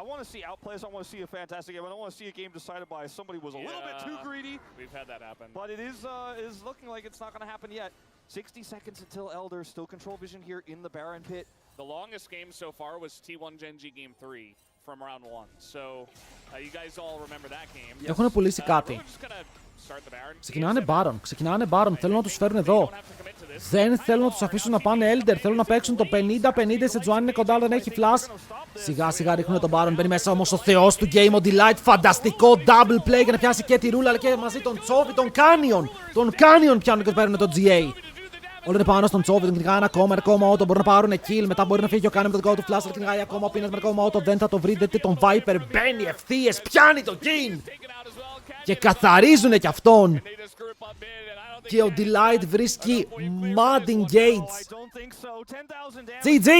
I want to see outplays. I want to see a fantastic game. I don't want to see a game decided by somebody who was a little bit too greedy. We've had that happen. But it is looking like it's not going to happen yet. 60 seconds until Elder. Still control vision here in the Baron pit. The longest game so far was T1 Genji game 3. from round one. So you guys all remember that game. Έχουν πουλήσει κάτι. Ξεκινάνε Baron. Θέλουν να τους φέρουν εδώ. Δεν θέλουν να τους αφήσουν να πάνε Elder. Θέλουν να παίξουν το 50-50. Σε Τζουάν είναι κοντά, δεν έχει flash. Σιγά σιγά ρίχνουν τον Baron. Μπαίνει μέσα όμως ο θεός του Game, ο Delight. Φανταστικό double play για να πιάσει και τη ρούλα, αλλά και μαζί τον Chovy, τον Canyon. Τον Canyon πιάνουν και παίρνουν τον GA. Όλοι είναι πάνω στον Chovy, τον κυνηγάει ένα ακόμα auto. Μπορούν να πάρουν kill. Μετά μπορεί να φύγει ο Canyon με το δικό του flash. Αλλά κυνηγάει ακόμα ο Peanut με ακόμα auto. Δεν θα το βρει. Δεν τον Viper. Μπαίνει ευθείες. Πιάνει τον King. Και καθαρίζουνε κι αυτόν. Και ο Delight βρίσκει Mud Engage. GG! 1-1.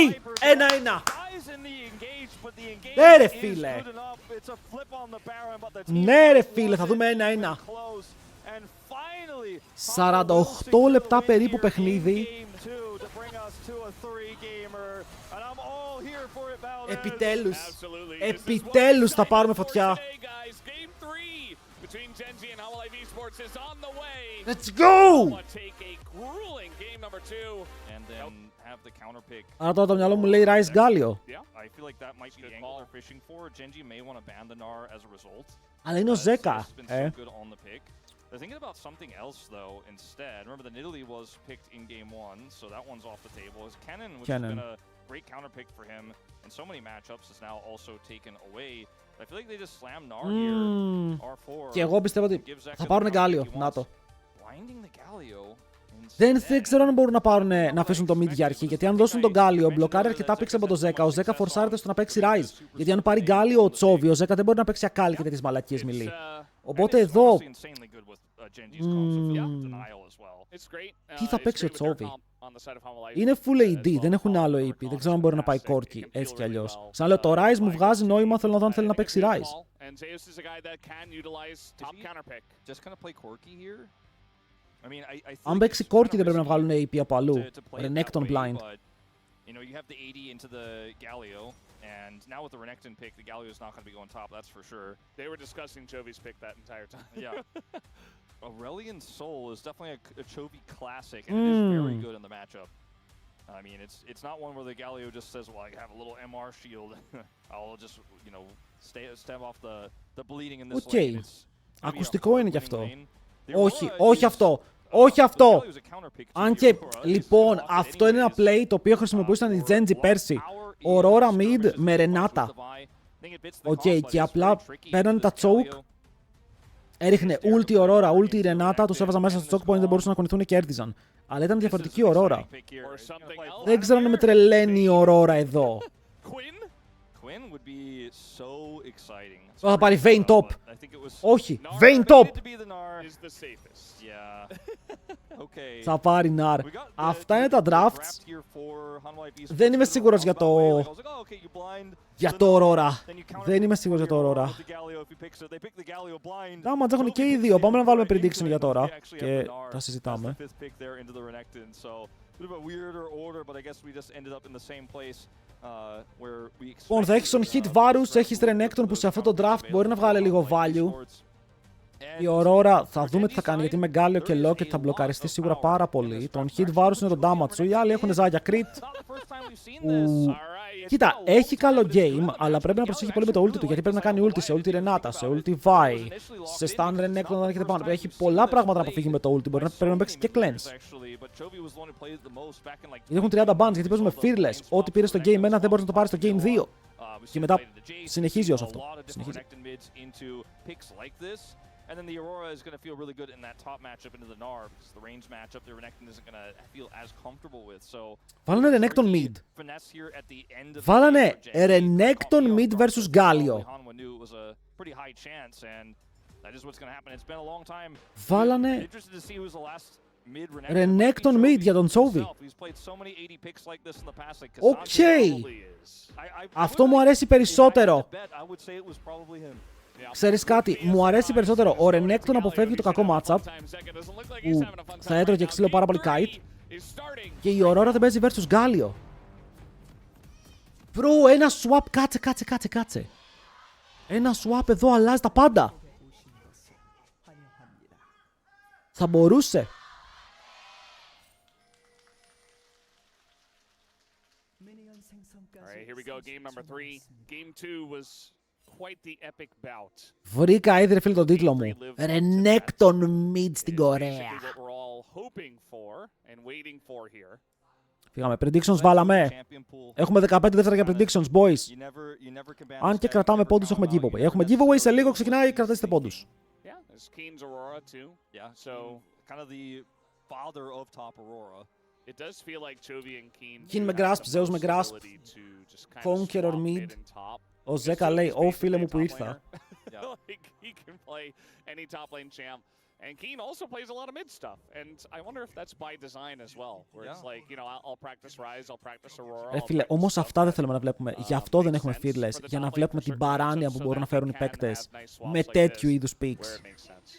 Ναι ρε φίλε. Ναι ρε φίλε, θα δούμε 1-1. 48 λεπτά περίπου παιχνίδι. Επιτέλους θα πάρουμε φωτιά. Let's go! Άρα τώρα το μυαλό μου λέει Rise Galio. Αλλά είναι ο Ζέκα. They're thinking about something else though instead. Remember the Nidalee was picked in game 1, so that one's off the table. Is Kennen, which has been a great counter pick for him in so many matchups, is now also taken away. I feel like they just slam Gnar here. R4. Και εγώ πιστεύω ότι θα πάρουν Galio. Να το. Δεν ξέρω αν μπορούν να αφήσουν το mid για αρχή. Γιατί αν δώσουν τον Galio, μπλοκάρει αρκετά πίξ από τον Ζέκα. Ο Ζέκα φορσάρεται στο να παίξει Rise. Γιατί αν πάρει Galio ο Chovy, ο Ζέκα δεν μπορεί να παίξει Ακάλι και τέτοιες μαλακίες μιλή. Οπότε εδώ. Τι θα παίξει ο Chovy? Είναι full AD, δεν έχουν άλλο AP. Δεν ξέρω αν μπορεί να πάει Corki έτσι κι αλλιώς. Σαν λέω, το Rise μου βγάζει νόημα, θέλω να δω αν θέλει να παίξει Rise. Αν παίξει Corki δεν πρέπει να βγάλουν AP από αλλού. Renekton blind. And now with the Renekton pick, the Galio is not going to be going top, that's for sure. They were discussing Chovy's pick that entire time. Yeah. Aurelion Soul is definitely a Chovy classic, and it is very good in the matchup. I mean, it's not one where the Galio just says, well, I have a little MR shield. I'll just, you know, stem off the bleeding in this lane. Ακουστικό είναι κι αυτό. Όχι αυτό. Όχι αυτό! Αν και, λοιπόν, αυτό είναι ένα play το οποίο χρησιμοποιούσαν οι Genji πέρσι. Aurora mid με Renata. Και απλά παίρνανε τα choke. Έριχνε ulti Aurora, ulti Renata, τους έβαζαν μέσα στο choke point, δεν μπορούσαν να κονηθούν και έρτιζαν. Αλλά ήταν διαφορετική Aurora. Δεν ξέρω αν με τρελαίνει η Aurora εδώ. Θα πάρει Vayne top. Όχι, Vayne top. Θα πάρει Gnar. Αυτά είναι τα drafts. Δεν είμαι σίγουρος για το Aurora. Δεν είμαι σίγουρος για το Aurora. Άμα έχουν και οι δύο. Πάμε να βάλουμε prediction για τώρα. Και τα συζητάμε. Λοιπόν, θα έχεις τον hit Varus, έχεις Renekton που σε αυτό το draft μπορεί να βγάλει λίγο value. Η Aurora θα δούμε τι θα κάνει, γιατί με Galio και Locket θα μπλοκαριστεί σίγουρα πάρα πολύ. Τον hit Varus είναι το damage σου, οι άλλοι έχουν ζάγια crit. Κοίτα, έχει καλό game, αλλά πρέπει να προσέχει πολύ με το ulti του, γιατί πρέπει να κάνει ulti σε ulti Renata, σε ulti Vi, σε stun Renekton όταν έρχεται πάνω. Έχει πολλά πράγματα να αποφύγει με το ulti, πρέπει να παίξει και cleanse. Γιατί έχουν 30 bans, γιατί παίζουμε fearless. Ό,τι πήρε στο game 1 δεν μπορεί να το πάρει στο game 2. Και μετά συνεχίζει ως αυτό. Συνεχίζει. And then the Aurora is going to feel really good in that top matchup into the Gnar, because the range matchup the Renekton isn't going to feel as comfortable with. So βάλανε Renekton mid. Βάλανε Renekton mid versus Galio. Βάλανε Renekton mid για τον Chovy. Οκ. Αυτό μου αρέσει περισσότερο. Ξέρεις κάτι, μου αρέσει περισσότερο. Ο Renekton αποφεύγει το κακό matchup που θα έτρωγε ξύλο πάρα πολύ kite. Και η Aurora δεν παίζει versus Galio. Bro, ένα swap, κάτσε. Ένα swap εδώ αλλάζει τα πάντα. Θα μπορούσε. here we go, game number 3. Game 2 was quite the epic bout. Βρήκα ήδη ρε φίλε τον τίτλο μου. Renekton mid στην Κορέα. What we're all hoping for and waiting for here. Φύγαμε. Predictions βάλαμε. Έχουμε 15 δεύτερα για predictions, boys. Αν και κρατάμε πόντους, έχουμε giveaway. Έχουμε giveaway σε λίγο, ξεκινάει, κρατήστε πόντους. Yeah, there's Keen's Aurora too. Yeah, so kind of the father of top Aurora. It does feel like Chovy and Keen. Keen με grasp, Zeus με grasp. Conqueror mid. Ο Ζέκα λέει, ω φίλε μου που ήρθα. He can play any top lane champ. And Keen also plays a lot of mid stuff, and I wonder if that's by design as well, where it's like, you know, I'll practice Rise, I'll practice Aurora. Ρε φίλε, όμως αυτά δεν θέλουμε να βλέπουμε. Γι' αυτό δεν έχουμε fearless, για να βλέπουμε την παράνοια που μπορούν να φέρουν οι παίκτες με τέτοιου είδους picks.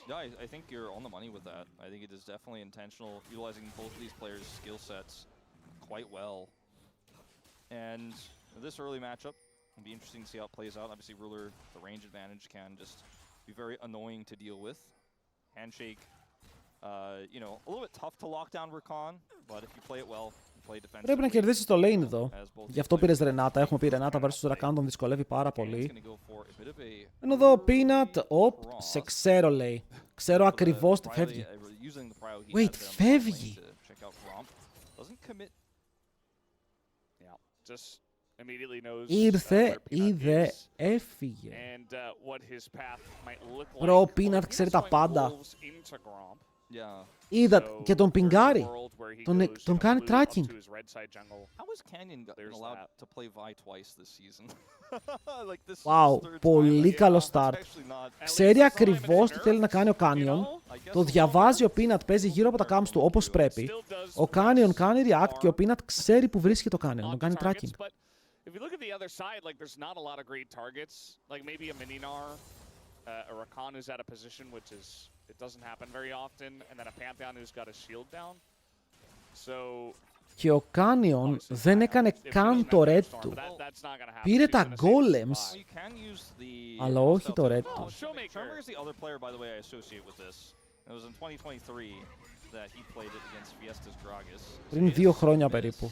Yeah, I think you're on the money with that. I think it is definitely intentional, utilizing both of these players' skill sets quite well. And this early matchup, it'll be interesting to see how it plays out. Obviously, Ruler, the range advantage can just be very annoying to deal with. Handshake, you know, a little bit tough to lock down Rakan, but if you play it well, you play defensively. Πρέπει να κερδίσεις το lane εδώ. Γι' αυτό πήρες Ρενάτα. Έχουμε πει Ρενάτα versus Rakan, τον δυσκολεύει πάρα πολύ. Ενώ εδώ Peanut, σε ξέρω λέει. Ξέρω ακριβώς τι φεύγει. Wait, φεύγει. Ήρθε, είδε, έφυγε. Bro, Peanut ξέρει τα πάντα. Είδα και τον πιγκάρει. Τον κάνει tracking. Wow, πολύ καλό start. Ξέρει ακριβώς τι θέλει να κάνει ο Canyon. Το διαβάζει ο Peanut, παίζει γύρω από τα camps του όπως πρέπει. Ο Canyon κάνει react και ο Peanut ξέρει που βρίσκει το Canyon. Τον κάνει tracking. If you look at the other side, like there's not a lot of great targets. Like maybe a Mininar, a Rakan who's at a position which is, it doesn't happen very often, and then a Pantheon who's got a shield down. So... Και ο Canyon δεν έκανε καν το red του. Πήρε τα golems, αλλά όχι το red του. Πριν 2 χρόνια περίπου.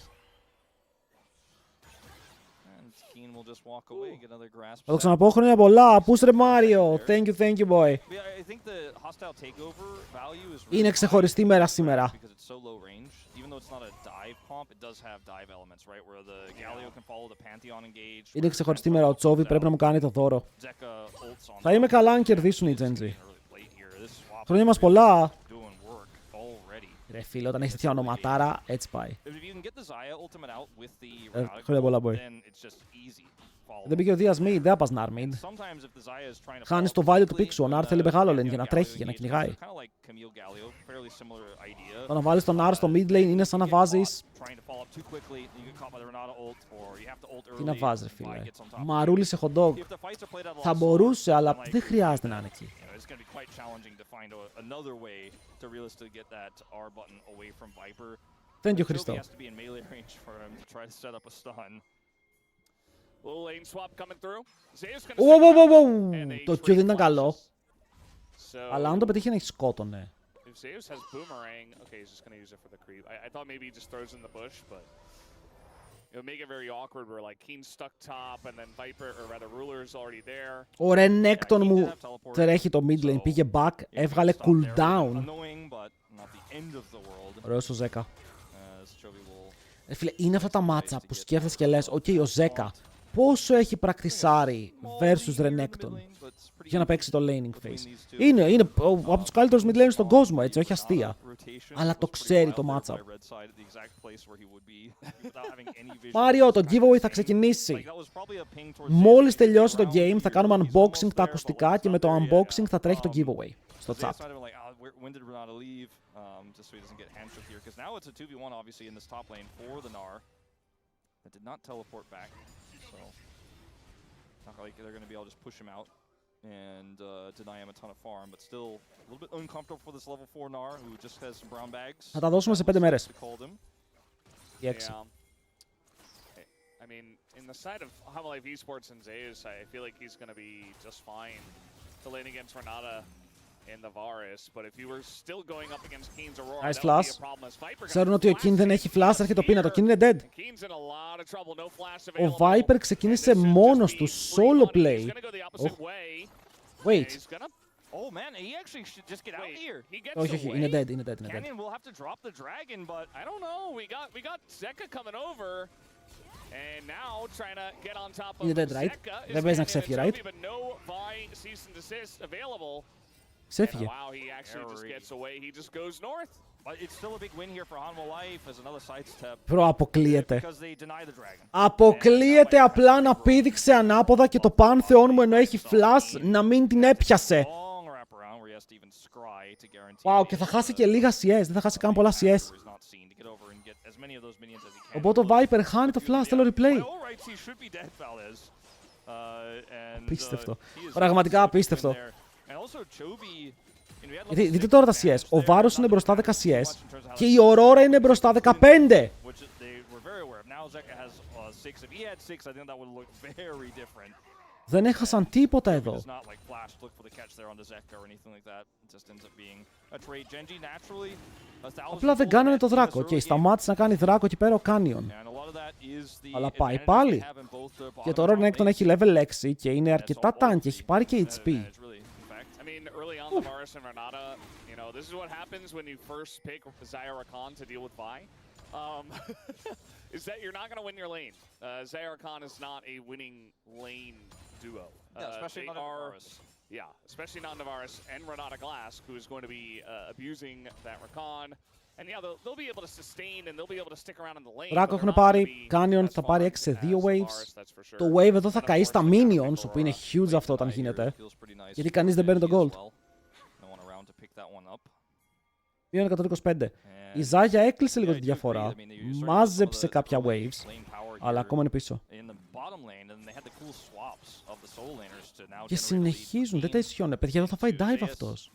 Θα το ξαναπώ, χρόνια πολλά. Πούστρε Μάριο. Thank you boy. Είναι ξεχωριστή μέρα σήμερα. Είναι ξεχωριστή μέρα. Ο Τσόβι πρέπει να μου κάνει το δώρο. Θα είμαι καλά αν κερδίσουν οι Gen Z. Χρόνια μας πολλά. Ρε φίλε, όταν έχεις τέτοια ονοματάρα, έτσι πάει. Χρόνια πολλά, boy. Δεν πήγε ο Δίας mid, δεν θα πας Nar mid. Χάνεις το value του pick σου, ο Nar θέλει μεγάλο lane για να τρέχει, για να κυνηγάει. Το να βάλεις τον Nar στο mid lane είναι σαν να βάζεις... Τι να βάζεις ρε φίλε. Μαρούλι σε hot dog. Θα μπορούσε, αλλά δεν χρειάζεται να είναι εκεί. Thank you, Χριστό. Το Q δεν ήταν καλό. Αλλά αν το πετύχει να έχει σκότωνε. Ο Renekton μου τρέχει το mid lane, πήγε back, έβγαλε cooldown. Ωραίος ο Ζέκα. Φίλε, είναι αυτά τα matchup που σκέφτεσαι και λες, οκ, ο Ζέκα πόσο έχει πρακτισάρει versus Renekton για να παίξει το laning phase. Είναι από τους καλύτερους mid laners στον κόσμο, έτσι, όχι αστεία. Αλλά το ξέρει το matchup. Μάριο, το giveaway θα ξεκινήσει. Μόλις τελειώσει το game θα κάνουμε unboxing τα ακουστικά και με το unboxing θα τρέχει το giveaway στο chat. That did not teleport back, so not like they're going to be able to just push him out and deny him a ton of farm, but still a little bit uncomfortable for this level 4 Gnar who just has some brown bags. Θα τα δώσουμε σε 5 μέρες. Yeah. I mean, in the side of Hololive Esports and Zeus, I feel like he's going to be just fine to lane against Renata. in the Varus, but if you were still going up against Keen's Aurora, Nice that would be flash. a problem as Viper Ξέρουν ότι ο Keen δεν έχει flash, έρχεται το πίνα, το Keen είναι dead. Keen's in a lot of trouble, no flash Ο available. Viper ξεκίνησε μόνος του, solo play. Wait. Oh man, he actually should just get out here. He gets Όχι, όχι, away. είναι dead, είναι dead, είναι dead. Canyon will have to drop the dragon, but I don't know. We got Zeka coming over, and now trying to get on top of Είναι dead, right? Zeka. Δεν παίζει να ξέφυγε, right? But no Vi cease and desist available. Ξέφυγε. Wow, he actually just gets away. He just goes north. But it's still a big win here for Hanwha Life as another sidestep. Προ, αποκλείεται. Because they deny the dragon. Αποκλείεται, απλά να πήδηξε ανάποδα και το πάνθεόν μου ενώ έχει flash να μην την έπιασε. Long wraparound where he has to even scry to guarantee. Wow, και θα χάσει και λίγα CS, δεν θα χάσει καν πολλά CS. Is not seen to get over and get as many of those minions as he can. Οπότε ο Viper χάνει το flash, θέλω replay. By all rights, he should be dead, Valdez. And Απίστευτο. he is Πραγματικά απίστευτο. there. And also Chobi. Γιατί δείτε τώρα τα CS. Ο Βάρος είναι μπροστά 10 CS και η Aurora είναι μπροστά 15. Δεν έχασαν τίποτα εδώ. Απλά δεν κάνανε το δράκο. Και σταμάτησε να κάνει δράκο εκεί πέρα ο Canyon. Αλλά πάει πάλι. Και τώρα ο Renekton έχει level 6 και είναι αρκετά tanky. Έχει πάρει και HP. Early on, the Varus and Renata, you know, this is what happens when you first pick Zaya Rakan to deal with Vi. Is that you're not going to win your lane. Zaya Rakan is not a winning lane duo. Yeah, especially not Varus. Yeah, especially not Navarus and Renata Glass, who is going to be abusing that Rakan. And yeah, they'll be able to sustain and they'll be able to stick around in the lane. Δράκο έχουν πάρει, Canyon θα πάρει 6 σε 2 waves. Το wave εδώ θα καεί στα minions, που είναι huge αυτό όταν γίνεται. Γιατί κανείς δεν παίρνει το gold. Πήγαινε 125. Η Ζάγια έκλεισε λίγο τη διαφορά. Μάζεψε κάποια waves. Αλλά ακόμα είναι πίσω. Και συνεχίζουν, δεν τα ισιώνε. Παιδιά, εδώ θα φάει dive αυτός.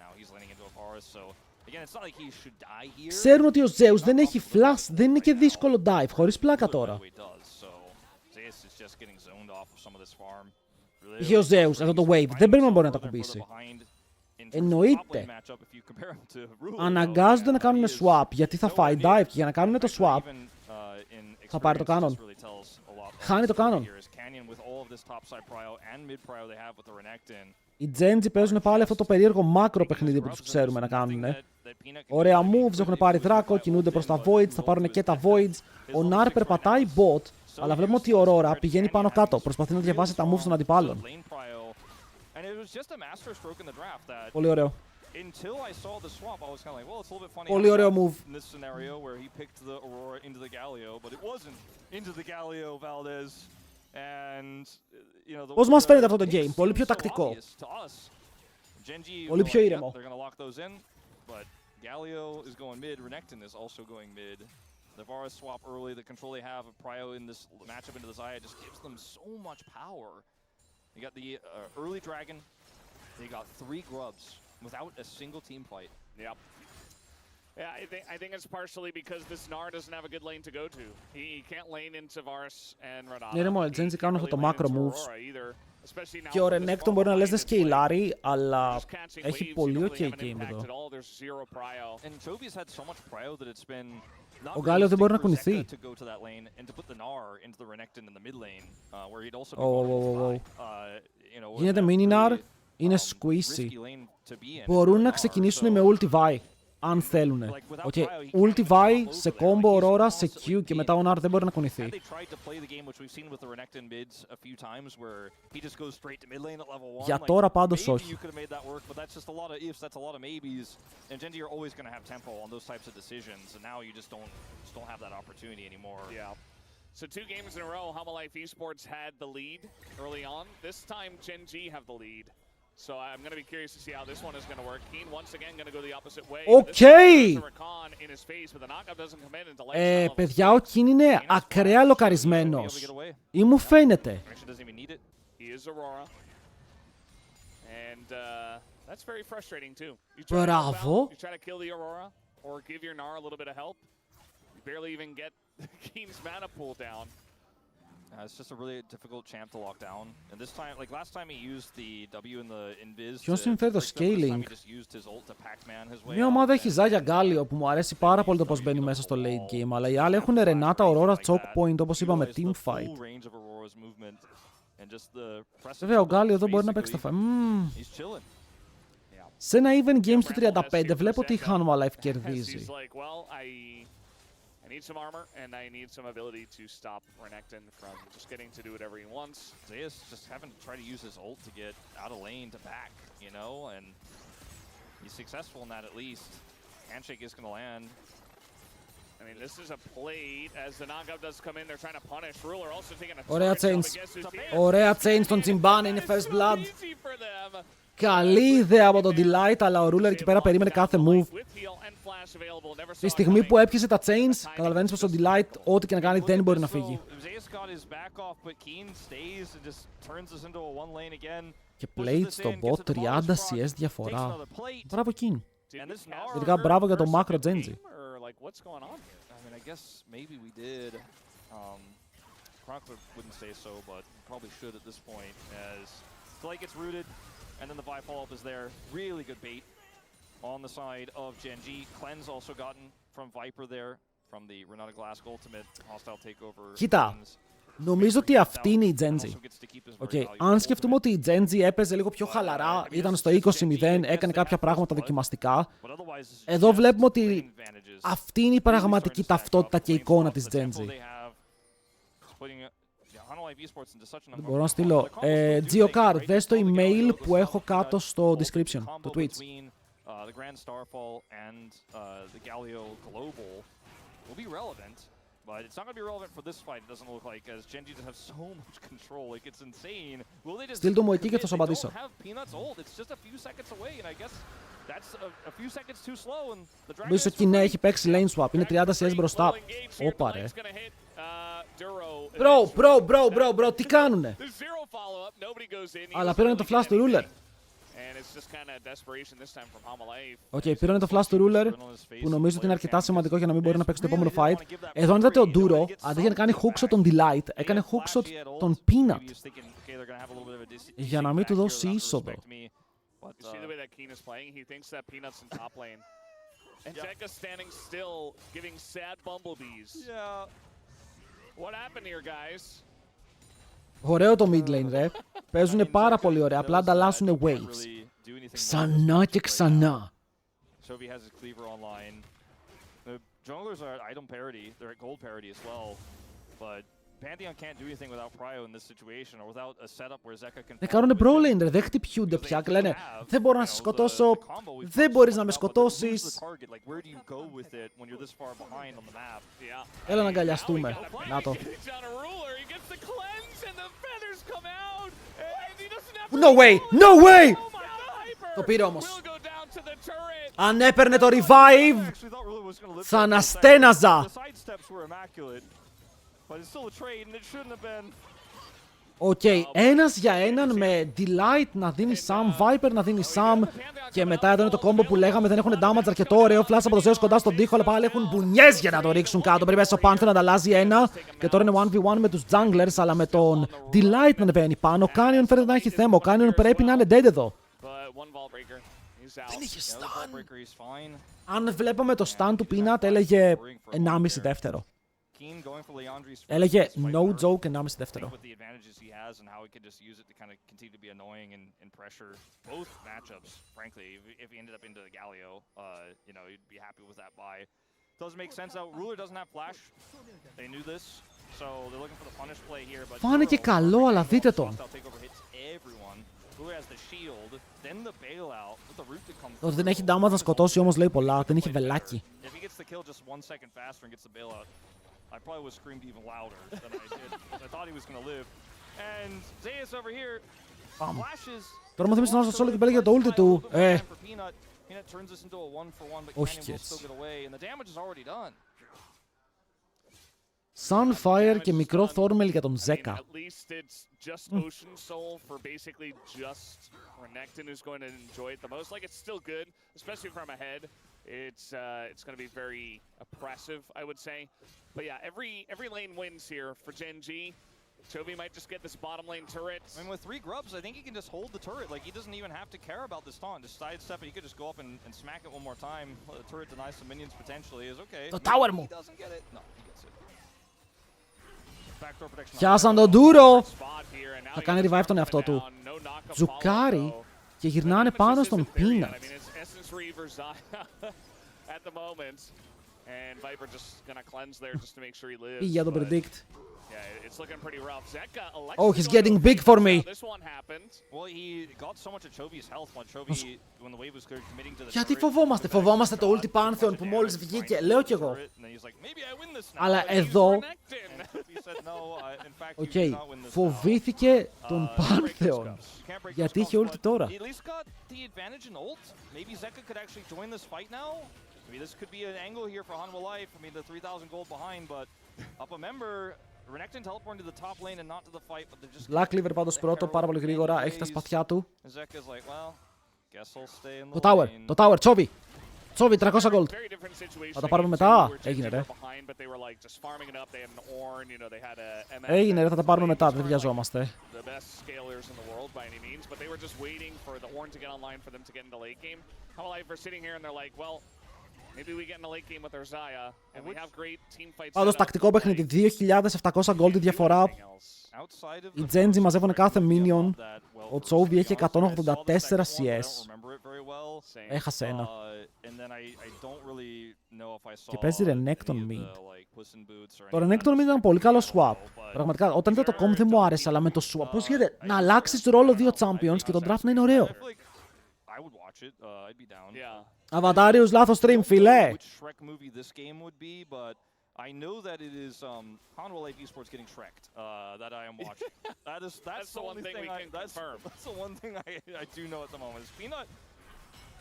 Ξέρουν ότι ο Zeus δεν έχει flash, δεν είναι και δύσκολο dive, χωρίς πλάκα τώρα. Είχε ο Zeus εδώ το wave, δεν πρέπει να μπορεί να τα κουμπίσει. Εννοείται. Αναγκάζονται να κάνουν swap, γιατί θα φάει dive και για να κάνουν το swap θα πάρει το canon. Χάνει το canon. Οι Genji παίζουν πάλι αυτό το περίεργο μάκρο παιχνίδι που τους ξέρουμε να κάνουν. Ωραία moves, έχουν πάρει δράκο, κινούνται προς τα voids, θα πάρουν και τα voids. Ο Nar περπατάει bot, αλλά βλέπουμε ότι η Aurora πηγαίνει πάνω κάτω, προσπαθεί να διαβάσει τα moves των αντιπάλων. Πολύ ωραίο. Πολύ ωραίο move. Πώς μας φαίνεται αυτό το game, πολύ πιο τακτικό. Πολύ πιο ήρεμο. The Varus swap early, the control they have of Prio in this matchup into the Xayah just gives them so much power. They got the early dragon, they got 3 grubs without a single team fight. Yep. Yeah, I think it's partially because this Gnar doesn't have a good lane to go to. He can't lane into Varus and Renata. Ναι, ρε μου, οι Genji κάνουν αυτό το macro moves. Και ο Renekton μπορεί να λες δεν σκεϊλάρει, αλλά έχει πολύ ok game εδώ. Ο Γκάλιο δεν μπορεί να κουνηθεί. Γίνεται mini Gnar, είναι squishy. Μπορούν να ξεκινήσουν με ulti Vi. Αν θέλουνε. Okay. Ulti Vi σε combo Aurora, σε Q και μετά ο Nar δεν μπορεί να κουνηθεί. Για τώρα πάντως όχι. So 2 games in a row, Homalife Esports had the lead early on. This time Geng have the lead. So I'm going to be curious to see how this one is going to work. Keen once again going to go the opposite way. Okay. Παιδιά, ο Keen είναι ακραία λοκαρισμένος. Ή μου φαίνεται. Μπράβο. It's just a really difficult champ to lock down. And this time, like last time he used the W in the invis. Ποιος συμφέρει το scaling? Μια Μια ομάδα έχει Ζάγια Γκάλιο που μου αρέσει πάρα πολύ το πώς μπαίνει μέσα στο late game, αλλά οι άλλοι έχουν Ρενάτα, Aurora, Choke Point, όπως είπαμε, teamfight. Βέβαια ο Γκάλιο εδώ μπορεί να παίξει τα fight. Σε ένα even game στο 35 βλέπω ότι η Hanwha Life κερδίζει. I need some armor, and I need some ability to stop Renekton from just getting to do whatever he wants. Zeus just having to try to use his ult to get out of lane to back, you know, and he's successful in that at least. Handshake is going to land. I mean, this is a plate as the knockup does come in. They're trying to punish. Ruler also taking a Ωραία chains. Ωραία chains στον Τσιμπάν, είναι first blood. Καλή ιδέα από τον Delight, αλλά ο Ruler εκεί πέρα περίμενε κάθε move. Στη στιγμή που έπιασε τα chains, καταλαβαίνεις πως ο Delight ό,τι και να κάνει δεν μπορεί να φύγει. Και plate στο bot, 30 CS διαφορά. Μπράβο King. Ειδικά μπράβο για το macro Genji. And then the buy follow-up is there. Really good bait on the side of Genji. Cleanse also gotten from Viper there, from the Renata Glass ultimate hostile takeover. Κοίτα, νομίζω ότι αυτή είναι η Genji. Okay. Αν σκεφτούμε ότι η Genji έπαιζε λίγο πιο χαλαρά, ήταν στο 20-0, έκανε κάποια πράγματα δοκιμαστικά, εδώ βλέπουμε ότι αυτή είναι η πραγματική ταυτότητα και εικόνα της Genji. Δεν μπορώ να στείλω. Geocar, δες το email που έχω κάτω στο description, το Twitch. Στείλ μου εκεί και θα σου απαντήσω. Νομίζω ότι ναι, έχει παίξει lane swap, είναι 30 CS μπροστά. Όπα ρε. Bro, τι κάνουνε. Αλλά πήρανε το flash του Ruler. Οκ, πήρανε το flash του Ruler, που νομίζω ότι είναι αρκετά σημαντικό για να μην μπορεί να παίξει το επόμενο fight. Εδώ αν είδατε ο Duro, αντί για να κάνει hookshot τον Delight, έκανε hookshot τον Peanut. Για να μην του δώσει είσοδο. And Jekka standing still, giving sad bumblebees. Yeah. What happened here, guys? Ωραίο το mid lane, ρε. Παίζουνε πάρα πολύ ωραία, απλά ανταλλάσσουνε waves. Ξανά και ξανά. Shobi has his cleaver online. The junglers are at item parity. They're at gold parity as well. But Pantheon can't do anything without Prio in this situation or without a setup where Zeka can... Κάνουνε pro lane, ρε. Δεν χτυπιούνται πια και λένε δεν μπορώ να σε σκοτώσω, δεν μπορείς να με σκοτώσεις. Έλα να αγκαλιαστούμε. Να το. No way! No way! Το πήρε όμως. Αν έπαιρνε το revive, θα αναστέναζα. Οκ, ένας για έναν με Delight να δίνει Sam, Viper να δίνει Sam. Και μετά εδώ είναι το combo που λέγαμε, δεν έχουν damage αρκετό. Ωραίο flash από το Zeus κοντά στον τοίχο, αλλά πάλι έχουν μπουνιές για να το ρίξουν κάτω. Πρέπει ο Panther να ανταλλάζει ένα. Και τώρα είναι 1v1 με τους junglers, αλλά με τον Delight να ανεβαίνει πάνω. Ο Canyon φαίνεται να έχει θέμα, ο Canyon πρέπει να είναι dead εδώ. Δεν είχε stun. Αν βλέπαμε το stun του Peanut, έλεγε 1,5 δεύτερο. Έλεγε no joke 1,5 δεύτερο. Φάνηκε καλό, αλλά δείτε τον. Ότι δεν έχει damage να σκοτώσει όμως λέει πολλά, δεν είχε βελάκι. I probably would have screamed even louder than I did. I thought he was going to live. And Zeus over here flashes. Τώρα μου θυμίζει να έρθω όλο και πέρα για το ulti του. Όχι και έτσι. Sunfire και μικρό Thormel για τον Zeka. It's going to be very oppressive, I would say. But yeah, every lane wins here for Genji. Chovy might just get this bottom lane turret. I mean, with 3 grubs, I think he can just hold the turret. Like, he doesn't even have to care about this taunt. Just sidestep it. He could just go up and smack it one more time. The turret denies some minions potentially. Is okay. Το tower μου. He doesn't get it. No, he gets it. Backdoor protection. Πιάσαν τον Ντούρο. Spot here, and now Θα he κάνει gets revive τον down, εαυτό του. no knock-up Τζουκάρει follow, και γυρνάνε though. πάνω Climax στον isn't there yet. Peanut. I mean, it's Essence Reaver Zaya at the moment. And Viper just gonna cleanse there just to make sure he lives. Πήγε για τον but predict. yeah, it's looking pretty rough. Zeka Oh, he's getting big for me. This one happened. Well, he got so much of Chovy's health when Chovy, when the wave was cleared, committing to the Γιατί turret. φοβόμαστε, φοβόμαστε το ulti Pantheon που μόλις βγήκε, λέω κι εγώ. Αλλά εδώ, οκ, φοβήθηκε τον Pantheon. Γιατί είχε ulti τώρα. I mean, this could be an angle here for Hanwha Life. I mean, the 3,000 gold behind, but up a member. Renekton teleporting to the top lane and not to the fight, but they're just. Black Cleaver πάντως πρώτο, πάρα πολύ γρήγορα, έχει τα σπαθιά του. Zeka's like, well, guess I'll stay in Το the tower, lane. το tower, Chovy. Chovy, 300 gold. Θα τα πάρουμε μετά. Έγινε ρε. Έγινε ρε, θα τα πάρουμε μετά, δεν βιαζόμαστε. Πάντως τακτικό παιχνίδι, 2.700 gold η διαφορά. Οι Genji μαζεύουν κάθε minion. Ο Chovy έχει 184 CS. Έχασε ένα. Και παίζει Renekton mid. Το Renekton mid ήταν πολύ καλό swap. Πραγματικά, όταν είδα το comp δεν μου άρεσε, αλλά με το swap, πώς γίνεται να αλλάξεις ρόλο 2 champions και το draft να είναι ωραίο. Αβατάριους, λάθος stream, φιλέ. I know that it is Hanwha Life Esports getting Shrek'd that I am watching. That's the one thing we can confirm. That's the one thing I do know at the moment. Is Peanut.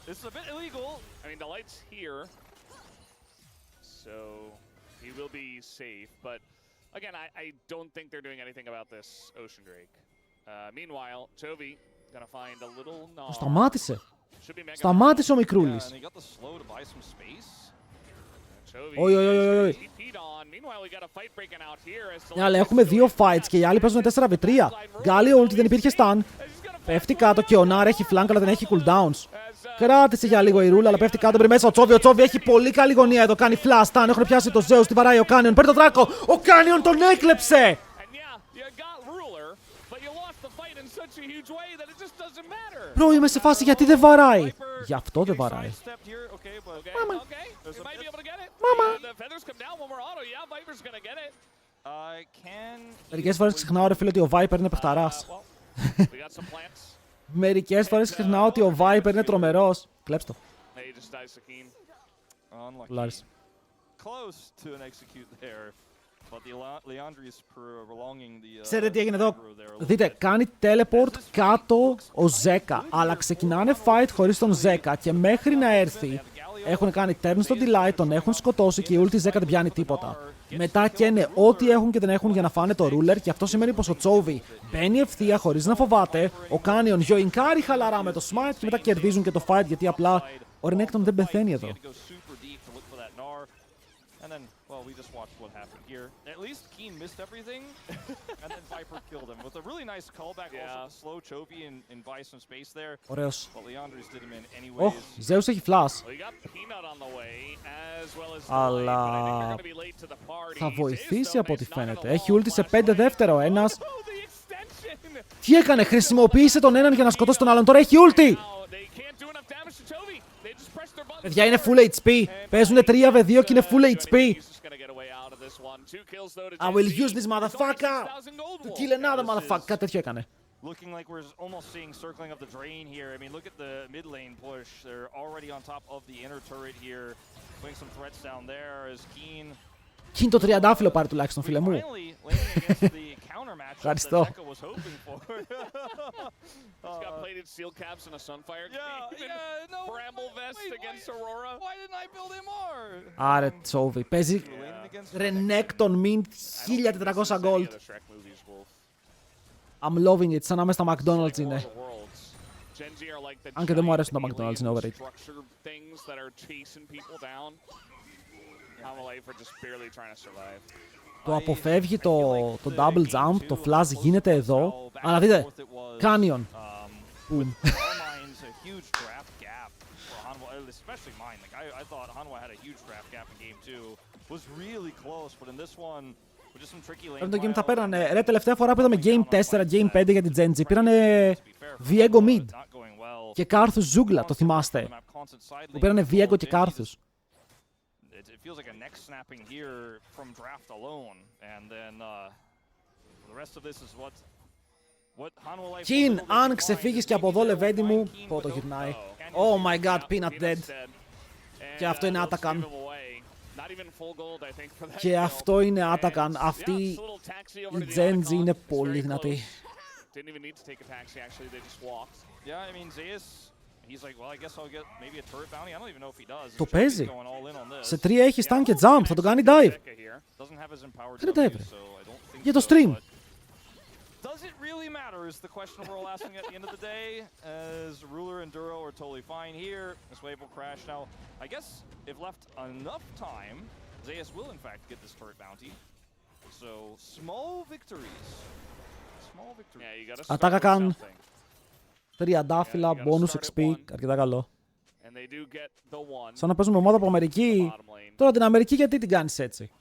This is a bit illegal. I mean, the light's here, so he will be safe. But again, I don't think they're doing anything about this Ocean Drake. Meanwhile, Chovy gonna find a little nod. Σταμάτησε. Σταμάτησε ο μικρούλης. Όχι, όχι, όχι. Ναι, αλλά έχουμε 2 fights και οι άλλοι παίζουν 4v3. Γκάλι ulti, δεν υπήρχε stun. Πέφτει κάτω και ο Νάρ έχει flank αλλά δεν έχει cooldowns. Κράτησε για λίγο η ρούλα, αλλά πέφτει κάτω πριν μέσα ο Chovy. Ο Chovy έχει πολύ καλή γωνία εδώ, κάνει flash stun. Έχουν πιάσει το Zeus, τη βαράει ο Canyon. Παίρνει το δράκο. Ο Canyon τον έκλεψε. Μπρο, είμαι σε φάση γιατί δεν βαράει. Γι' αυτό δεν βαράει. Μάμα. Μάμα. Μερικές φορές ξεχνάω ρε φίλε ότι ο Viper είναι παιχταράς. Μερικές φορές ξεχνάω ότι ο Viper είναι τρομερός. Κλέψ' το. Λάρης. Ξέρετε τι έγινε εδώ. Δείτε, κάνει teleport κάτω ο Zeka. Αλλά ξεκινάνε fight χωρίς τον Zeka. Και μέχρι να έρθει, έχουν κάνει turn στον Delight, τον έχουν σκοτώσει και η ulti Zeka δεν πιάνει τίποτα. Μετά καίνε ό,τι έχουν και δεν έχουν για να φάνε το ruler. Και αυτό σημαίνει πως ο Chovy μπαίνει ευθεία χωρίς να φοβάται. Ο Canyon γιοινκάρει χαλαρά με το smite και μετά κερδίζουν και το fight γιατί απλά ο Renekton δεν πεθαίνει εδώ. And then, well, we just watched what happened here. At least Keen missed everything, and then Viper killed him with a really nice callback also to slow Chovy and buy some space there. Ωραίος. But Leandris did him in anyways. Zeus έχει flash. Αλλά θα βοηθήσει από ό,τι φαίνεται. Έχει ulti σε 5 δεύτερο ένας. Τι έκανε, χρησιμοποίησε τον έναν για να σκοτώσει τον άλλον. Τώρα έχει ulti. Παιδιά είναι full HP. Παίζουνε 3v2 και είναι full HP. I will use this motherfucker to kill another motherfucker. Κάτι τέτοιο έκανε. Looking like we're almost seeing circling of the drain here. I mean, look at the mid lane push. They're already on top of the inner turret here. Putting some threats down there as Keen. Keen το τριαντάφυλλο πάρει τουλάχιστον, φίλε μου. Ευχαριστώ. He's got plated steel caps and a sunfire. Bramble vest against Aurora. Why didn't I build him more? Άρε, Chovy. Παίζει Renekton mint 1400 gold. I'm loving it. Σαν να είμαι στα McDonald's είναι. Αν και δεν μου αρέσουν τα McDonald's, είναι overrated. Το αποφεύγει το double jump, το flash γίνεται εδώ. Αλλά δείτε, Canyon. Boom. Πρέπει το game θα πέρανε. Ρε, τελευταία φορά που είδαμε game 4, game 5 για την Genji, πήρανε Viego mid και Karthus Jungla, το θυμάστε. Που πήρανε Viego και Karthus. Κιν, αν ξεφύγεις και από εδώ, λεβέντι μου, πω το γυρνάει. Oh my god, Peanut dead. Και αυτό είναι Atakan. Και αυτό είναι Atakan. Αυτή η Genji είναι πολύ δυνατή. Το παίζει. Σε 3 έχει stun και jump, θα τον κάνει dive. Δεν dive, ρε. Για το stream. Does it really matter is the question we're all asking at the end of the day, as Ruler and Duro are totally fine here. This wave will crash now. I guess if left enough time, Zeus will in fact get this turret bounty. So, small victories. Small victories. Yeah, you gotta start with Atakan. something. Τριαντάφυλλα, bonus XP, αρκετά καλό. Σαν να παίζουμε ομάδα από Αμερική. Τώρα την Αμερική γιατί την κάνεις έτσι?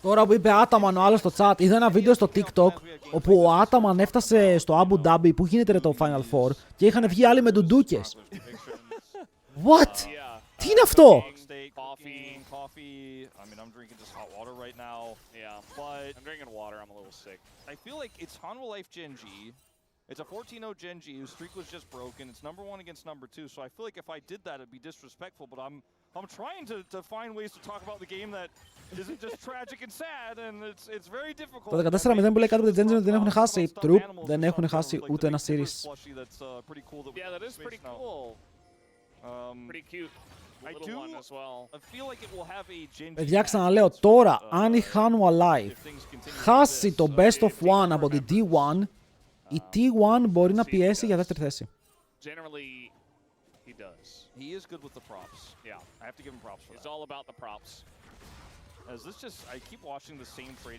Τώρα που είπε Ataman ο άλλος στο chat, είδα ένα βίντεο στο TikTok όπου ο Ataman έφτασε στο Abu Dhabi που γίνεται το Final Four και είχαν βγει άλλοι με ντουντούκες. What? Τι είναι αυτό? It's a 14-0 Genji whose streak was just broken. It's number 1 against number 2, so I feel like if I did that, it'd be disrespectful. But I'm trying to find ways to talk about the game that isn't just tragic and sad, and it's very difficult. Το 14-0 που λέει κάτι από την Genji είναι ότι δεν έχουν χάσει. True, δεν έχουν χάσει ούτε ένα series. Yeah, that is pretty cool. Pretty cute. Παιδιά, ξαναλέω, τώρα αν η Hanwha Live χάσει το best of one από την T1, η T1 μπορεί να πιέσει για δεύτερη θέση.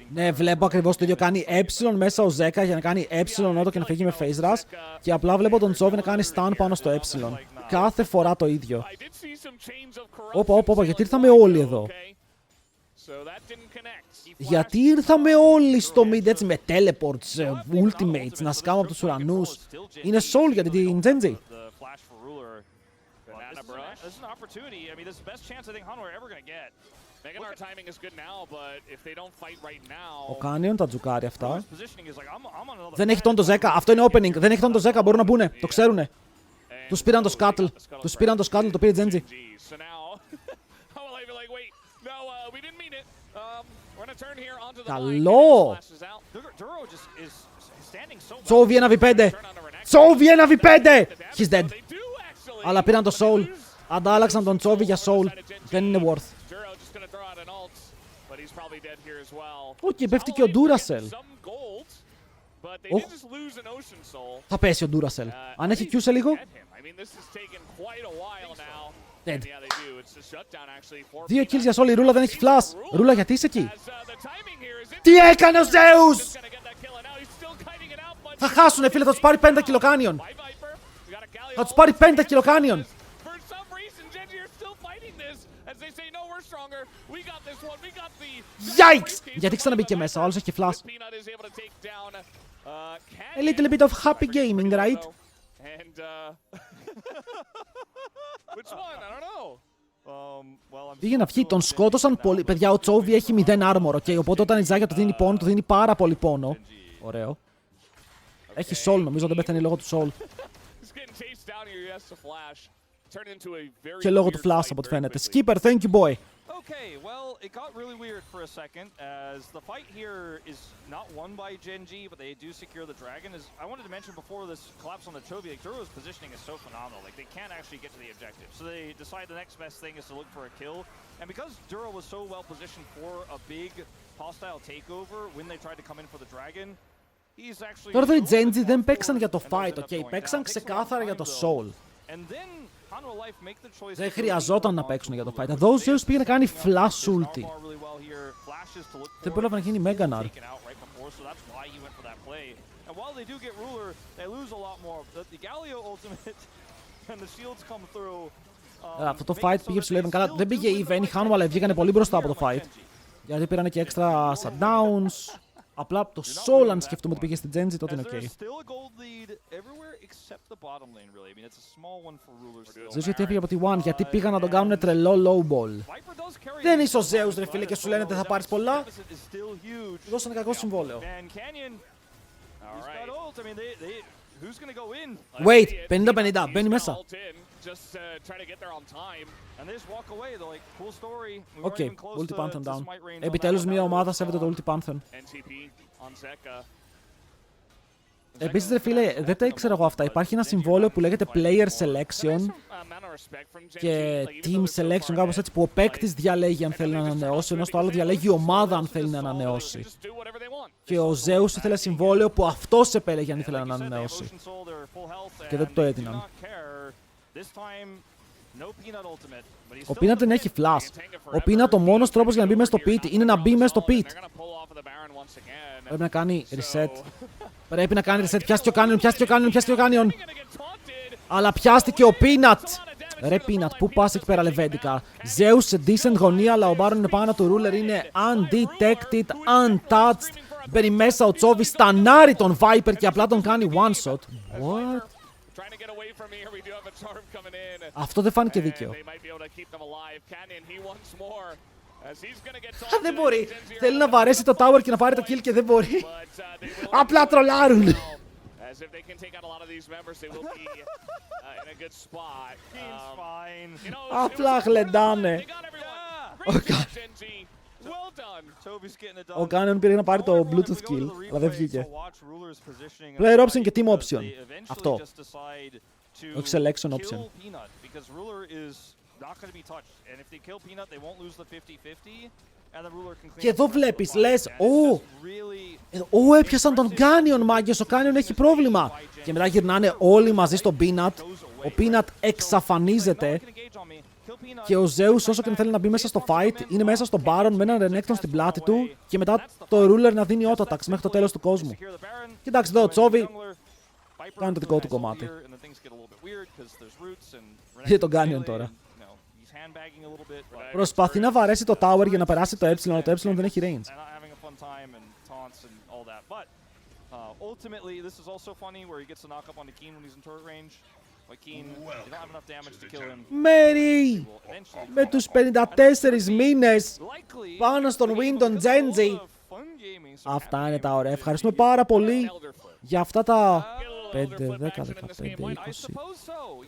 Ναι, βλέπω ακριβώς το ίδιο. Κάνει ε μέσα ο Zeka για να κάνει ε ότο και να φύγει με face rush. Και απλά βλέπω τον Chovy να κάνει stun πάνω στο ε. Κάθε φορά το ίδιο. Όπα, γιατί ήρθαμε όλοι εδώ? Γιατί ήρθαμε όλοι στο mid έτσι με teleports, ultimates, να σκάμε από τους ουρανούς? Είναι soul για την Genji. Ο Canyon τα τζουκάρει αυτά. Δεν έχει τον το Zeka, αυτό είναι opening, δεν έχει τον το Zeka, μπορούν να μπουνε, το ξέρουνε. Τους πήραν το scuttle, το πήρε Genji. Καλό! Chovy 1v5! Chovy 1v5! He's dead. Αλλά πήραν το soul. Αντάλλαξαν τον Chovy για soul. Δεν είναι worth. Όχι, πέφτει και ο Duracell. Θα πέσει ο Duracell. Αν έχει Q σε λίγο. Dead. 2 kills για soul, η Ρούλα δεν έχει flash. Ρούλα, γιατί είσαι εκεί? Τι έκανε ο Zeus? Θα χάσουνε, φίλε, θα τους πάρει 50 kilo Canyon. Θα τους πάρει 50 kilo Canyon. Yikes! Γιατί ξαναμπήκε μέσα, ο άλλος έχει flash. A little bit of happy gaming, right? Πήγε να βγει, τον σκότωσαν πολύ. Παιδιά, ο Chovy έχει 0 armor, okay? Οπότε όταν η Ζάγια του δίνει πόνο, του δίνει πάρα πολύ πόνο. Ωραίο. Έχει soul, νομίζω, δεν πεθαίνει λόγω του soul. Και λόγω του flash, από ό,τι φαίνεται. Skipper, thank you, boy. Okay, well, it got really weird for a second, as the fight here is not won by Genji, but they do secure the dragon. As I wanted to mention before this collapse on the Chovy, like, Duro's positioning is so phenomenal. Like, they can't actually get to the objective. So they decide the next best thing is to look for a kill. And because Duro was so well positioned for a big hostile takeover when they tried to come in for the dragon, he's actually... Τώρα οι Genji δεν παίξαν για το fight, okay? Παίξαν ξεκάθαρα για το soul. And then Δεν χρειαζόταν να παίξουν για το fight. Εδώ ο Zeus πήγε να κάνει flash ulti. Δεν πρόλαβε να γίνει Mega Nar. Αυτό το fight πήγε ψηλό, καλά. Δεν πήγε even η Hanwha, αλλά βγήκανε πολύ μπροστά από το fight. Γιατί πήρανε και έξτρα shutdowns. Απλά το Soul, αν σκεφτούμε ότι πήγε στην Genji, τότε είναι ok. Zeus γιατί έφυγε από τη One, γιατί πήγαν να τον κάνουν τρελό low ball. Δεν είσαι ο Zeus ρε φίλε και σου λένε ότι θα πάρεις πολλά. Του δώσανε κακό συμβόλαιο. Wait, 50-50, μπαίνει μέσα. Οκ, Ulti Pantheon down. Επιτέλους μια ομάδα σέβεται το Ulti Pantheon. Επίσης ρε φίλε, δεν τα ήξερα εγώ αυτά. Υπάρχει ένα συμβόλαιο που λέγεται Player Selection και Team Selection, κάπως έτσι, που ο παίκτης διαλέγει αν θέλει να ανανεώσει, ενώ στο άλλο διαλέγει η ομάδα αν θέλει να ανανεώσει. Και ο Zeus ήθελε συμβόλαιο που αυτός επέλεγε αν ήθελε να ανανεώσει. Και δεν το έδιναν. Ο Peanut δεν έχει flash. Ο Peanut ο μόνος τρόπος για να μπει μέσα στο pit είναι να μπει μέσα στο pit. Πρέπει να κάνει reset. Πρέπει να κάνει reset. Πιάστηκε ο Canyon, Αλλά πιάστηκε ο Peanut. Ρε Peanut, πού πας εκεί πέρα λεβέντικα. Zeus σε decent γωνία, αλλά ο Baron είναι πάνω του. Ruler είναι undetected, untouched. Μπαίνει μέσα ο Chovy, στανάρει τον Viper και απλά τον κάνει one shot. What? Αυτό δεν φάνηκε δίκαιο. Δεν μπορεί. Θέλει να βαρέσει το tower και να πάρει το kill και δεν μπορεί. Απλά τρολάρουν. Απλά γλεντάνε. Ο Canyon πήρε να πάρει το Bluetooth kill, αλλά δεν βγήκε. Player option και team option. Αυτό. Όχι selection option. Και εδώ βλέπεις, λες, έπιασαν τον Canyon, μάγκες, ο Canyon έχει πρόβλημα. Και μετά γυρνάνε όλοι μαζί στο Peanut. Ο Peanut εξαφανίζεται. Και ο Zeus, όσο και αν θέλει να μπει μέσα στο fight, είναι μέσα στο Baron με έναν Renekton στην πλάτη του και μετά το Ruler να δίνει auto-attacks μέχρι το τέλος του κόσμου. Κοιτάξτε εδώ, ο Chovy κάνει το δικό του κομμάτι. Και τον Canyon τώρα. Προσπαθεί να βαρέσει το tower για να περάσει το αλλά το δεν έχει range. Μέρι! Με τους 54 μήνες πάνω στον win των Genji. Αυτά είναι τα ωραία. Ευχαριστούμε πάρα πολύ για αυτά τα 5, 10, 15,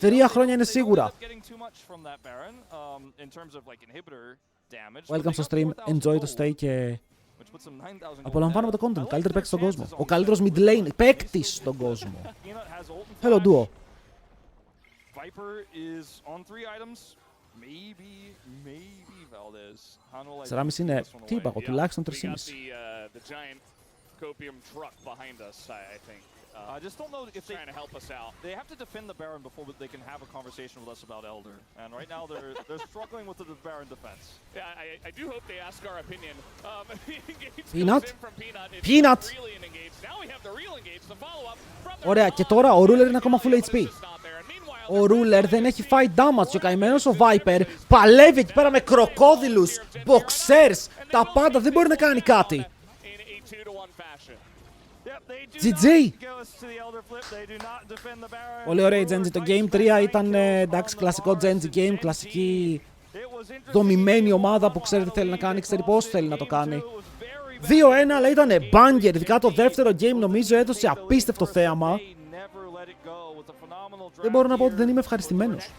20. 3 χρόνια είναι σίγουρα. Welcome στο stream. Enjoy το stay και απολαμβάνουμε το content. Καλύτερη παίκτης στον κόσμο. Ο καλύτερος mid lane παίκτης στον κόσμο. Hello duo. Σεράμις είναι, τι είπα εγώ, τουλάχιστον 3,5. I just don't know if they're trying to help us out. They have to defend the Baron before they can have a conversation with us about Elder. And right now they're struggling with the Baron defense. Yeah, I do hope they ask our opinion. Peanut? Peanut! Now we have the real engage, the follow-up from the... Ωραία, και τώρα ο Ruler είναι ακόμα full HP. Ο Ruler δεν έχει fight damage. Ο καημένος ο Viper παλεύει εκεί πέρα με κροκόδιλους, boxers, τα πάντα, δεν μπορεί να κάνει κάτι. GG! Πολύ ωραία η Genji. Το Game 3 ήταν εντάξει, κλασικό Genji Game, κλασική δομημένη ομάδα που ξέρει τι θέλει να κάνει, ξέρει πώς θέλει να το κάνει. 2-1, αλλά ήταν banger, ειδικά το δεύτερο game νομίζω έδωσε απίστευτο θέαμα. Δεν μπορώ να πω ότι δεν είμαι ευχαριστημένος.